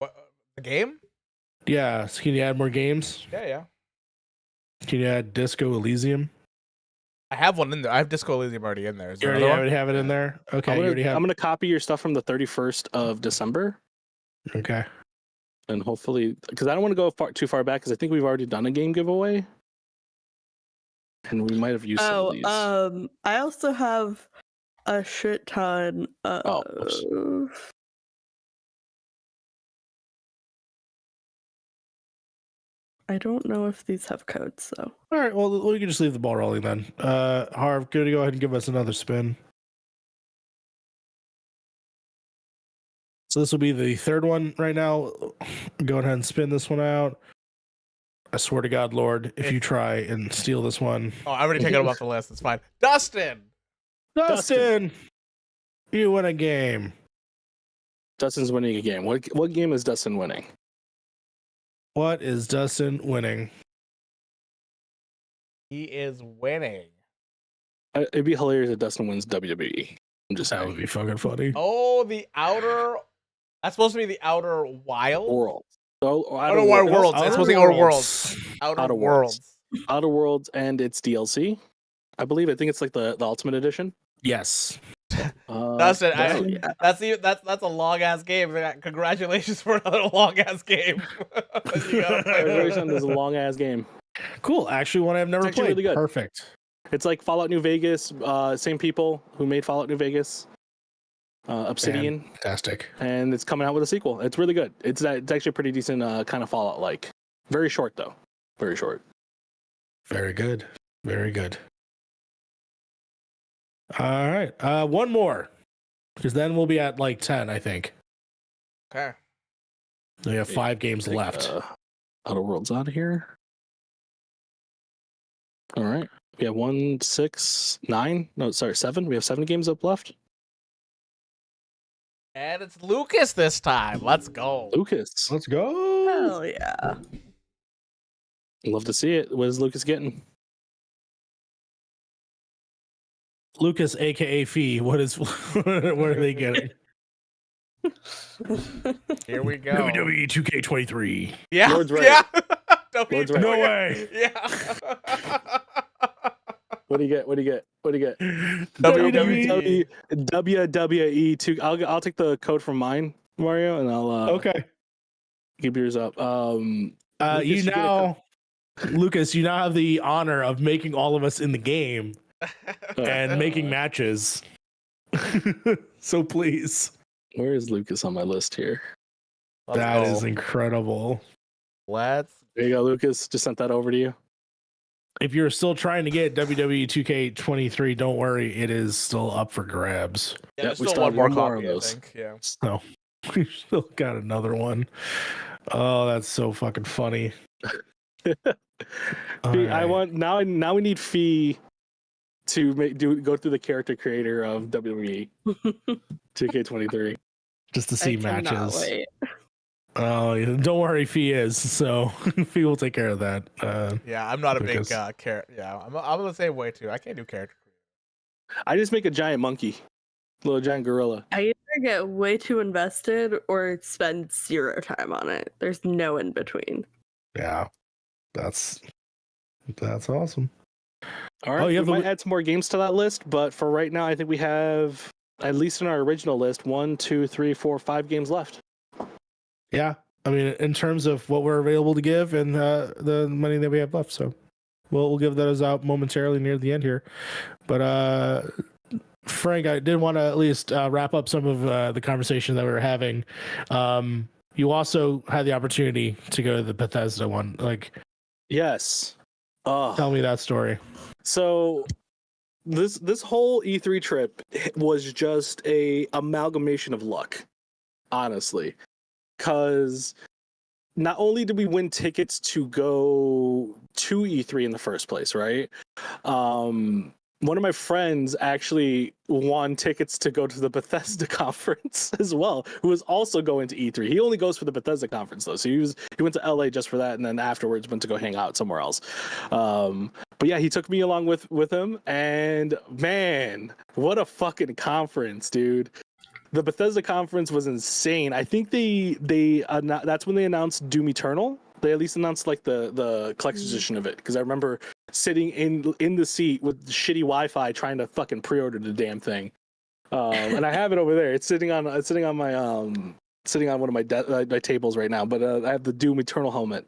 B: What, the game?
A: Yeah, so can you add more games?
B: Yeah.
A: Can you add Disco Elysium?
B: I have one in there. I have Disco Elysium already in there. Is
A: You
B: there
A: already have it in there? Okay,
C: I'm gonna copy your stuff from the 31st of December.
A: Okay.
C: And hopefully, because I don't want to go too far back, because I think we've already done a game giveaway. And we might have used some of these.
D: I also have a shit ton of... I don't know if these have codes, so.
A: All right, well, we can just leave the ball rolling then. Harv, go ahead and give us another spin. So this will be the third one right now. Go ahead and spin this one out. I swear to God, Lord, if you try and steal this one.
B: Oh, I already taken it off the list. It's fine. Dustin,
A: you win a game.
C: Dustin's winning a game. What game is Dustin winning?
A: What is Dustin winning?
B: he is winning.
C: It'd be hilarious if Dustin wins WWE. I'm just saying.
A: That would be fucking funny.
B: Oh, the outer. That's supposed to be the outer wild
C: World.
B: Outer worlds. It's supposed to be outer worlds. Outer worlds.
C: Outer Worlds and its DLC. I think it's like the Ultimate Edition.
A: Yes.
B: Dustin, that's a long ass game. Congratulations for another long ass game.
C: Congratulations, this is a long ass game.
A: Cool. Actually, one I've never played.
C: Really good.
A: Perfect.
C: It's like Fallout New Vegas. Same people who made Fallout New Vegas. Obsidian.
A: Fantastic.
C: And it's coming out with a sequel. It's really good. It's actually a pretty decent kind of Fallout like. Very short though. Very short.
A: Very good. Very good. All right. One more. Because then we'll be at like 10, I think.
B: Okay.
A: We have 5 games left.
C: Outer Worlds out of here. All right. We have 1, 6, 9. No, sorry, 7. We have 7 games up left.
B: And it's Lucas this time. Let's go.
C: Lucas.
A: Let's go.
D: Hell yeah.
C: Love to see it. What is Lucas getting?
A: Lucas, aka Fee. What are they getting?
B: Here we go.
A: WWE 2K23.
B: Yeah.
C: Lord's right.
B: Yeah.
C: Lord's right.
A: No way.
B: Yeah.
C: What do you get?
A: WWE.
C: WWE 2. I'll take the code from mine, Mario, and I'll
A: okay.
C: Keep yours up.
A: Lucas, you now have the honor of making all of us in the game and making matches. So please.
C: Where is Lucas on my list here?
A: That is incredible.
B: There
C: you go, Lucas. Just sent that over to you.
A: If you're still trying to get WWE 2K23, don't worry. It is still up for grabs.
B: Yeah, there's still one more copy, I think. Yeah.
A: So we still got another one. Oh, that's so fucking funny.
C: I want now we need Fee to go through the character creator of WWE 2K23
A: just to see matches. Wait. Oh, don't worry, Fee is so Fee will take care of that.
B: Yeah, I'm not a big character. Yeah, I'm the same way too. I can't do character.
C: I just make a giant monkey, little giant gorilla.
D: I either get way too invested or spend 0 time on it. There's no in between.
A: Yeah, that's awesome.
C: All right, we might add some more games to that list, but for right now, I think we have, at least in our original list, 1, 2, 3, 4, 5 games left.
A: Yeah, I mean, in terms of what we're available to give and the money that we have left, so we'll give those out momentarily near the end here. But Frank, I did want to at least wrap up some of the conversation that we were having. You also had the opportunity to go to the Bethesda one,
C: yes.
A: Tell me that story.
C: So this whole E3 trip was just a amalgamation of luck, honestly. Because not only did we win tickets to go to E3 in the first place, right? one of my friends actually won tickets to go to the Bethesda conference as well, who was also going to E3. He only goes for the Bethesda conference though, so he went to LA just for that, and then afterwards went to go hang out somewhere else. But yeah, he took me along with him, and man, what a fucking conference, dude. The Bethesda conference was insane. I think that's when they announced Doom Eternal. They at least announced like the collector's edition of it, because I remember sitting in the seat with shitty Wi-Fi trying to fucking pre-order the damn thing. And I have it over there. It's sitting on one of my tables right now. But I have the Doom Eternal helmet.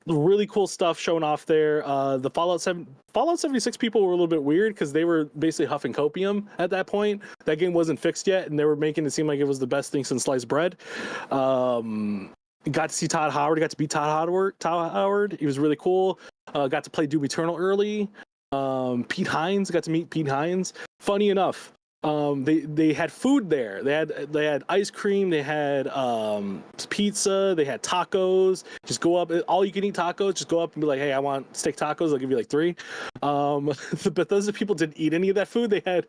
C: Really cool stuff showing off there. The Fallout 76 people were a little bit weird because they were basically huffing copium at that point. That game wasn't fixed yet, and they were making it seem like it was the best thing since sliced bread. Got to see Todd Howard. Got to beat Todd Howard. He was really cool. Got to play Doom Eternal early. Pete Hines. Got to meet Pete Hines. Funny enough, they had food there. They had ice cream. They had pizza. They had tacos. Just go up, all you can eat tacos. Just go up and be like, hey, I want steak tacos. I'll give you like 3. The Bethesda people didn't eat any of that food. They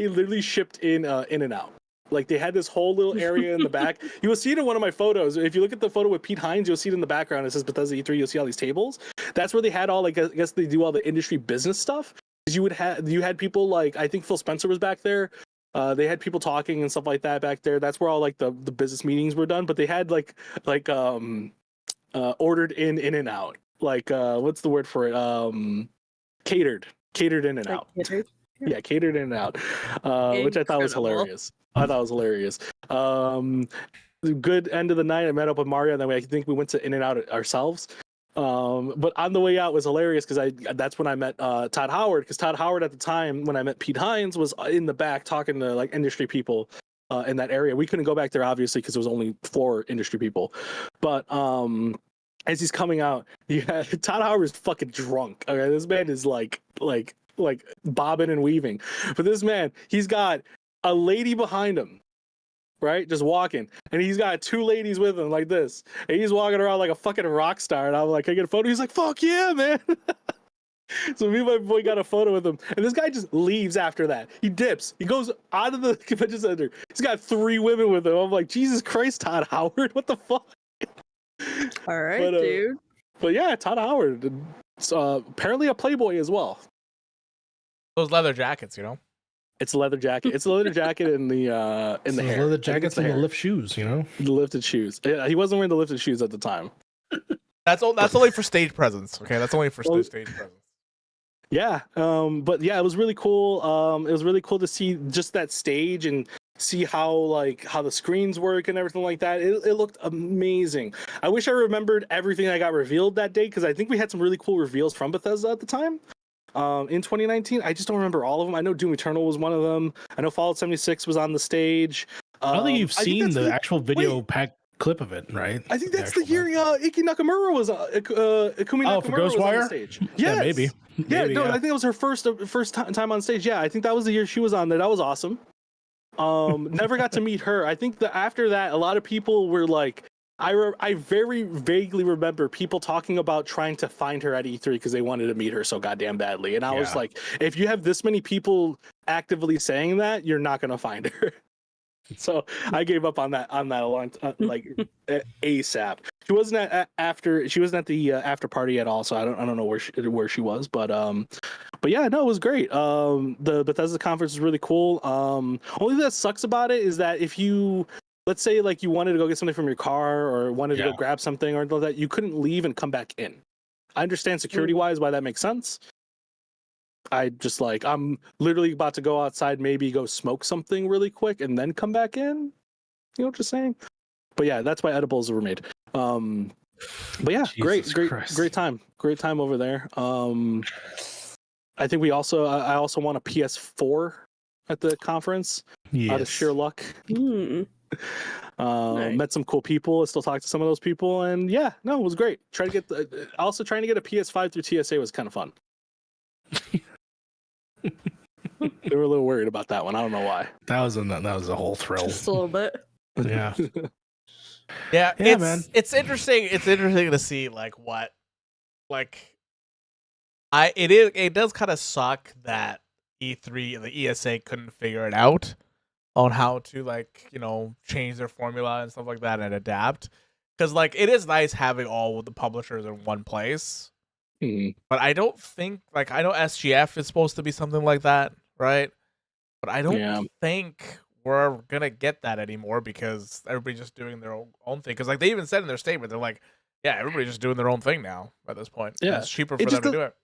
C: literally shipped in and out. Like they had this whole little area in the back. You will see it in one of my photos. If you look at the photo with Pete Hines, you'll see it in the background. It says Bethesda E3. You'll see all these tables. That's where they had all, like, I guess they do all the industry business stuff. You had people like, I think Phil Spencer was back there. They had people talking and stuff like that back there. That's where all like the business meetings were done. But they had ordered in and out. Like what's the word for it? Catered in and out.
D: Catered?
C: Yeah, catered in and out. Which I thought was hilarious. Good end of the night. I met up with Mario, and then I think we went to In and Out ourselves. But on the way out was hilarious because that's when I met Todd Howard, because Todd Howard at the time when I met Pete Hines was in the back talking to like industry people in that area. We couldn't go back there obviously because it was only 4 industry people. But as he's coming out, Todd Howard is fucking drunk. Okay, this man is like bobbing and weaving. But this man, he's got a lady behind him, right? Just walking. And he's got 2 ladies with him like this. And he's walking around like a fucking rock star. And I'm like, can I get a photo? He's like, fuck yeah, man. So me and my boy got a photo with him. And this guy just leaves after that. He dips. He goes out of the convention center. He's got 3 women with him. I'm like, Jesus Christ, Todd Howard. What the fuck?
D: All right, dude.
C: But yeah, Todd Howard. Apparently a playboy as well.
B: Those leather jackets, you know?
C: It's a leather jacket. It's a leather jacket in the hair.
A: Leather jackets and the lift shoes, you know?
C: The lifted shoes. Yeah, he wasn't wearing the lifted shoes at the time.
B: That's only for stage presence. Okay, that's only for stage presence.
C: Yeah, but yeah, it was really cool. It was really cool to see just that stage and see how the screens work and everything like that. It looked amazing. I wish I remembered everything that got revealed that day, because I think we had some really cool reveals from Bethesda at the time. In 2019, I just don't remember all of them. I know Doom Eternal was one of them. I know Fallout 76 was on the stage.
A: I don't think you've seen the actual video pack clip of it, right?
C: I think that's the year Iki Nakamura was Ikumi Nakamura
A: for Ghostwire?
C: was on the stage. Yes.
A: Yeah, maybe.
C: I think it was her first time on stage. Yeah, I think that was the year she was on there. That was awesome. Never got to meet her. I think that after that, a lot of people were like, I very vaguely remember people talking about trying to find her at E3 because they wanted to meet her so goddamn badly. And I was like, if you have this many people actively saying that, you're not gonna find her. So I gave up on that a long like ASAP. She wasn't at the after party at all, so I don't know where she was, but yeah, no, it was great. The Bethesda conference is really cool. Only thing that sucks about it is that if you, let's say like you wanted to go get something from your car or wanted to go grab something or that, you couldn't leave and come back in. I understand security wise why that makes sense. I'm literally about to go outside, maybe go smoke something really quick and then come back in. You know what I'm saying? But yeah, that's why edibles were made. But yeah,
A: Jesus
C: great
A: Christ.
C: Great time over there. I think I also won a PS4 at the conference out of sheer luck.
D: Nice.
C: Met some cool people. I still talk to some of those people, and yeah, no, it was great. Trying to get a PS5 through TSA was kind of fun. They were a little worried about that one. I don't know why.
A: That was a whole thrill.
D: Just a little bit.
A: Yeah.
B: Yeah,
A: man.
B: It's interesting. It's interesting to see what It does kind of suck that E3 the ESA couldn't figure it out on how to like, you know, change their formula and stuff like that and adapt. Because like it is nice having all the publishers in one place. But I don't think like I know SGF is supposed to be something like that, right? But I don't think we're gonna get that anymore because everybody's just doing their own thing. Because like they even said in their statement, they're like, yeah, everybody's just doing their own thing now at this point. Yeah, it's cheaper for them to do it.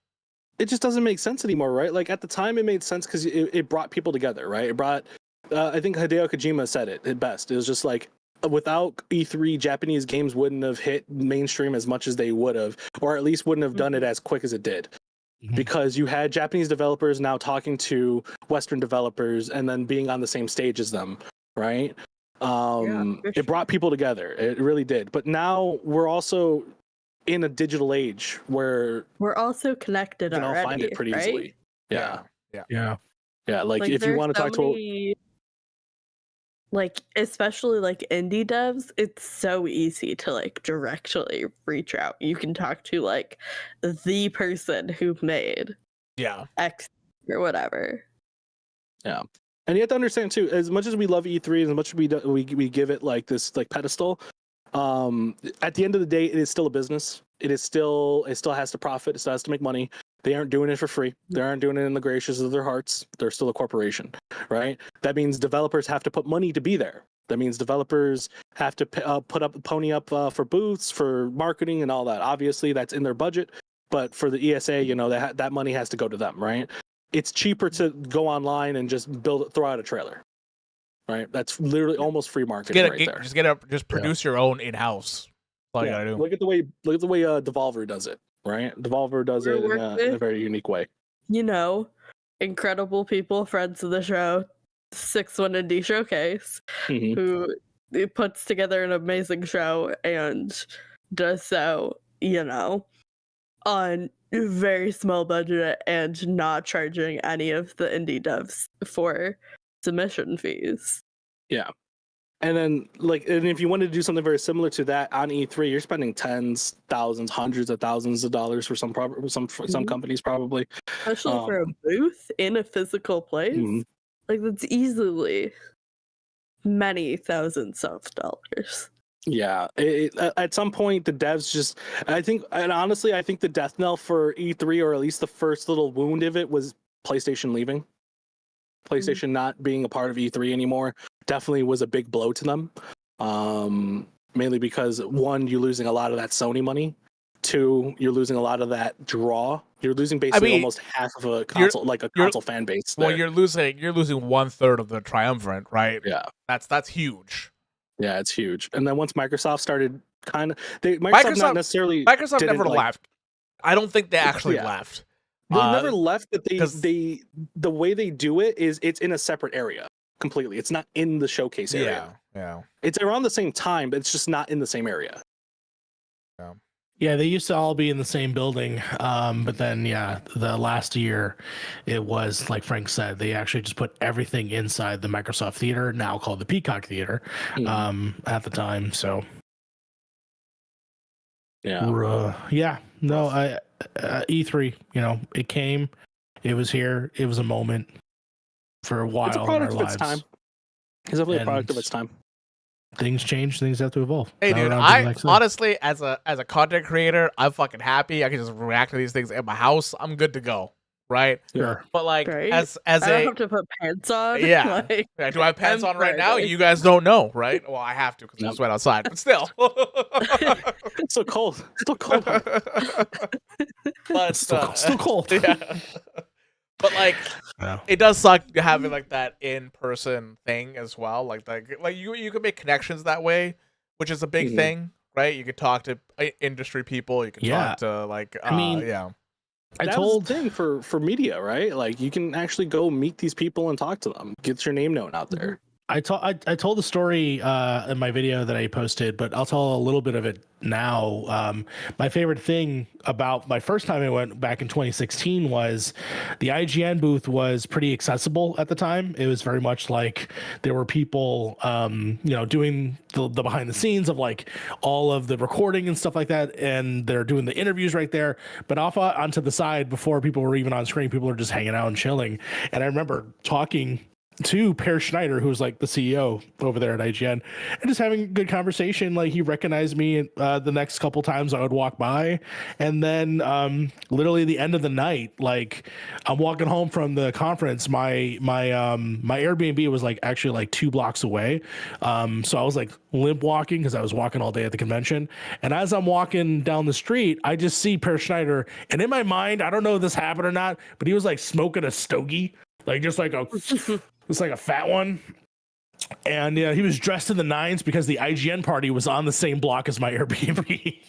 C: It just doesn't make sense anymore, right? Like at the time, it made sense because it brought people together, right? It brought, I think Hideo Kojima said it best. It was just like, without E3, Japanese games wouldn't have hit mainstream as much as they would have, or at least wouldn't have done it as quick as it did. Because you had Japanese developers now talking to Western developers and then being on the same stage as them, right? It brought people together. It really did. But now we're also in a digital age where
D: we're also connected.
C: You can all find it pretty easily. Yeah. Like if you want to talk to,
D: like especially like indie devs, it's so easy to like directly reach out. You can talk to like the person who made X or whatever.
C: Yeah. And you have to understand too, as much as we love E3, as much as we give it like this like pedestal, at the end of the day, it is still a business. It still has to profit. It still has to make money. They aren't doing it for free. They aren't doing it in the gracious of their hearts. They're still a corporation, right? That means developers have to put money to be there. That means developers have to pony up for booths, for marketing, and all that. Obviously, that's in their budget. But for the ESA, you know, that money has to go to them, right? It's cheaper to go online and just throw out a trailer, right? That's literally almost free marketing there.
B: Just produce your own in-house. That's all you gotta do.
C: Look at the way Devolver does it, right? Devolver does it in a very unique way.
D: You know, incredible people, friends of the show, 6-1 Indie Showcase, who puts together an amazing show and does so, you know, on a very small budget and not charging any of the indie devs for submission fees.
C: Yeah. And then, and if you wanted to do something very similar to that on E3, you're spending tens, thousands, hundreds of thousands of dollars for some companies, probably.
D: Especially for a booth in a physical place. Like, that's easily many thousands of dollars.
C: Yeah. At some point, the devs honestly, I think the death knell for E3, or at least the first little wound of it, was PlayStation leaving. PlayStation not being a part of E3 anymore definitely was a big blow to them. Mainly because, one, you're losing a lot of that Sony money. Two, you're losing a lot of that draw. You're losing basically almost half of a console, console fan base.
B: Well, you're losing 1/3 of the triumvirate, right?
C: Yeah,
B: that's huge.
C: Yeah, it's huge. And then once Microsoft started, Microsoft
B: never left. I don't think they actually left.
C: They never left, but the way they do it is it's in a separate area completely. It's not in the showcase area.
B: Yeah.
C: It's around the same time, but it's just not in the same area.
A: Yeah, they used to all be in the same building, but then the last year, it was like Frank said, they actually just put everything inside the Microsoft Theater, now called the Peacock Theater, at the time. So E3, you know, it came, it was here, it was a moment for a while.
C: It's a product of its time. It's definitely a product of its time.
A: Things change, things have to evolve.
B: Hey, dude, I honestly, as a content creator, I'm fucking happy. I can just react to these things at my house. I'm good to go, right?
A: Sure.
B: But like, as
D: I don't have to put pants on.
B: Yeah. Do I have pants on right now? You guys don't know, right? Well, I have to because I just went outside, but still.
C: It's so cold. It's still cold.
B: But
A: still cold.
B: Yeah. But like, it does suck having like that in-person thing as well. Like you can make connections that way, which is a big thing, right? You could talk to industry people. You can talk to
C: That was the thing for media, right? Like you can actually go meet these people and talk to them, get your name known out there.
A: I told the story in my video that I posted, but I'll tell a little bit of it now. My favorite thing about my first time I went back in 2016 was the IGN booth was pretty accessible at the time. It was very much like there were people, doing the behind the scenes of like all of the recording and stuff like that, and they're doing the interviews right there. But off onto the side, before people were even on screen, people were just hanging out and chilling. And I remember talking to Per Schneider, who's like the CEO over there at IGN, and just having a good conversation. Like, he recognized me the next couple times I would walk by. And then literally the end of the night, like, I'm walking home from the conference, my Airbnb was like actually like 2 blocks away. So I was like limp walking because I was walking all day at the convention. And as I'm walking down the street, I just see Per Schneider, and in my mind, I don't know if this happened or not, but he was like smoking a stogie, like just like a it's like a fat one. And he was dressed in the nines because the IGN party was on the same block as my Airbnb.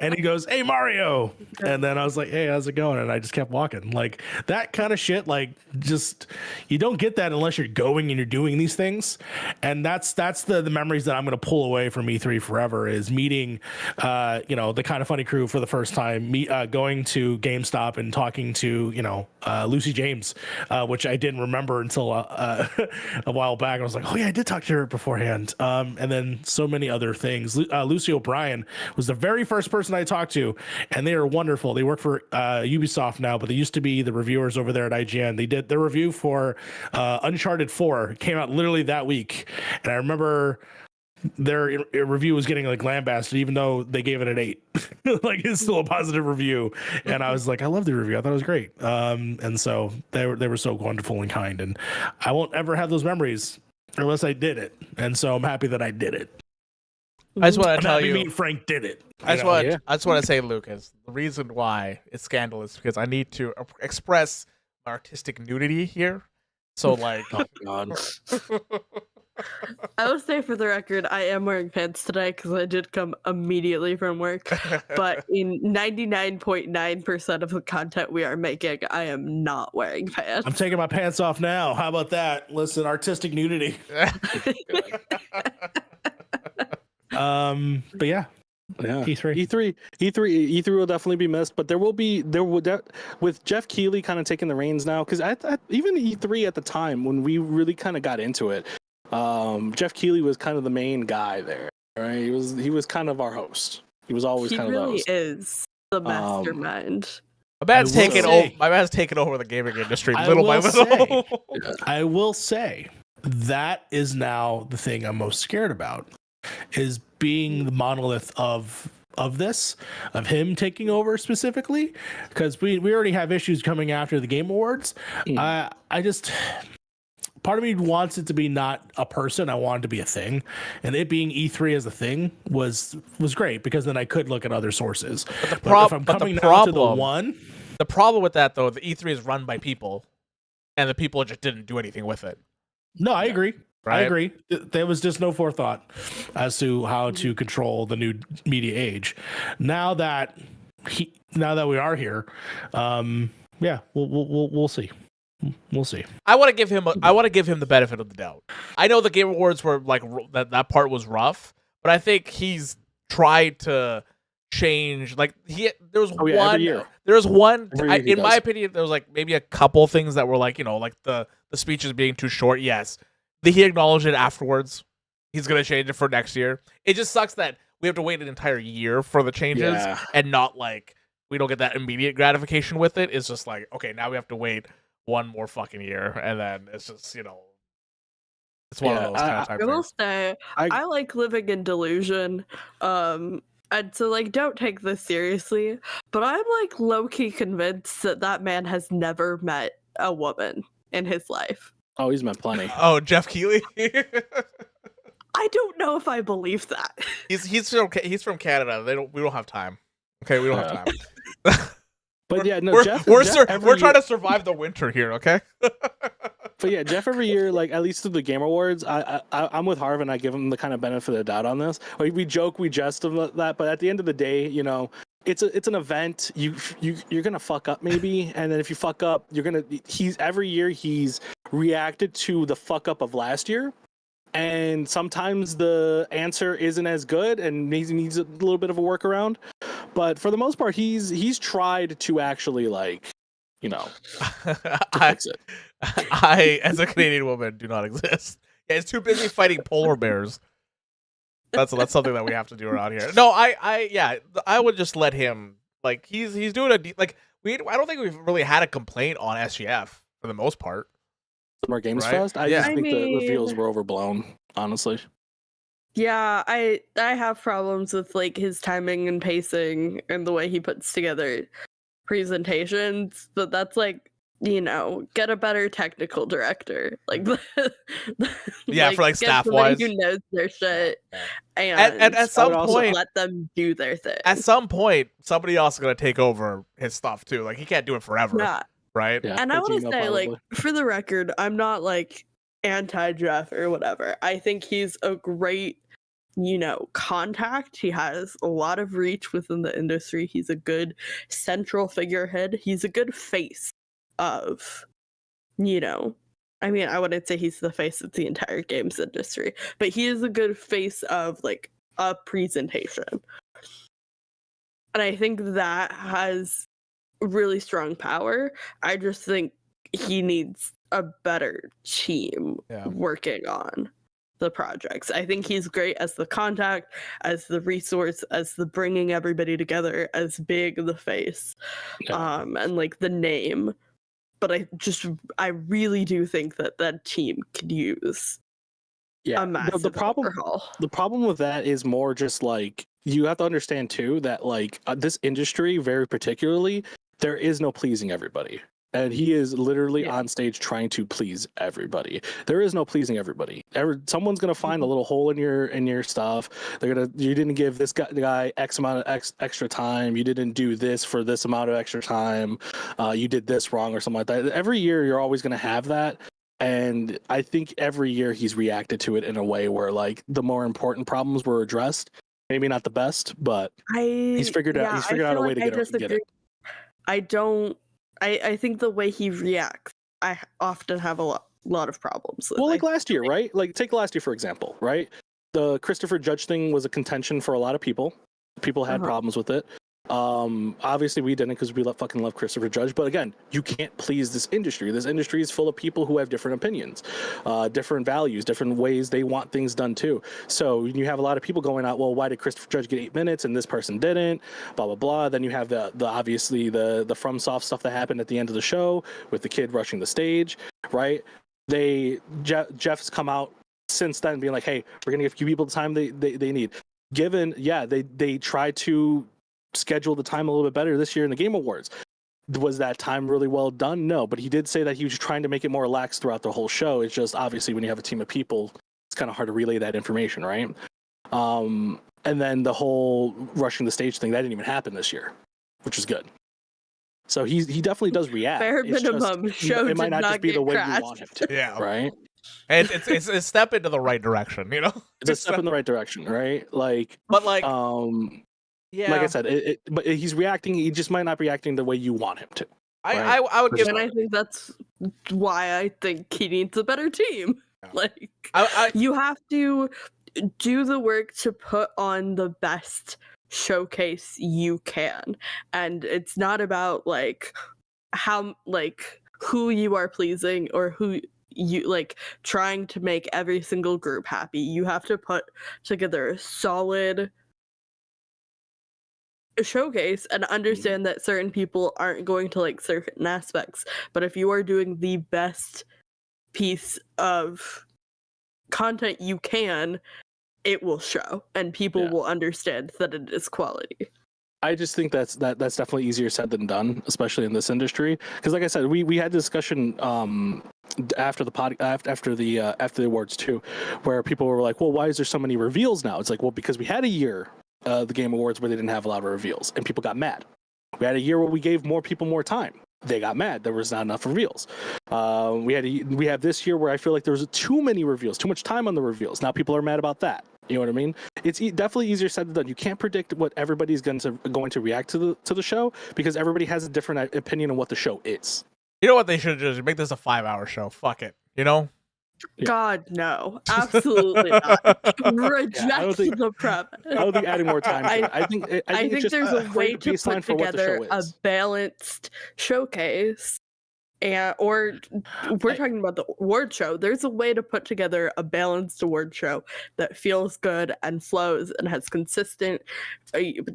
A: And he goes, "Hey, Mario." And then I was like, "Hey, how's it going?" And I just kept walking. Like, that kind of shit, like, just, you don't get that unless you're going and you're doing these things. And that's the memories that I'm going to pull away from E3 forever, is meeting, the Kind of Funny crew for the first time, going to GameStop and talking to, Lucy James, which I didn't remember until a while back. I was like, oh yeah, I did talk to her beforehand. And then so many other things. Lucy O'Brien was the very first person I talked to, and they are wonderful. They work for Ubisoft now, but they used to be the reviewers over there at IGN. They did their review for Uncharted 4. It came out literally that week, and I remember their review was getting like lambasted, even though they gave it an 8. Like, it's still a positive review, and I was like, I love the review. I thought it was great. And so they were so wonderful and kind, and I won't ever have those memories unless I did it. And so I'm happy that I did it.
B: I just want to tell you,
A: me and Frank did it.
B: I just want to say, Lucas, the reason why it's scandalous is because I need to express my artistic nudity here. So, like,
C: oh God.
D: I will say, for the record, I am wearing pants today because I did come immediately from work. But in 99.9% of the content we are making, I am not wearing pants.
A: I'm taking my pants off now. How about that? Listen, artistic nudity. But yeah.
C: E3 will definitely be missed, but with Jeff Keighley kind of taking the reins now, because even E3 at the time when we really kind of got into it, Jeff Keighley was kind of the main guy there, right? He was kind of our host. He was always kind of the host.
D: He really is the mastermind.
B: My man's taken over the gaming industry little by little.
A: I will say that is now the thing I'm most scared about, is being the monolith of him taking over specifically, because we already have issues coming after the Game Awards. Part of me wants it to be not a person. I want it to be a thing, and it being E3 as a thing was great, because then I could look at other sources.
B: But the problem with that, though, the E3 is run by people, and the people just didn't do anything with it.
A: No, I agree.
B: Right?
A: I agree. There was just no forethought as to how to control the new media age. Now that we are here, we'll see. We'll see.
B: I want to give him the benefit of the doubt. I know the Game Awards were like that part was rough, but I think he's tried to change. Like, there was one. In my opinion, there was like maybe a couple things that were like, like the speeches being too short. Yes. He acknowledged it afterwards. He's going to change it for next year. It just sucks that we have to wait an entire year for the changes, and not like we don't get that immediate gratification with it. It's just like, okay, now we have to wait one more fucking year, and then it's just, it's one of those kind of type
D: I will
B: things.
D: say, I like living in delusion. And so, like, don't take this seriously, but I'm like low-key convinced that man has never met a woman in his life.
C: Oh, he's met plenty.
B: Oh, Jeff Keighley?
D: I don't know if I believe that.
B: He's from Canada. We don't have time. Okay, we don't have time.
C: But yeah, no,
B: we're trying to survive the winter here, okay?
C: But yeah, Jeff every year, like at least through the Game Awards, I'm with Harv, and I give him the kind of benefit of the doubt on this. Like, we joke, we jest about that, but at the end of the day, it's an event. You're gonna fuck up maybe, and then if you fuck up, every year he's reacted to the fuck up of last year. And sometimes the answer isn't as good and needs a little bit of a workaround. But for the most part, he's tried to actually, like, you know, fix it.
B: I, as a Canadian woman, do not exist. Yeah, he's too busy fighting polar bears. That's something that we have to do around here. No, I would just let him. Like, he's doing I don't think we've really had a complaint on SGF for the most part.
C: Summer Games Fest. I just think the reveals were overblown, honestly.
D: Yeah, I have problems with like his timing and pacing and the way he puts together presentations, but that's like, you know, get a better technical director. Like
B: yeah, like, for like staff wise,
D: who knows their shit, and
B: at some point
D: let them do their thing.
B: At some point, somebody else is gonna take over his stuff too. Like, he can't do it forever.
D: Yeah.
B: Right.
C: Yeah,
D: and I want to say, like, for the record, I'm not like anti-Jeff or whatever. I think he's a great, you know, contact. He has a lot of reach within the industry. He's a good central figurehead. He's a good face of, you know, I mean, I wouldn't say he's the face of the entire games industry, but he is a good face of like a presentation. And I think that has really strong power. I just think he needs a better team working on the projects. I think he's great as the contact, as the resource, as the bringing everybody together, as big the face, and like the name. But I really do think that team could use a massive overhaul.
C: The problem with that is more just like, you have to understand too that like this industry very particularly, there is no pleasing everybody. And he is literally on stage trying to please everybody. There is no pleasing everybody. Someone's gonna find a little hole in your stuff. You didn't give this guy X amount of extra time. You didn't do this for this amount of extra time. You did this wrong or something like that. Every year you're always gonna have that. And I think every year he's reacted to it in a way where like the more important problems were addressed. Maybe not the best, but he's figured out a way to get it.
D: I think the way he reacts, I often have a lot of problems with.
C: Well, like last year, right? Like, take last year, for example, right? The Christopher Judge thing was a contention for a lot of people. People had problems with it. Obviously, we didn't because we fucking love Christopher Judge. But again, you can't please this industry. This industry is full of people who have different opinions, different values, different ways they want things done too. So you have a lot of people going out, well, why did Christopher Judge get 8 minutes and this person didn't? Blah blah blah. Then you have the obviously the FromSoft stuff that happened at the end of the show with the kid rushing the stage, right? Jeff's come out since then being like, hey, we're gonna give people the time they need. They tried to schedule the time a little bit better this year in the Game Awards. Was that time really well done? No, but he did say that he was trying to make it more relaxed throughout the whole show. It's just obviously when you have a team of people, it's kind of hard to relay that information, right? And then the whole rushing the stage thing, that didn't even happen this year, which is good. So he definitely does react.
D: Bare minimum. Show
C: it might not just be the way
D: crashed.
C: you want him to, right?
B: And it's a step into the right direction, you know.
C: It's a step in the right direction, right? Like,
B: but like,
C: yeah, like I said, but he's reacting. He just might not be reacting the way you want him to.
B: Right? I would give,
D: and I think that's why I think he needs a better team. Yeah. Like, you have to do the work to put on the best showcase you can, and it's not about like how who you are pleasing or who you like trying to make every single group happy. You have to put together a solid showcase and understand that certain people aren't going to like certain aspects, but if you are doing the best piece of content you can, it will show and people will understand that it is quality.
C: I just think that's definitely easier said than done, especially in this industry, because like I said, we had a discussion after the awards too, where people were like, well, why is there so many reveals now? It's like, well, because we had a year the Game Awards where they didn't have a lot of reveals and people got mad. We had a year where we gave more people more time. They got mad. There was not enough reveals. We have this year where I feel like there was too many reveals, too much time on the reveals. Now people are mad about that. You know what I mean? It's definitely easier said than done. You can't predict what everybody's going to react to the show because everybody has a different opinion on what the show is.
B: You know what they should do is make this a 5-hour show. Fuck it. You know?
C: Yeah.
D: God, no. Absolutely not. Reject the premise.
C: I don't think adding more time to it. I think it's just
D: there's a way to
C: baseline
D: put
C: for what the
D: together
C: show
D: a
C: is.
D: balanced showcase. Or we're talking about the award show. There's a way to put together a balanced award show that feels good and flows and has consistent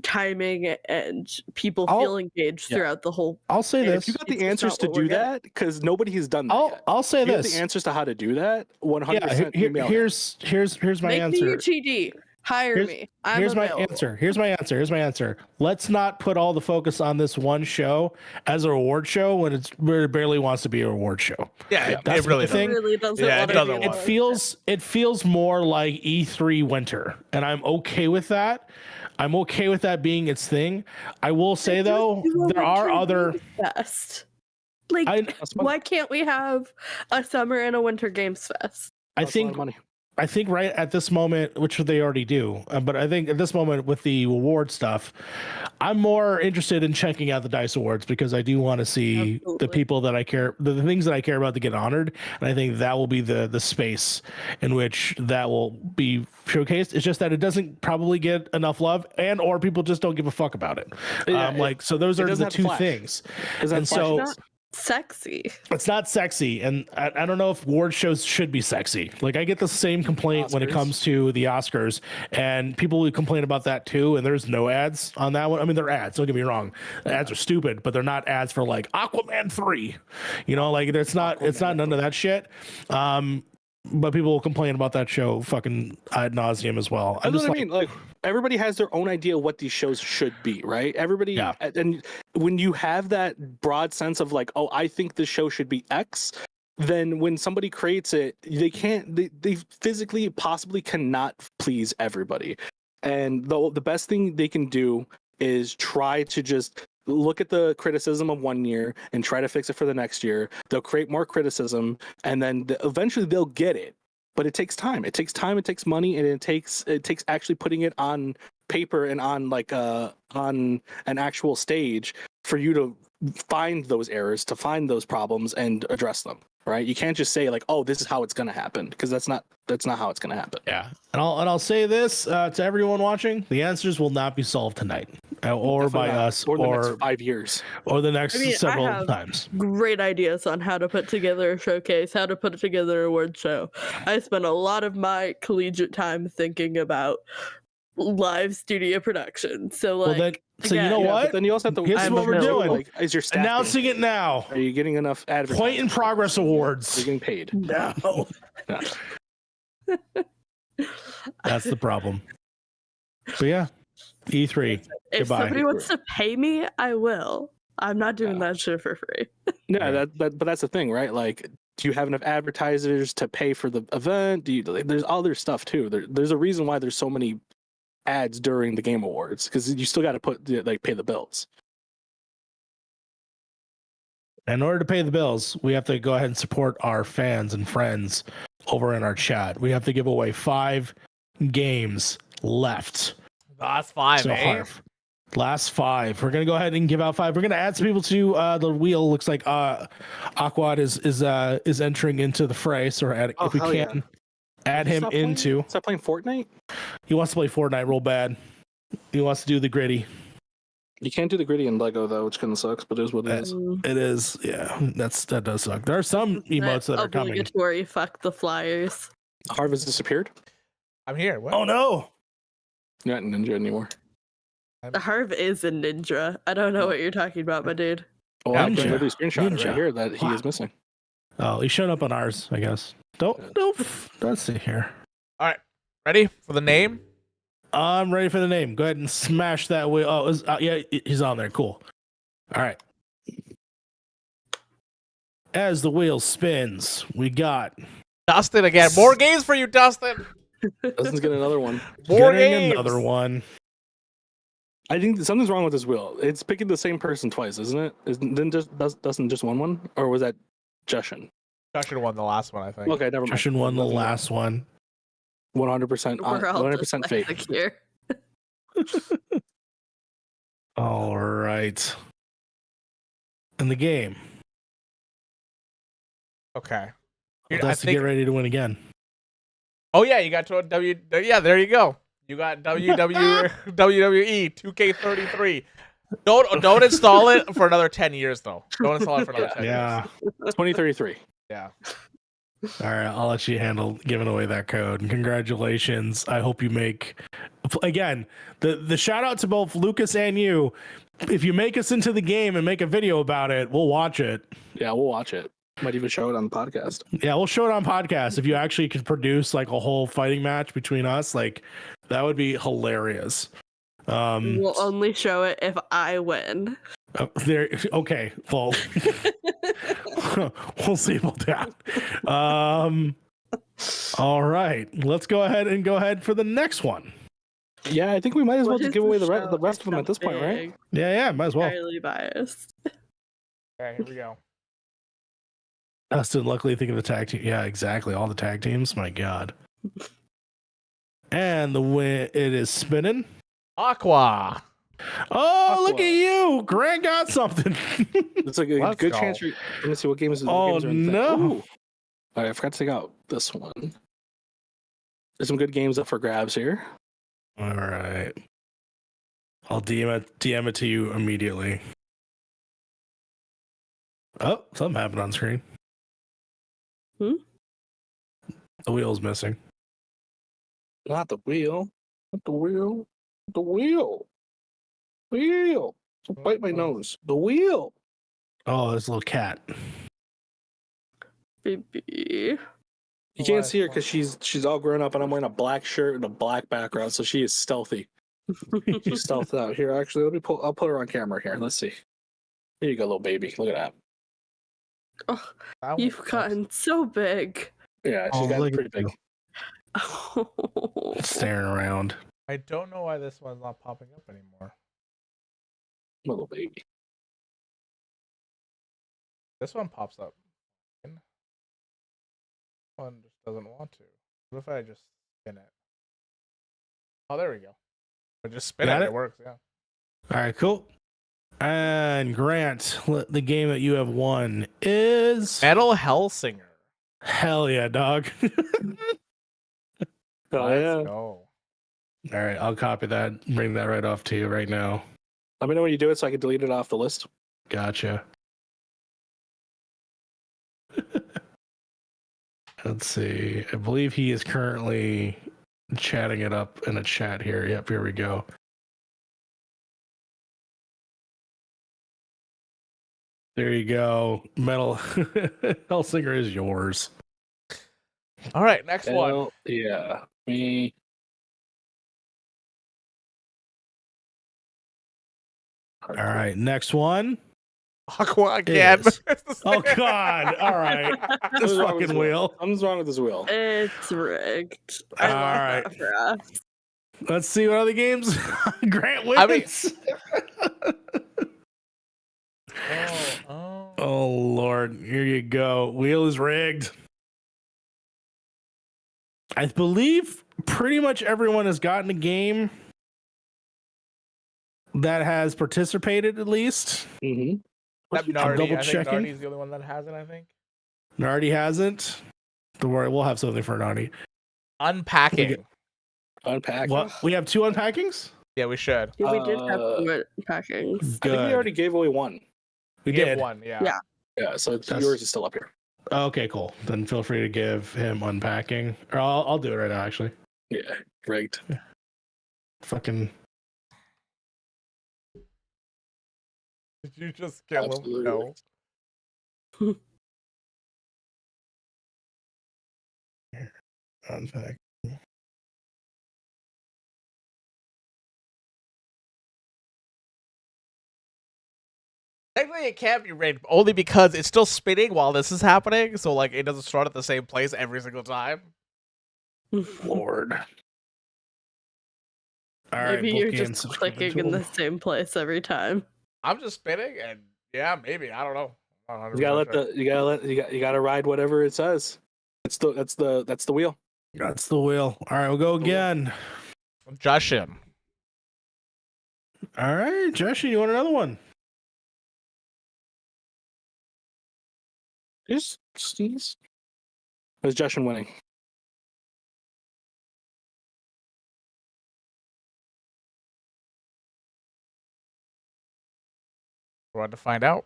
D: timing and people feel engaged throughout the whole.
A: I'll say this:
C: if you got the answers to do that, because nobody has done that yet.
A: I'll say
C: this:
A: you
C: have the answers to how to do that.
A: 100%. Here's my
D: Make
A: answer.
D: me your TD. Hire me.
A: Here's my answer. Let's not put all the focus on this one show as an award show when it barely wants to be an award show.
B: Yeah,
A: that's
B: it really
A: the thing.
D: It really doesn't.
B: Yeah, it doesn't.
A: It feels more like E3 winter, and I'm okay with that. I'm okay with that being its thing. I will say though, there are other
D: fest. Why can't we have a summer and a winter games fest?
A: I think right at this moment, which they already do, but I think at this moment with the award stuff, I'm more interested in checking out the DICE Awards because I do want to see the people that I care, the things that I care about to get honored, and I think that will be the space in which that will be showcased. It's just that it doesn't probably get enough love, and or people just don't give a fuck about it. So those are the two things. And so.
D: Sexy.
A: It's not sexy, and I don't know if award shows should be sexy. Like I get the same complaint when it comes to the Oscars, and people will complain about that too. And there's no ads on that one. I mean, they're ads. Don't get me wrong. The ads are stupid, but they're not ads for like Aquaman 3. You know, like it's not none of that shit. But people will complain about that show fucking ad nauseum as well.
C: That's what I mean. Like everybody has their own idea what these shows should be, right? Everybody, and when you have that broad sense of like, oh, I think the show should be X, then when somebody creates it, they physically possibly cannot please everybody. And the best thing they can do is try to just look at the criticism of one year and try to fix it for the next year. They'll create more criticism, and then eventually they'll get it. But it takes time. It takes money, and it takes actually putting it on paper and on on an actual stage for you to find those errors, to find those problems and address them. Right? You can't just say like, "Oh, this is how it's going to happen," because that's not how it's going to happen.
A: Yeah, and I'll say this to everyone watching: the answers will not be solved tonight, or
C: Definitely
A: by
C: not.
A: us,
C: or the next 5 years,
A: or the next several
D: I have
A: times.
D: Great ideas on how to put together a showcase, how to put together a award show. I spent a lot of my collegiate time thinking about live studio production. So
A: you know what?
C: But then you also have to.
A: Here's what we're doing.
C: Like, is your staff
A: announcing it now?
C: Are you getting enough advertising?
A: Point in progress awards.
C: Are you getting paid?
A: No. That's the problem. But yeah, E3.
D: If
A: Goodbye.
D: somebody wants to pay me, I will. I'm not doing that shit for free.
C: Yeah, but that's the thing, right? Like, do you have enough advertisers to pay for the event? There's other stuff too. There's a reason why there's so many ads during the Game Awards, because you still got to pay the bills.
A: In order to pay the bills, we have to go ahead and support our fans and friends over in our chat. We have to give away 5 games left.
B: Last 5,
A: Harv, last 5. We're gonna go ahead and give out 5. We're gonna add some people to the wheel. Looks like Aquad is entering into the fray. So if we can add him into.
C: Stop playing Fortnite.
A: He wants to play Fortnite real bad. He wants to do the gritty.
C: You can't do the gritty in Lego though, which kind of sucks, but it is what it is.
A: It is, yeah. That does suck. There are some emotes that are coming.
D: Obligatory fuck the flyers.
C: Harv has disappeared.
B: I'm here. What?
A: Oh no!
C: You're not a ninja anymore.
D: Harv is a ninja. I don't know what you're talking about, my dude.
C: Oh, I can literally screenshot it right here that he is missing.
A: Oh, he showed up on ours, I guess. Let's see here.
B: All right, ready for the name?
A: I'm ready for the name. Go ahead and smash that wheel. Oh, yeah, he's on there. Cool. All right. As the wheel spins, we got
B: Dustin again. More games for you, Dustin.
C: Dustin's getting another one.
B: More games.
A: Another one.
C: I think something's wrong with this wheel. It's picking the same person twice, isn't it? Didn't Dustin just won one, or was that Jushin?
B: Jushin won the last one, I think.
C: Okay, never mind.
A: Jushin won the last one.
C: 100%. 100% fake.
D: Here.
A: All right. In the game.
B: Okay.
A: That's to get ready to win again.
B: Oh yeah, you got to Yeah, there you go. You got WWE 2K33. Don't install it for another 10 years though. Don't install it for another 10 years.
C: Yeah. 2033.
B: Yeah.
A: All right, I'll let you handle giving away that code. And congratulations. I hope you make again the shout out to both Lucas and you. If you make us into the game and make a video about it, we'll watch it.
C: Yeah, we'll watch it. Might even show it on the podcast.
A: Yeah, we'll show it on podcast. If you actually can produce like a whole fighting match between us, like that would be hilarious.
D: We'll only show it if I win.
A: Okay, well, we'll see about that. All right, let's go ahead for the next one.
C: Yeah, I think we might as well just give away the rest of them at this point, right?
A: Yeah, might as well.
D: Highly biased.
B: All right, here we go.
A: Dustin, luckily think of the tag team. Yeah, exactly. All the tag teams. My God. And the win. It is spinning.
B: Aqua.
A: Oh, Aqua. Look at you. Grant got something.
C: It's like a good chance. Let me see what games.
A: Oh, no.
C: All right, I forgot to take out this one. There's some good games up for grabs here.
A: All right. I'll DM it to you immediately. Oh, something happened on screen.
D: The
A: wheel's missing.
C: Not the wheel. Not the wheel. The wheel. Wheel. Don't bite my nose. The wheel.
A: Oh, there's a little cat.
D: Baby.
C: You can't see her because she's all grown up, and I'm wearing a black shirt and a black background, so she is stealthy. She's stealthed out. Here, actually, I'll put her on camera here. Let's see. Here you go, little baby. Look at that.
D: Oh, you've gotten so big.
C: Yeah, she's gotten pretty big.
A: Staring around.
B: I don't know why this one's not popping up anymore.
C: Little baby.
B: This one pops up. This one just doesn't want to. What if I just spin it? Oh, there we go. I just spin it. It works, yeah.
A: All right, cool. And Grant, the game that you have won is
B: Metal Hellsinger.
A: Hell yeah, dog.
B: Let's go.
A: All right, I'll copy that. Bring that right off to you right now.
C: Let me know when you do it so I can delete it off the list.
A: Gotcha. Let's see. I believe he is currently chatting it up in a chat here. Yep, here we go. There you go. Metal Hellsinger is yours.
B: All right, next one.
C: Yeah, me.
A: All right, next one.
B: Aqua again.
A: Oh God! All right, this fucking wheel.
C: Something's wrong with this wheel.
D: It's rigged.
A: All right. Let's see what other games Grant wins. Oh Lord! Here you go. Wheel is rigged. I believe pretty much everyone has gotten a game that has participated at least.
C: Mm-hmm.
B: Nardi.
A: Double
B: I think
A: checking.
B: Nardi's the only one that hasn't, I think.
A: Nardi hasn't. Don't worry, we'll have something for Nardi.
B: Unpacking.
C: Unpacking.
A: What? We have 2 unpackings?
B: Yeah, we should.
D: Yeah, we did have 2 unpackings.
C: I think we already gave away one.
A: We did.
B: One, yeah.
C: Yeah, so yours is still up here.
A: Okay, cool. Then feel free to give him unpacking. Or I'll do it right now, actually.
C: Yeah, great.
A: Yeah. Fucking.
B: Did you just kill him? No.
A: Unpack.
B: Technically, it can't be rigged only because it's still spinning while this is happening, so like it doesn't start at the same place every single time.
A: Lord. All right,
D: maybe you're just clicking in the same place every time.
B: I'm just spinning, and yeah, maybe I don't know.
C: You gotta ride whatever it says. That's the wheel.
A: That's the wheel. All right, we'll go again.
B: Jushin.
A: All right, Jushin, you want another one?
C: Just sneeze. Is Justin winning?
B: We're about to find out.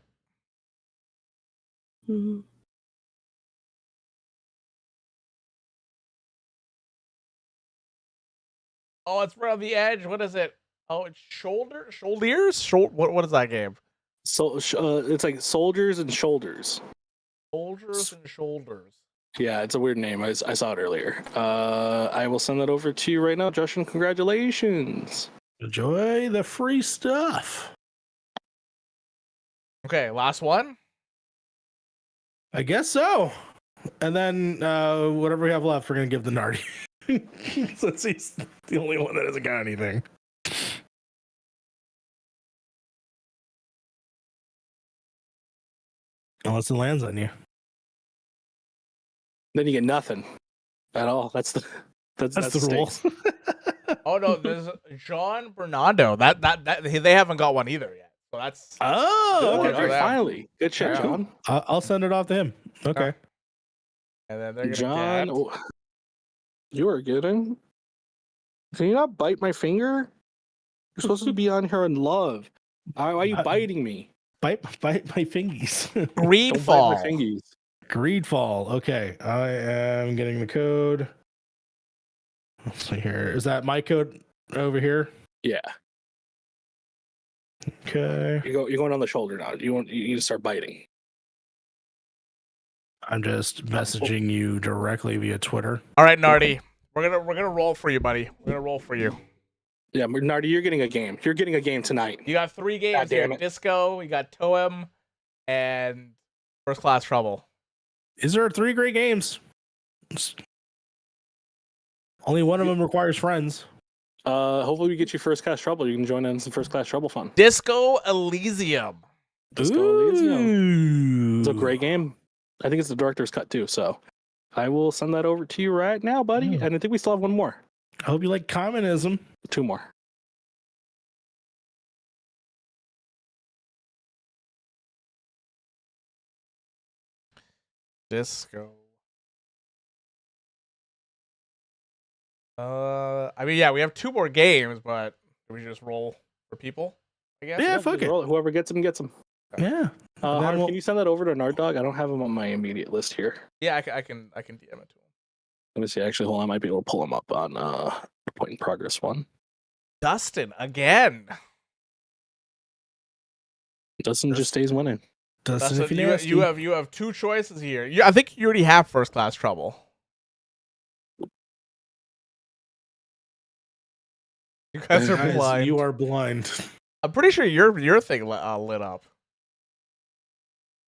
D: Mm-hmm.
B: Oh, it's right on the edge. What is it? Oh, it's shoulders. What is that game?
C: So it's like soldiers and shoulders.
B: Soldiers and shoulders.
C: Yeah, it's a weird name. I saw it earlier. I will send that over to you right now, Justin. Congratulations.
A: Enjoy the free stuff.
B: Okay, last one.
A: I guess so. And then whatever we have left, we're gonna give the Nardi. Since he's the only one that hasn't got anything. Unless it lands on you.
C: Then you get nothing at all. That's the
A: rule.
B: Oh no, there's John Bernardo. That they haven't got one either yet. So that's
C: okay. Finally, good shit, John.
A: I'll send it off to him. Okay.
B: And then they're gonna
C: John, you are getting. Can you not bite my finger? You're supposed to be on here in love. Why are you biting me?
A: Bite my fingies.
B: Greedfall.
C: Bite my fingies.
A: Greedfall. Okay, I am getting the code. Let's see here. Is that my code over here?
C: Yeah.
A: Okay.
C: You're going on the shoulder now. You need to start biting.
A: I'm just messaging you directly via Twitter.
B: All right, Nardi. We're gonna roll for you, buddy. We're gonna roll for you.
C: Yeah, Nardi, you're getting a game. You're getting a game tonight.
B: You got 3 games here. Disco, you got Toem, and First Class Trouble.
A: Is there 3 great games? Only one of them requires friends.
C: Hopefully we get you First Class Trouble. You can join in some First Class Trouble fun.
B: Disco Elysium.
C: It's a great game. I think it's the director's cut too, so I will send that over to you right now, buddy.
A: Yeah.
C: And I think we still have one more.
A: I hope you like communism.
C: 2 more.
B: Disco. I mean, yeah, we have 2 more games, but we just roll for people, I guess.
A: Yeah, fuck it.
C: Whoever gets them, gets them.
A: Yeah.
C: Harv, can you send that over to Nard Dog? I don't have him on my immediate list here.
B: Yeah, I can DM it to him.
C: Let me see. Actually, hold on. I might be able to pull him up on the Point in Progress one.
B: Dustin again.
C: Dustin just stays winning.
B: Dustin, you have 2 choices here. I think you already have First Class Trouble. You guys are blind.
A: You are blind.
B: I'm pretty sure your thing lit up.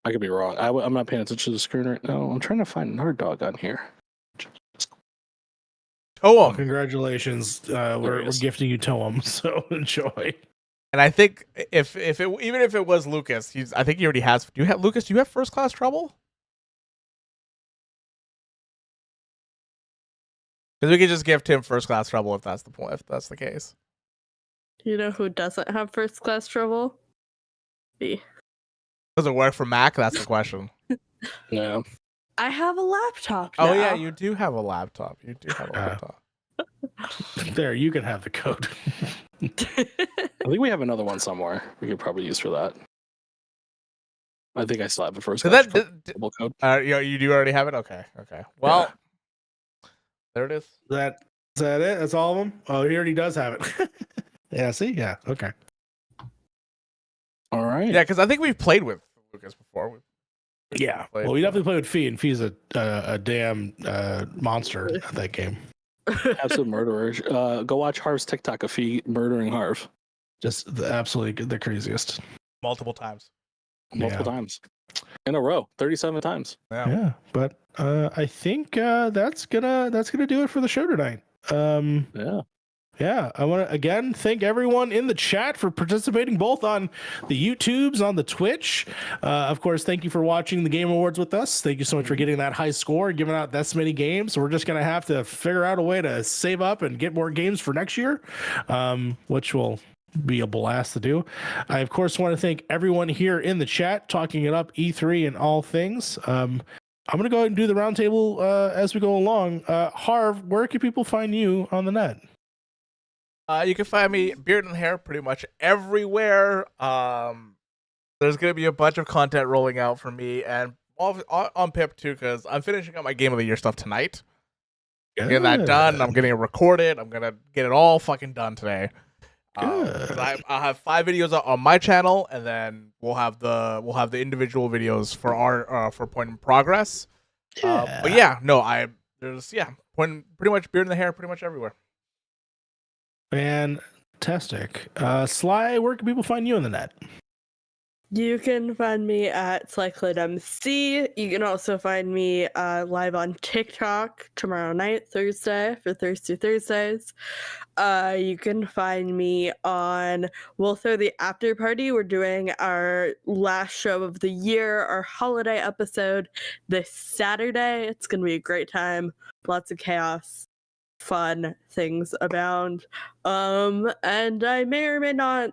C: I could be wrong. I'm not paying attention to the screen right now. I'm trying to find Nard Dog on here.
B: Toem.
A: Congratulations. We're gifting you Toem, so enjoy.
B: And I think even if it was Lucas, I think he already has. Do you have First Class Trouble? Because we could just gift him First Class Trouble if that's the point. If that's the case.
D: You know who doesn't have First Class Trouble? Me.
B: Does it work for Mac? That's the question.
C: Yeah.
D: I have a laptop now.
B: Oh yeah, you do have a laptop.
A: There, you can have the code.
C: I think we have another one somewhere we could probably use for that. I think I still have a First Class Trouble code.
B: You do already have it? Okay. Well, there it is.
A: Is that it? That's all of them? Oh, he already does have it. Yeah, see? Yeah, okay.
C: All right.
B: Yeah, because I think we've played with Lucas before.
A: We definitely played with Fee, and Fee's a damn monster at that game.
C: Absolute murderer. Go watch Harv's TikTok of Fee murdering Harv.
A: Just absolutely the craziest.
B: Multiple times.
C: Multiple times. In a row. 37 times.
A: Yeah. But I think that's gonna do it for the show tonight. Yeah, I want to again thank everyone in the chat for participating, both on the YouTubes, on the Twitch. Of course, thank you for watching the Game Awards with us. Thank you so much for getting that high score, giving out that many games. We're just going to have to figure out a way to save up and get more games for next year, which will be a blast to do. I, of course, want to thank everyone here in the chat, talking it up, E3 and all things. I'm gonna go ahead and do the roundtable as we go along. Harv, where can people find you on the net?
B: You can find me beard and hair pretty much everywhere. There's gonna be a bunch of content rolling out for me and on Pip too, because I'm finishing up my Game of the Year stuff tonight. Getting that done. I'm getting it recorded. I'm gonna get it all fucking done today. I'll have 5 videos on my channel, and then we'll have the individual videos for our for Point in Progress. But yeah, no, pretty much beard in the hair, pretty much everywhere.
A: Fantastic. Sly, where can people find you on the net?
D: You can find me at SlyClidMC. You can also find me live on TikTok tomorrow night, Thursday, for Thirsty Thursdays. You can find me on We'll Throw the After Party. We're doing our last show of the year, our holiday episode, this Saturday. It's going to be a great time. Lots of chaos. Fun things abound. And I may or may not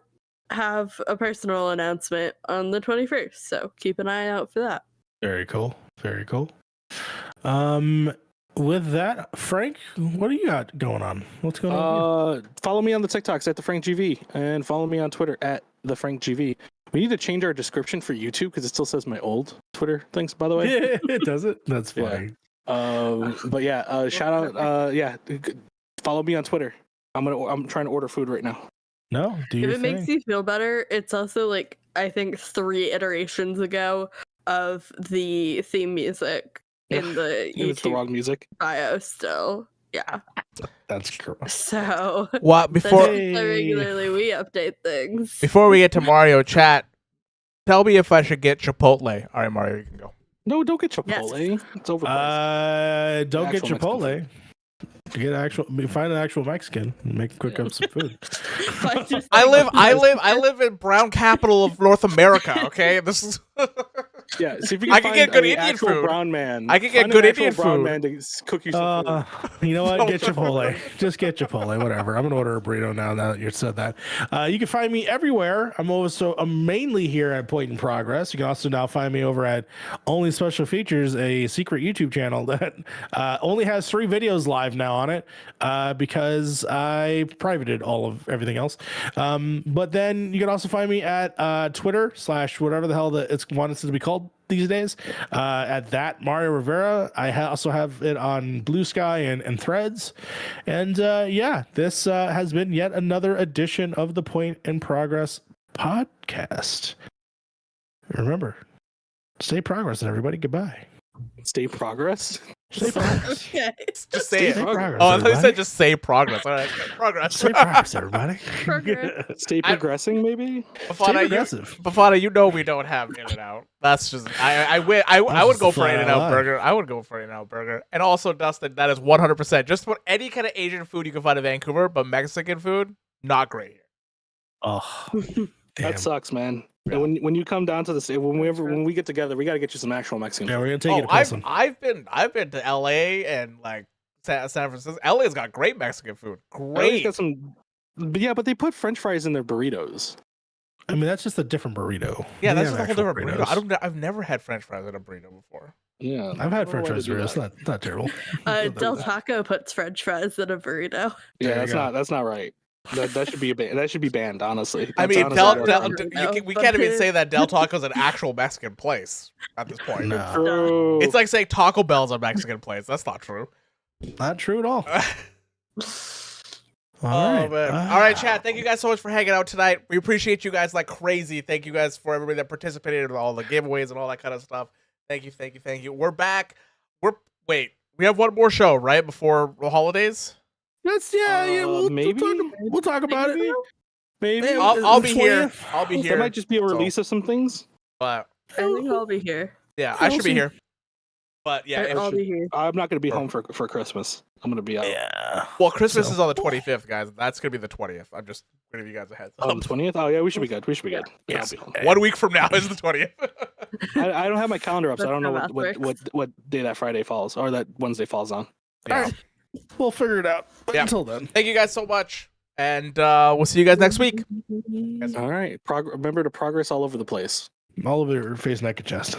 D: have a personal announcement on the 21st, so keep an eye out for that.
A: Very cool. Very cool. With that, Frank, what do you got going on? What's going on?
C: Follow me on the TikToks at the FrankGV, and follow me on Twitter at the FrankGV. We need to change our description for YouTube because it still says my old Twitter things, by the way.
A: Yeah, it does it. That's funny.
C: But yeah, shout out. Follow me on Twitter. I'm trying to order food right now.
A: No,
D: if it makes you feel better, it's also like I think 3 iterations ago of the theme music in the YouTube
C: it's the wrong music
D: bio still. Yeah,
A: that's gross.
D: So
B: what before
D: regularly we update things.
B: Before we get to Mario chat, tell me if I should get Chipotle. All right, Mario, you can go.
C: No, don't get Chipotle. Yes. It's overpriced.
A: Don't get Chipotle. Find an actual Mexican and make quick up some food.
B: I live in brown capital of North America. Okay, this is
C: yeah. See if you can
B: get good Indian food.
C: Brown man.
B: I can get good Indian
C: brown
B: food.
C: Man to cook you some food.
A: You know what? Get Chipotle. Just get Chipotle. Whatever. I'm gonna order a burrito now that you said that. You can find me everywhere. I'm mainly here at Point in Progress. You can also now find me over at Only Special Features, a secret YouTube channel that only has 3 videos live now on it because I privated all of everything else. But then you can also find me at Twitter / whatever the hell that it's wanted to be called these days, at that Mario Rivera. I also have it on Blue Sky and Threads. And this has been yet another edition of the Point in Progress podcast. Remember, stay progress, everybody. Goodbye.
C: Stay progress.
A: Stay progress.
D: Okay.
B: Just say it.
A: Progress,
B: I thought you said just say progress. All right, progress.
A: Stay progress, everybody.
C: Stay progressing, maybe.
B: Bafana, you know we don't have In and Out. That's just I would go for In and Out burger. I would go for In and Out burger. And also, Dustin, that is 100% just about any kind of Asian food you can find in Vancouver, but Mexican food, not great here.
A: Oh,
C: that sucks, man. Yeah. When you come down to the state, when we get together, we got to get you some actual Mexican food.
A: Yeah, we're gonna take you to Pilsen.
B: I've been to LA and like San Francisco. LA's got great Mexican food. Great.
C: Got some, but they put French fries in their burritos.
A: I mean, that's just a different burrito.
B: Yeah, that's just a whole different burrito. I've never had French fries in a burrito before.
C: Yeah,
A: I've had French fries burritos. It's not terrible.
D: Del Taco puts French fries in a burrito.
C: Yeah, that's not right. That should be that should be banned, honestly.
B: I mean, we can't even say that Del Taco's an actual Mexican place at this point.
A: No.
B: It's like saying Taco Bell's a Mexican place. That's not true.
A: Not true at all.
B: All right, chat. Thank you guys so much for hanging out tonight. We appreciate you guys like crazy. Thank you guys for everybody that participated in all the giveaways and all that kind of stuff. Thank you. We're back. We have one more show right before the holidays.
A: We'll talk about it.
C: Maybe
B: I'll be here. I'll be here.
C: There might just be a release of some things.
B: But
D: I think I'll be here.
B: Yeah, I should be here. But yeah,
D: I'll be here.
C: I'm not going to be home for Christmas. I'm going to be out.
B: Yeah. Well, Christmas is on the 25th, guys. That's going to be the 20th. I'm just going to give you guys a heads up.
C: Oh, the 20th? Oh, yeah, we should be good.
B: Yeah. 1 week from now is the 20th.
C: I don't have my calendar up, so I don't know what day that Friday falls or that Wednesday falls on.
B: Yeah.
A: All right. We'll figure it out. But until then,
B: thank you guys so much, and we'll see you guys next week.
C: All right. Remember to progress all over the place.
A: All over your face, neck, and chest.